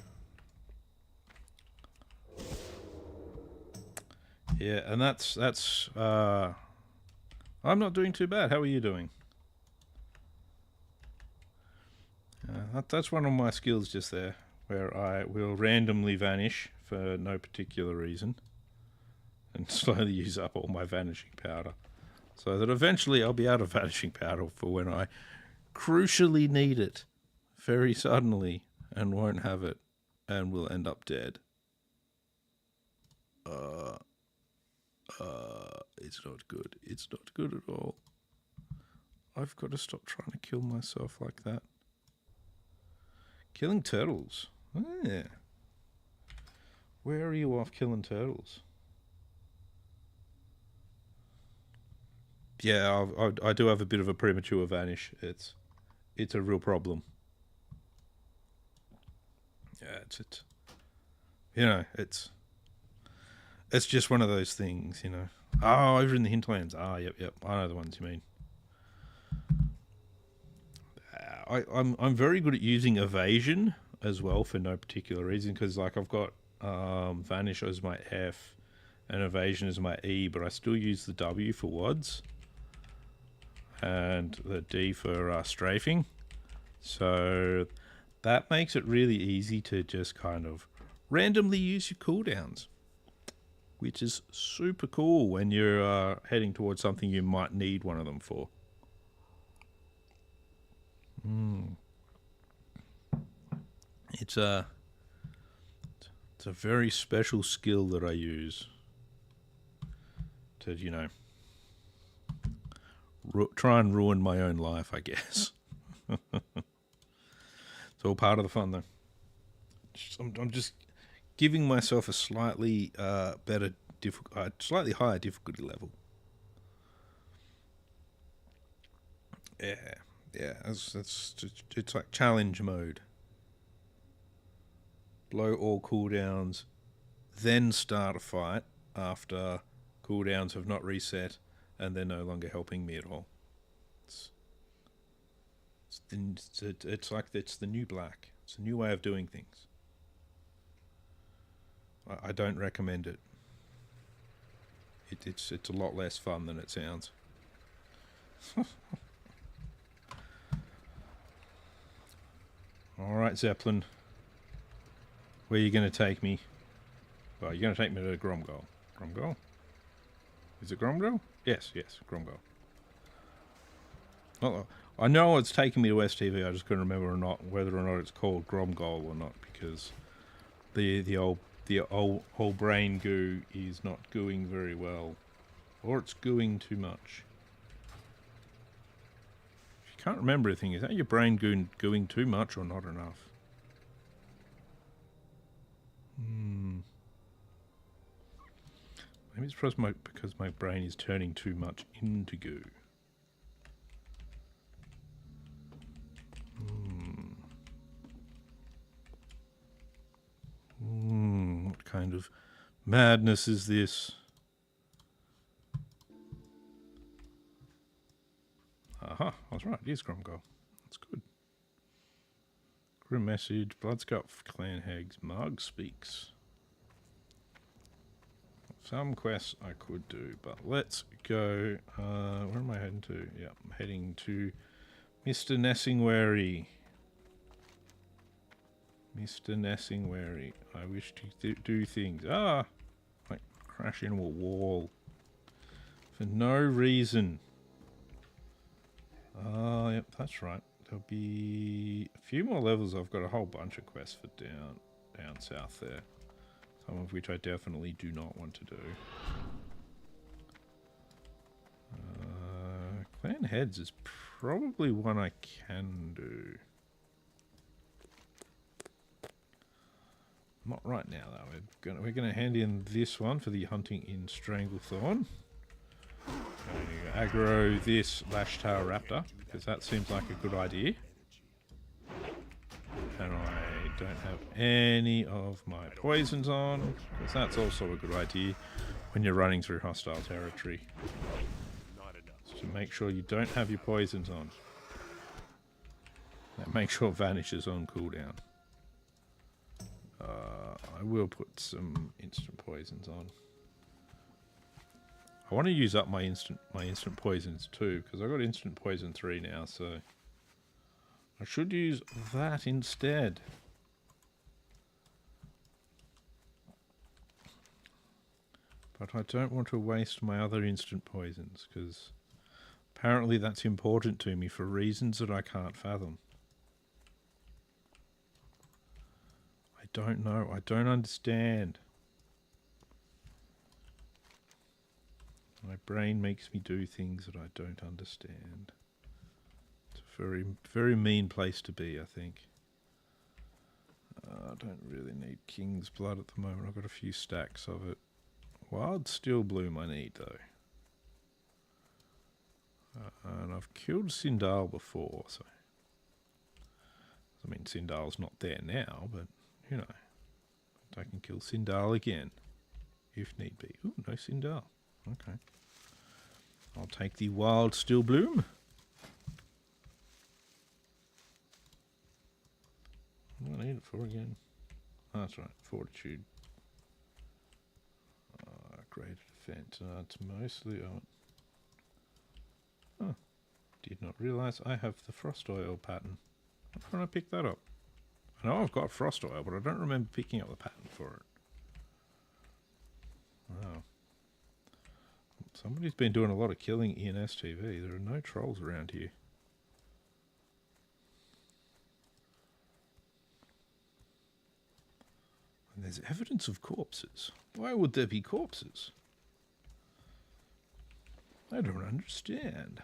Yeah, and that's I'm not doing too bad. How are you doing? That's one of my skills just there, where I will randomly vanish for no particular reason and slowly use up all my vanishing powder, so that eventually I'll be out of vanishing powder for when I crucially need it very suddenly and won't have it and will end up dead. It's not good. It's not good at all. I've got to stop trying to kill myself like that. Killing turtles. Yeah. Where are you off killing turtles? Yeah, I do have a bit of a premature vanish. It's a real problem. Yeah, it's you know, it's just one of those things, you know. Oh, over in the hinterlands. Ah, yep. I know the ones you mean. I'm very good at using evasion as well for no particular reason, because like I've got vanish as my F and evasion as my E, but I still use the W for WODs and the D for strafing. So that makes it really easy to just kind of randomly use your cooldowns, which is super cool when you're heading towards something you might need one of them for. It's a very special skill that I use to, you know, try and ruin my own life, I guess. It's all part of the fun, though. I'm just giving myself a slightly slightly higher difficulty level. Yeah, it's like challenge mode. Blow all cooldowns, then start a fight after cooldowns have not reset and they're no longer helping me at all. It's like it's the new black. It's a new way of doing things. I don't recommend it. It's a lot less fun than it sounds. Alright, Zeppelin. Where are you going to take me? Well, you're going to take me to Gromgol. Gromgol? Is it Gromgol? Yes, Gromgol. Oh, I know it's taking me to STV, I just couldn't remember whether or not it's called Gromgol or not, because the old brain goo is not gooing very well. Or it's gooing too much. If you can't remember anything, is that your brain gooing too much or not enough? Maybe it's because my brain is turning too much into goo. What kind of madness is this? Aha, I was right. It is Gromgol. That's good. Grim message. Bloodscut clan hags. Marg speaks. Some quests I could do, but let's go. Where am I heading to? Yeah, I'm heading to Mr. Nessingwary. Mr. Nessingwary. I wish to do things. Like crash into a wall. For no reason. Yep, that's right. There'll be a few more levels. I've got a whole bunch of quests for down south there. Some of which I definitely do not want to do. Clan Heads is probably one I can do. Not right now though. We're gonna hand in this one for the hunting in Stranglethorn. Going to aggro this Lashtail Raptor because that seems like a good idea. And I don't have any of my poisons on because that's also a good idea when you're running through hostile territory. So to make sure you don't have your poisons on. That makes sure it vanishes on cooldown. I will put some instant poisons on. I want to use up my instant poisons too, because I've got instant poison 3 now, so I should use that instead. But I don't want to waste my other instant poisons, because apparently that's important to me for reasons that I can't fathom. I don't know. I don't understand. My brain makes me do things that I don't understand. It's a very, very mean place to be, I think. I don't really need King's Blood at the moment. I've got a few stacks of it. Wild Steel Bloom I need, though. And I've killed Sindal before, so... I mean, Sindal's not there now, but, you know. I can kill Sindal again, if need be. Ooh, no Sindal. Okay. I'll take the Wild Steel Bloom. What do I need it for again? Oh, that's right, Fortitude. Greater Defense. It's mostly on. Oh, did not realise I have the Frost Oil pattern. How did I pick that up? I know I've got Frost Oil, but I don't remember picking up the pattern for it. Wow. Somebody's been doing a lot of killing in STV. There are no trolls around here. And there's evidence of corpses. Why would there be corpses? I don't understand.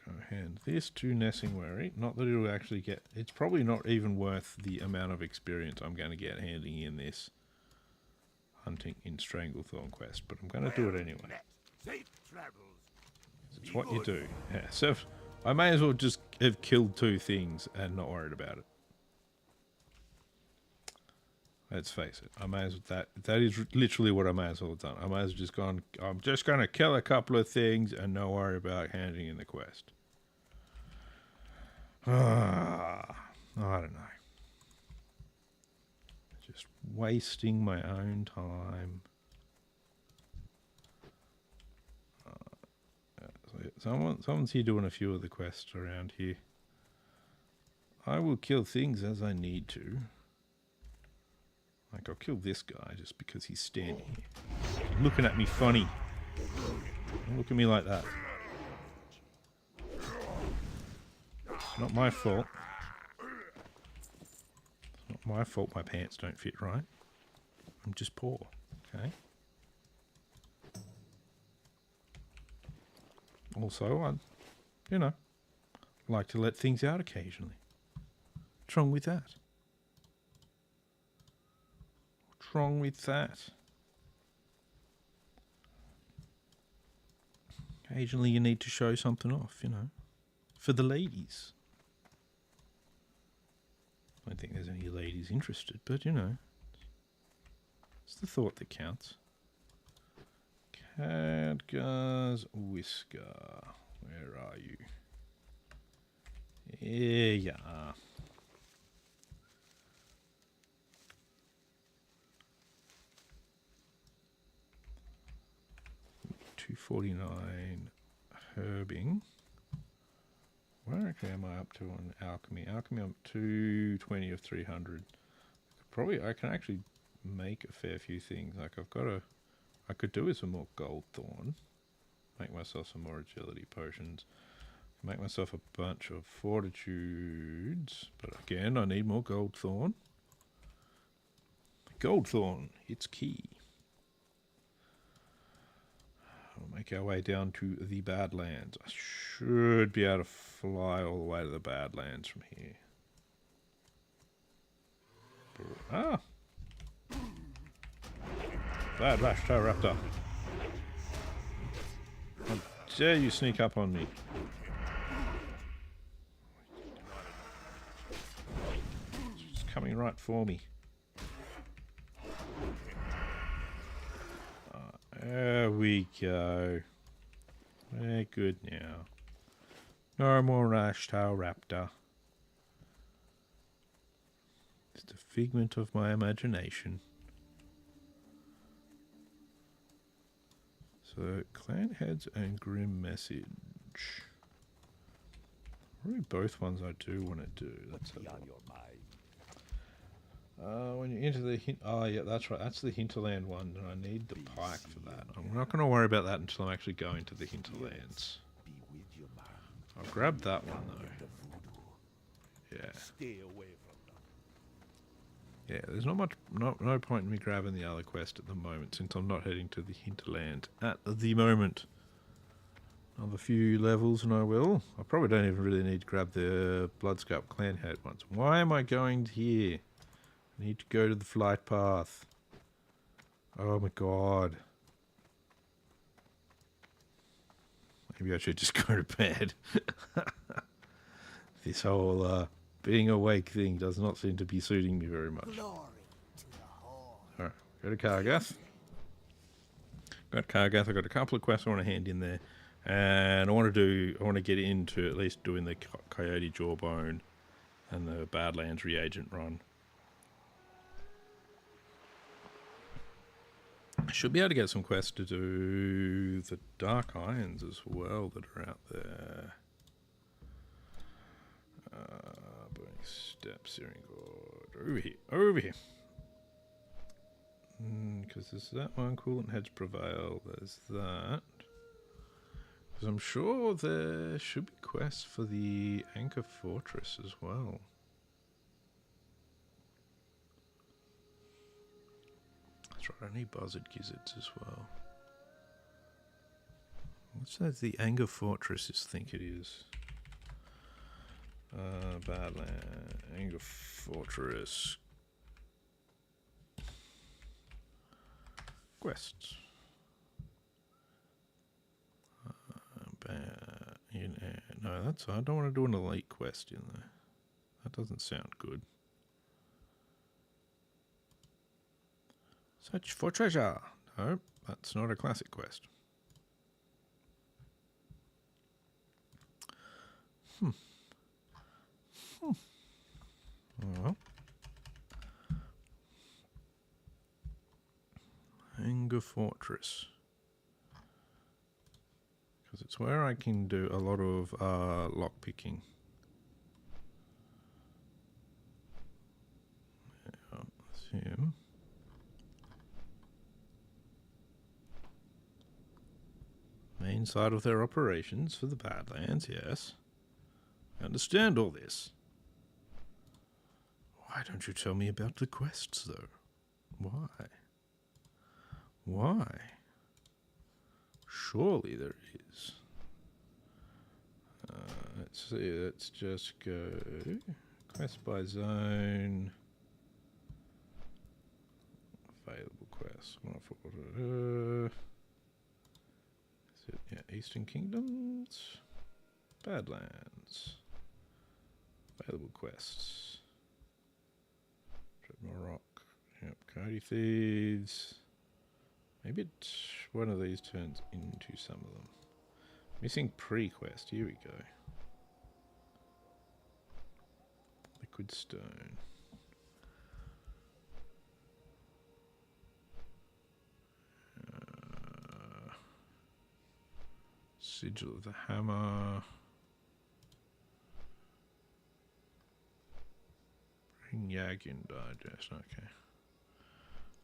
Go hand this to Nessingwary. Not that it'll actually get... It's probably not even worth the amount of experience I'm going to get handing in this hunting in Stranglethorn quest, but I'm going to do it anyway. Safe travels. It's what you do. Yeah, so I may as well just have killed 2 things and not worried about it. Let's face it. I may as well, that is literally what I may as well have done. I may as well just gone. I'm just going to kill a couple of things and not worry about handing in the quest. I don't know. Just wasting my own time. Someone's here doing a few of the quests around here. I will kill things as I need to. Like, I'll kill this guy just because he's standing here. He's looking at me funny. Don't look at me like that. It's not my fault. It's not my fault my pants don't fit right. I'm just poor, okay? Also, I, you know, like to let things out occasionally. What's wrong with that? What's wrong with that? Occasionally you need to show something off, you know, for the ladies. I don't think there's any ladies interested, but, you know, it's the thought that counts. Khadgar's Whisker. Where are you? Here you are. $249 herbing. Where actually am I up to on alchemy? Alchemy I'm 220 of 300. I can actually make a fair few things. Like I could do with some more gold thorn. Make myself some more agility potions. Make myself a bunch of fortitudes. But again, I need more gold thorn. Gold thorn, it's key. We'll make our way down to the Badlands. I should be able to fly all the way to the Badlands from here. Ah! Bad Rash Raptor. How dare you sneak up on me? It's coming right for me. There we go. We're good now. No more Rashtail Raptor. It's a figment of my imagination. So, Clan Heads and Grim Message. Probably both ones I do want to do. Let's have a look. When you enter the oh yeah, that's right. That's the Hinterland one, and I need the pike for that. I'm not going to worry about that until I'm actually going to the Hinterlands. I'll grab that one though. Yeah. Stay away from them. Yeah, there's not much, no point in me grabbing the other quest at the moment, since I'm not heading to the Hinterland at the moment. Another few levels and I will. I probably don't even really need to grab the Bloodscarp Clan Head ones. Why am I going here? I need to go to the flight path. Oh my god. Maybe I should just go to bed. This whole being awake thing does not seem to be suiting me very much. Alright, go to Kargath. Got Kargath, I've got a couple of quests I want to hand in there. And I want to get into at least doing the Coyote Jawbone and the Badlands reagent run. I should be able to get some quests to do the Dark Irons as well that are out there. Burning Step, Searing God. Over here. Because there's that one, Coolant Heads Prevail. There's that. Because I'm sure there should be quests for the Anchor Fortress as well. That's right, I need Buzzard Gizzards as well. What's that the Anchor Fortress think it is? Badland, Anchor Fortress. Quests. No, that's I don't want to do an elite quest in there. That doesn't sound good. Search for treasure. No, that's not a classic quest. Well. Anger Fortress. Because it's where I can do a lot of lockpicking. Yeah, that's him. Main side of their operations for the Badlands, yes. I understand all this. Why don't you tell me about the quests, though? Why? Why? Surely there is. Let's see, let's just go quest by zone. Available quests. Is it, yeah, Eastern Kingdoms? Badlands. Available quests. Dreadnought Rock. Yep, Coyote Thieves. Maybe one of these turns into some of them. Missing pre-quest. Here we go. Liquid Stone. Sigil of the Hammer. Bring Yagin Digest. Okay.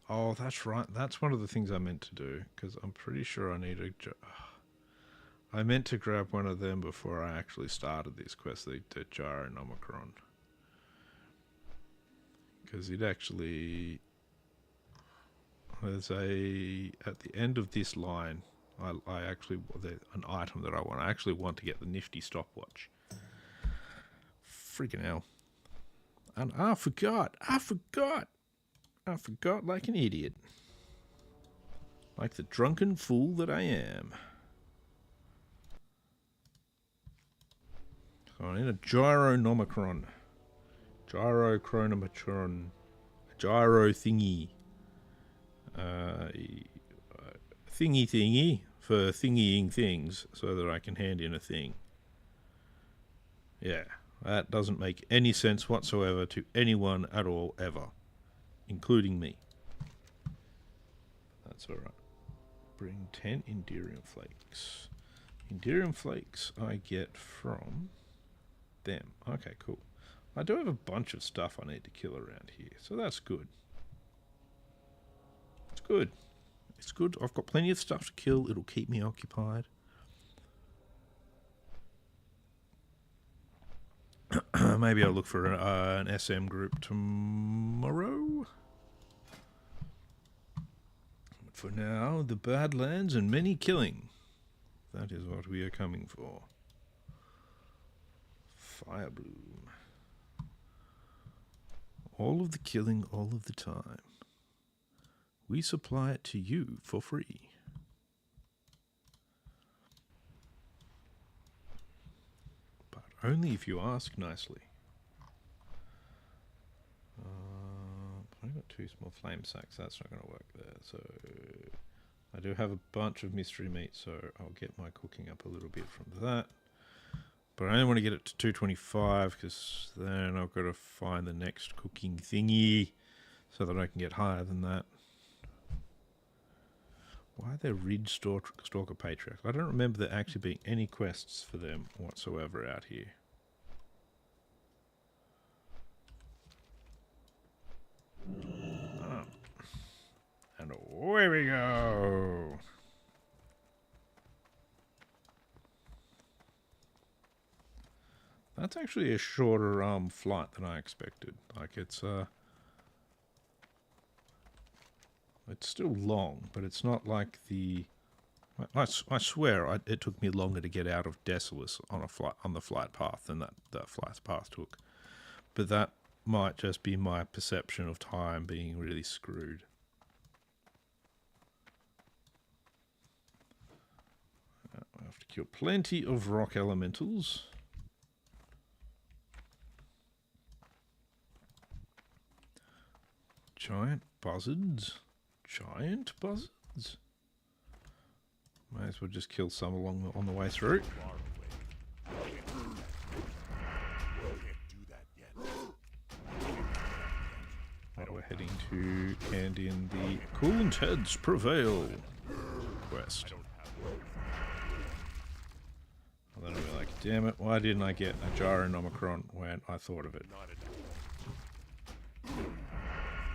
Oh, that's right. That's one of the things I meant to do, because I'm pretty sure I need a... I meant to grab one of them before I actually started this quest, the Gyronomicron. Because it actually... There's a... At the end of this line, I actually... An item that I want. I actually want to get the nifty stopwatch. Freaking hell. And I forgot like an idiot. Like the drunken fool that I am. So I need a Gyronomicron. Gyrochronometron. A gyro thingy. Thingy for thingying things so that I can hand in a thing. Yeah, that doesn't make any sense whatsoever to anyone at all, ever. Including me. That's alright. Bring 10 Enderium Flakes. Enderium Flakes I get from them. Okay, cool. I do have a bunch of stuff I need to kill around here, so that's good. It's good. It's good. I've got plenty of stuff to kill. It'll keep me occupied. Maybe I'll look for an SM group tomorrow. But for now, the Badlands and many killing. That is what we are coming for. Firebloom. All of the killing, all of the time. We supply it to you for free. But only if you ask nicely. I've got 2 small flame sacks. That's not going to work there. So I do have a bunch of mystery meat, so I'll get my cooking up a little bit from that. But I only want to get it to 225 because then I've got to find the next cooking thingy so that I can get higher than that. Why are there Ridge Stalker Patriarchs? I don't remember there actually being any quests for them whatsoever out here. Oh. And away we go! That's actually a shorter flight than I expected. Like it's still long, but it's not like the... I swear it took me longer to get out of Decimus on the flight path than that flight path took. But that might just be my perception of time being really screwed. I have to kill plenty of rock elementals. Giant buzzards. giant buzzards. May as well just kill some on the way through. Far away. Can't do that yet. Right, we're heading to hand in the Coolant Heads Prevail quest. And then I'll be like, damn it, why didn't I get a Gyronomicron when I thought of it? Not enough.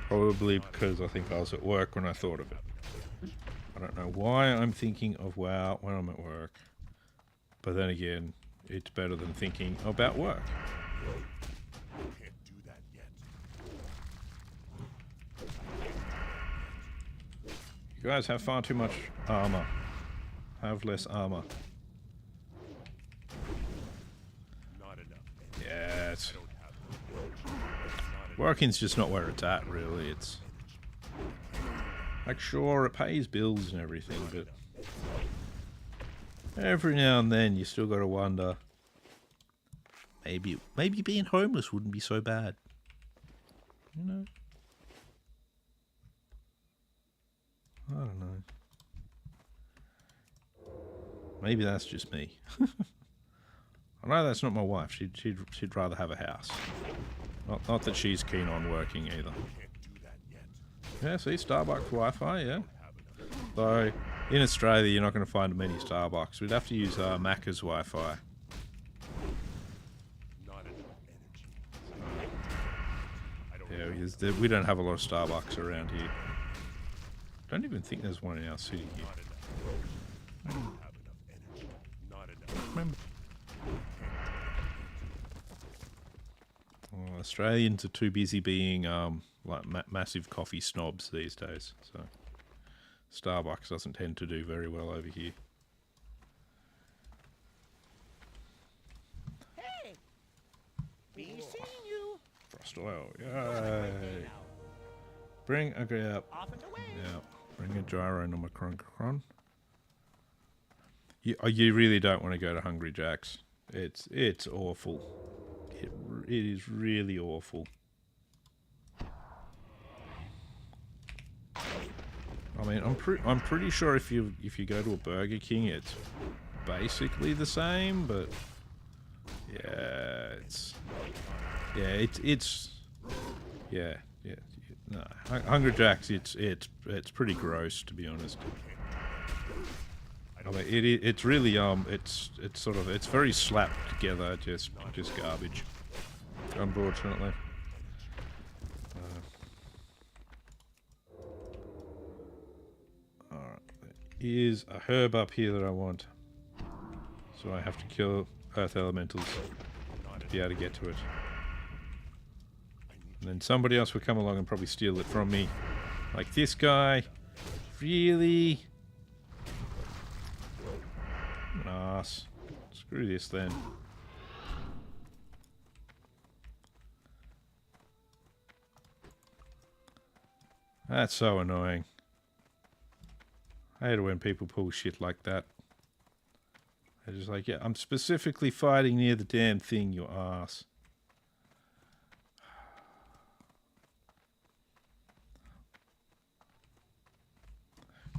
Probably because I think I was at work when I thought of it. I don't know why I'm thinking of WoW when I'm at work. But then again, it's better than thinking about work. Can't do that yet. You guys have far too much armor. Have less armor. Not enough. Yes. Don't have Working's just not where it's at, really. It's like, sure, it pays bills and everything, but every now and then you still got to wonder, maybe being homeless wouldn't be so bad, you know? I don't know. Maybe that's just me. I know that's not my wife. She'd rather have a house. Not that she's keen on working either. Yeah, see, Starbucks Wi-Fi, yeah. Though, in Australia, you're not going to find many Starbucks. We'd have to use Macca's Wi-Fi. Not enough energy. Yeah, we don't have a lot of Starbucks around here. Don't even think there's one in our city here. I don't have enough energy. Not enough. Remember. Oh, Australians are too busy being like massive coffee snobs these days, so Starbucks doesn't tend to do very well over here. Hey! Be seeing you. Frost oil, yay! Bring a grab. Off and away. Yeah, bring a Gyronomicron. You really don't want to go to Hungry Jack's. It's awful. It is really awful. I mean, I'm pretty sure if you go to a Burger King, it's basically the same, but yeah, no, Hungry Jack's, it's pretty gross, to be honest. I mean, it's really it's very slapped together, just garbage, unfortunately. Alright, there is a herb up here that I want, so I have to kill earth elementals to be able to get to it. And then somebody else will come along and probably steal it from me, like this guy. Really? Nice. Screw this then. That's so annoying. I hate it when people pull shit like that. They're just like, yeah, I'm specifically fighting near the damn thing, you ass.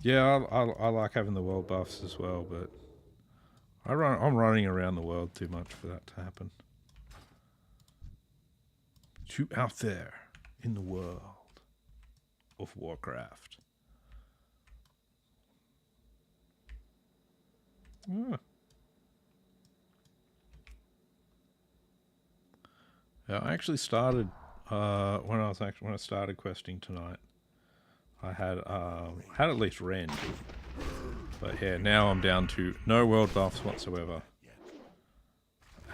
Yeah, I like having the world buffs as well, but I'm running around the world too much for that to happen. Too out there in the world of Warcraft. Ah. Yeah, I actually started when I started questing tonight. I had at least Rend, but yeah, now I'm down to no world buffs whatsoever,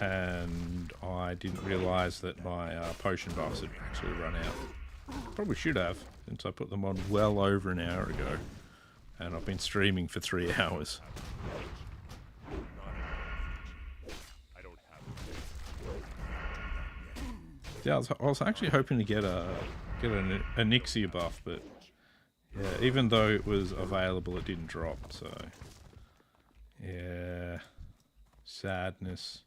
and I didn't realise that my potion buffs had actually run out. Probably should have, since I put them on well over an hour ago, and I've been streaming for 3 hours. Yeah, I was actually hoping to get an Nixia buff, but yeah, even though it was available, it didn't drop, so yeah, sadness.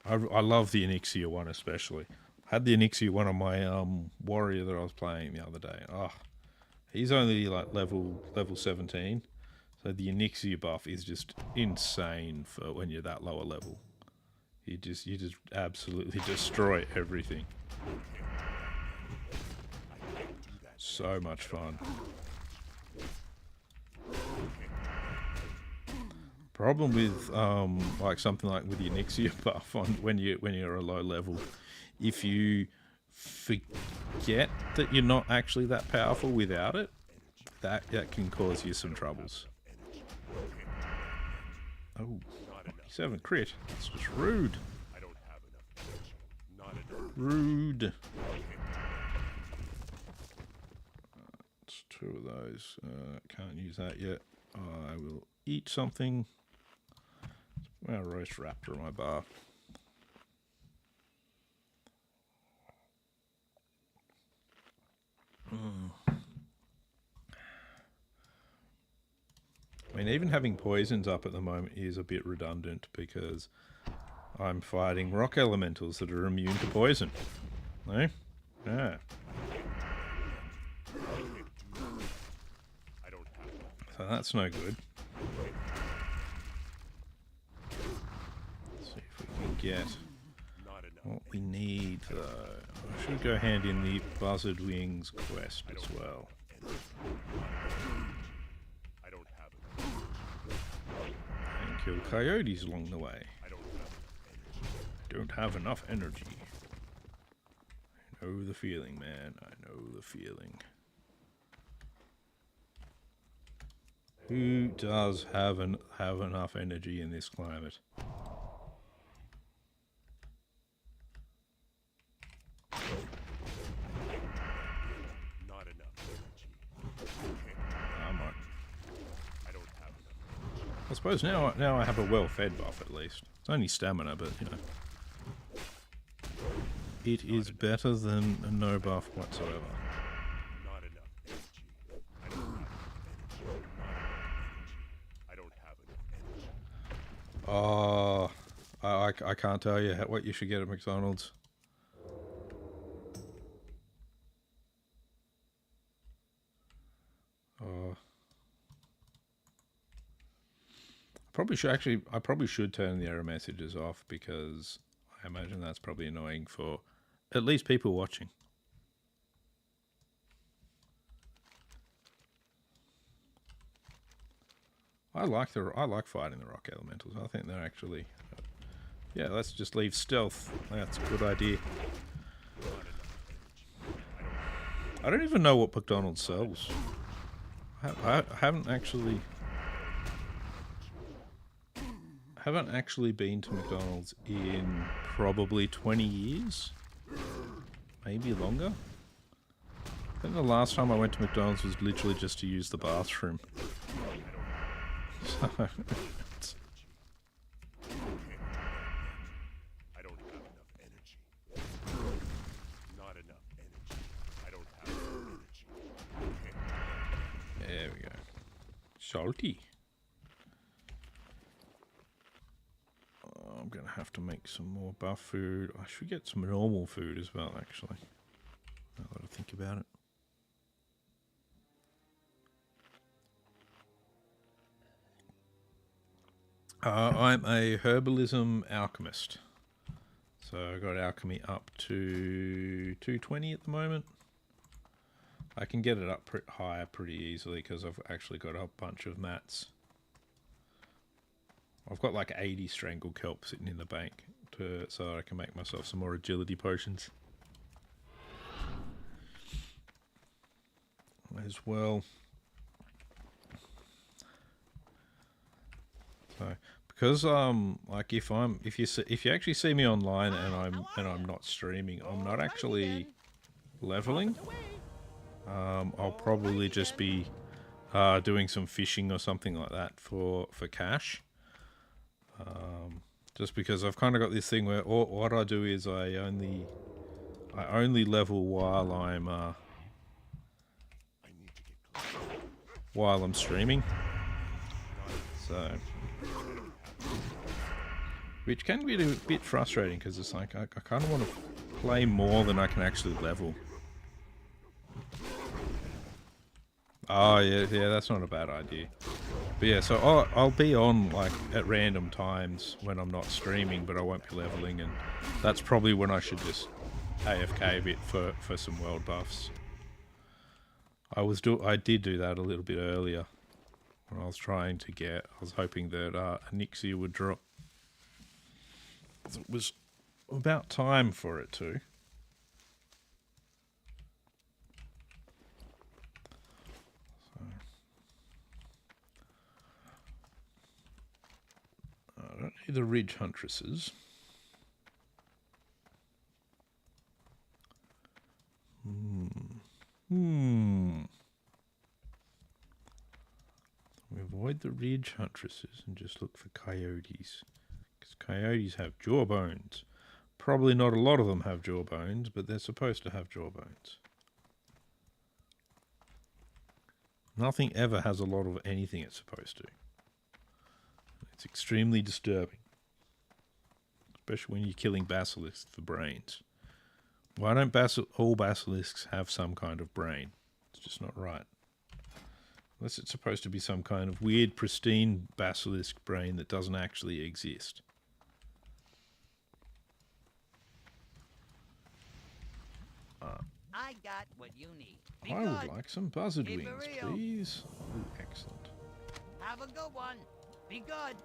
I love the Nixia one especially. Had the Onyxia one on my warrior that I was playing the other day. Oh, he's only like level 17. So the Onyxia buff is just insane for when you're that lower level. You just absolutely destroy everything. So much fun. Problem with like something like with the Onyxia buff on when you're a low level, if you forget that you're not actually that powerful without it, that can cause you some troubles. Oh, 7 crit. That's just rude. I don't have enough energy. Not enough. Rude. It's 2 of those. Can't use that yet. I will eat something. A roast raptor in my bar. I mean, even having poisons up at the moment is a bit redundant because I'm fighting rock elementals that are immune to poison. No? Yeah. So that's no good. Let's see if we can get what we need, though. I should go hand in the Buzzard Wings quest as well. And kill coyotes along the way. Don't have enough energy. I know the feeling, man. I know the feeling. Who does have enough energy in this climate? Not enough energy. I might. I don't have enough. I suppose now I have a well-fed buff at least. It's only stamina, but you know, it is better than a no buff whatsoever. Not enough energy. I don't have enough energy. I don't have enough energy. I can't tell you what you should get at McDonald's. I probably should turn the error messages off because I imagine that's probably annoying for at least people watching. I like fighting the rock elementals. I think they're actually yeah, let's just leave stealth. That's a good idea. I don't even know what McDonald's sells. I haven't actually been to McDonald's in probably 20 years, maybe longer. I think the last time I went to McDonald's was literally just to use the bathroom. So, I don't have enough energy. Not enough energy. I don't have enough energy. there we go. Salty. I'm gonna have to make some more buff food. I should get some normal food as well, actually. Now that I think about it. I'm a herbalism alchemist. So I got alchemy up to 220 at the moment. I can get it up higher pretty easily because I've actually got a bunch of mats. I've got like 80 strangle kelp sitting in the bank so I can make myself some more agility potions as well. So because like if you actually see me online and I'm not streaming, I'm not actually leveling. I'll probably just be doing some fishing or something like that for cash. Just because I've kind of got this thing where what I do is I only level while I'm streaming. So, which can be a bit frustrating because it's like I kind of want to play more than I can actually level. Oh, yeah, that's not a bad idea. But yeah, so I'll be on, like, at random times when I'm not streaming, but I won't be leveling, and that's probably when I should just AFK a bit for some world buffs. I did do that a little bit earlier when I was trying to get. I was hoping that Anixia would drop. It was about time for it to. So, I don't need the Ridge Huntresses. We avoid the Ridge Huntresses and just look for coyotes. Because coyotes have jawbones. Probably not a lot of them have jawbones, but they're supposed to have jawbones. Nothing ever has a lot of anything it's supposed to. It's extremely disturbing. Especially when you're killing basilisks for brains. Why don't all basilisks have some kind of brain? It's just not right. Unless it's supposed to be some kind of weird, pristine basilisk brain that doesn't actually exist. I got what you need. Be I good. would like some buzzard Keep it wings, real. please. Ooh, excellent. Have a good one. Be good.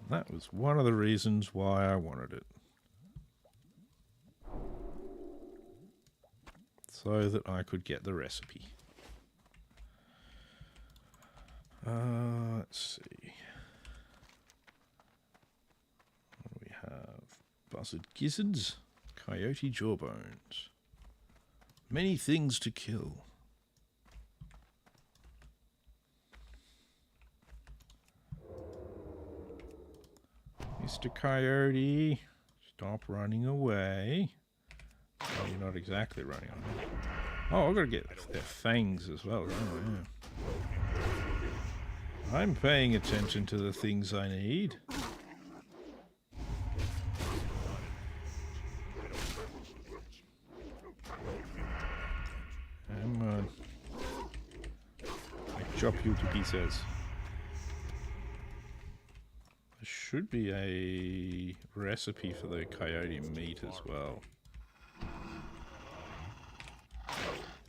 That was one of the reasons why I wanted it. So that I could get the recipe. Let's see. What do we have? Buzzard gizzards, coyote jawbones. Many things to kill. Mr. Coyote, stop running away. Oh, you're not exactly running away. Oh, I've got to get their fangs as well. Oh, yeah. I'm paying attention to the things I need. Come on. I chop you to pieces. There should be a recipe for the coyote meat as well.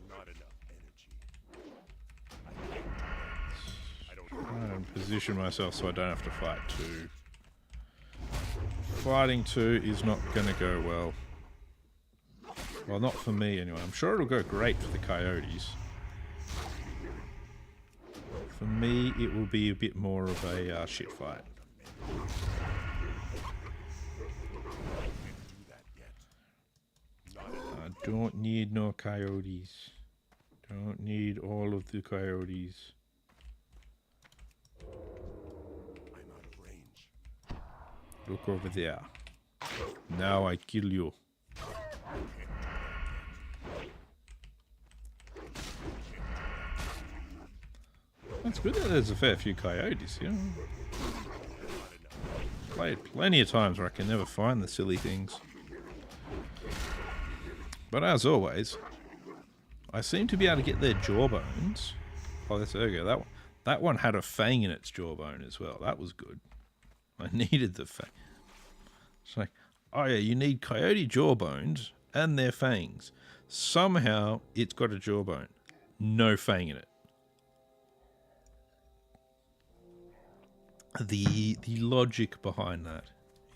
Not enough energy. Try and position myself so I don't have to fight two. Fighting two is not going to go well. Well, not for me anyway. I'm sure it'll go great for the coyotes. For me, it will be a bit more of a shit fight. I don't need no coyotes. Don't need all of the coyotes. I'm out of range. Look over there. Now I kill you. That's good that there's a fair few coyotes here. Played plenty of times where I can never find the silly things. But as always, I seem to be able to get their jawbones. Oh, there we go. That one had a fang in its jawbone as well. That was good. I needed the fang. It's like, oh yeah, you need coyote jawbones and their fangs. Somehow it's got a jawbone. No fang in it. The logic behind that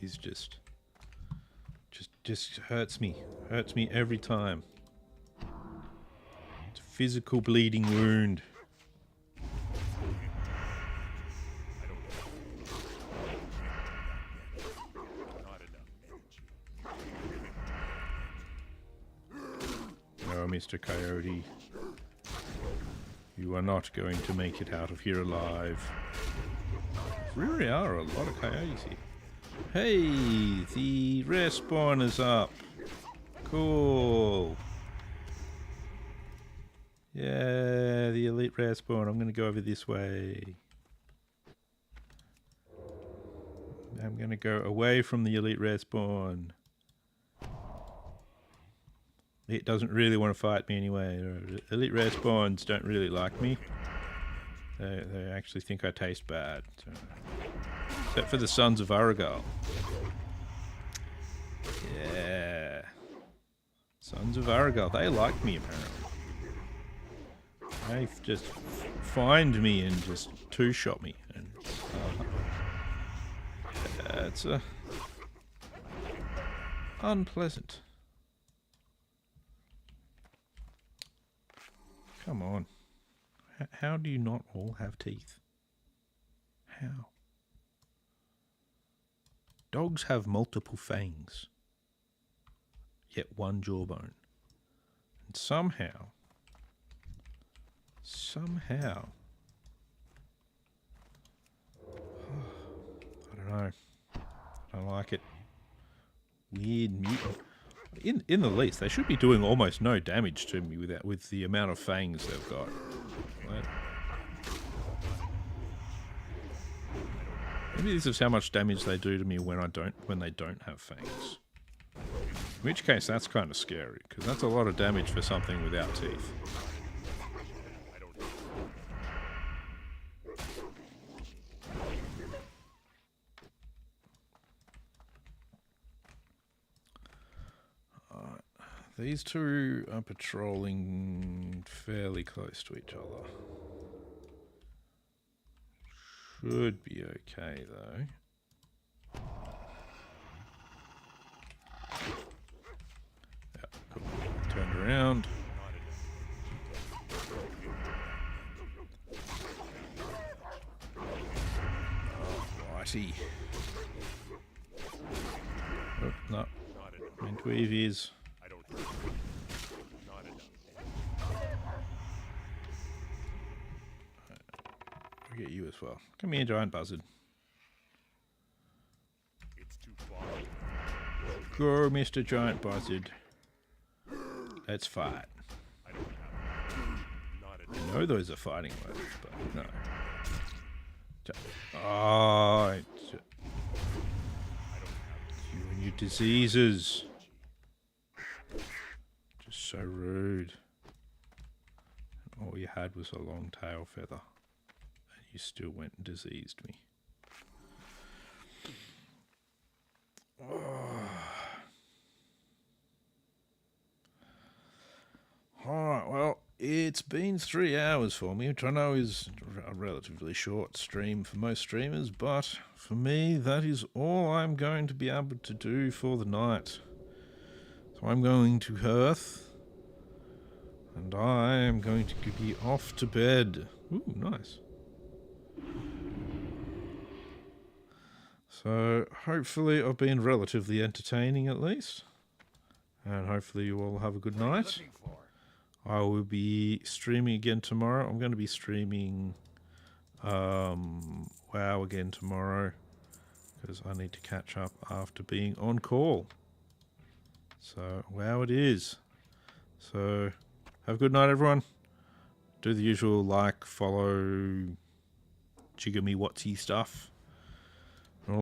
is just hurts me every time. It's a physical bleeding wound. No, Mr. Coyote, you are not going to make it out of here alive. There really are a lot of coyotes here. Hey, the respawn is up. Cool. Yeah, the elite respawn. I'm going to go over this way. I'm going to go away from the elite respawn. it doesn't really want to fight me anyway. Elite rare spawns don't really like me. They actually think I taste bad. So. Except for the Sons of Aragal. Yeah. Sons of Aragal, they like me apparently. They just find me and just two-shot me. And it's unpleasant. Come on. How do you not all have teeth? How? Dogs have multiple fangs, yet one jawbone. And somehow, I don't know. I don't like it. Weird mutant. In the least, they should be doing almost no damage to me with the amount of fangs they've got. Right? Maybe this is how much damage they do to me when they don't have fangs. In which case, that's kind of scary because that's a lot of damage for something without teeth. These two are patrolling fairly close to each other. Should be okay though. Yeah, cool. Turned around. Alrighty. Oh, no. Meant to weave is. I'll get you as well. Come here, giant buzzard. It's too far. Go, Mr. Giant Buzzard. Let's fight. I know those are fighting words, but no. Oh, you and your diseases. Just so rude. And all you had was a long tail feather. You still went and diseased me. Oh. Alright, well, it's been 3 hours for me, which I know is a relatively short stream for most streamers, but for me, that is all I'm going to be able to do for the night. So I'm going to Hearth, and I am going to be off to bed. Ooh, nice. So, hopefully I've been relatively entertaining at least. And hopefully you all have a good night. I will be streaming again tomorrow. I'm going to be streaming WoW again tomorrow. Because I need to catch up after being on call. So, WoW it is. So, have a good night everyone. Do the usual like, follow, jigger me whatsy stuff.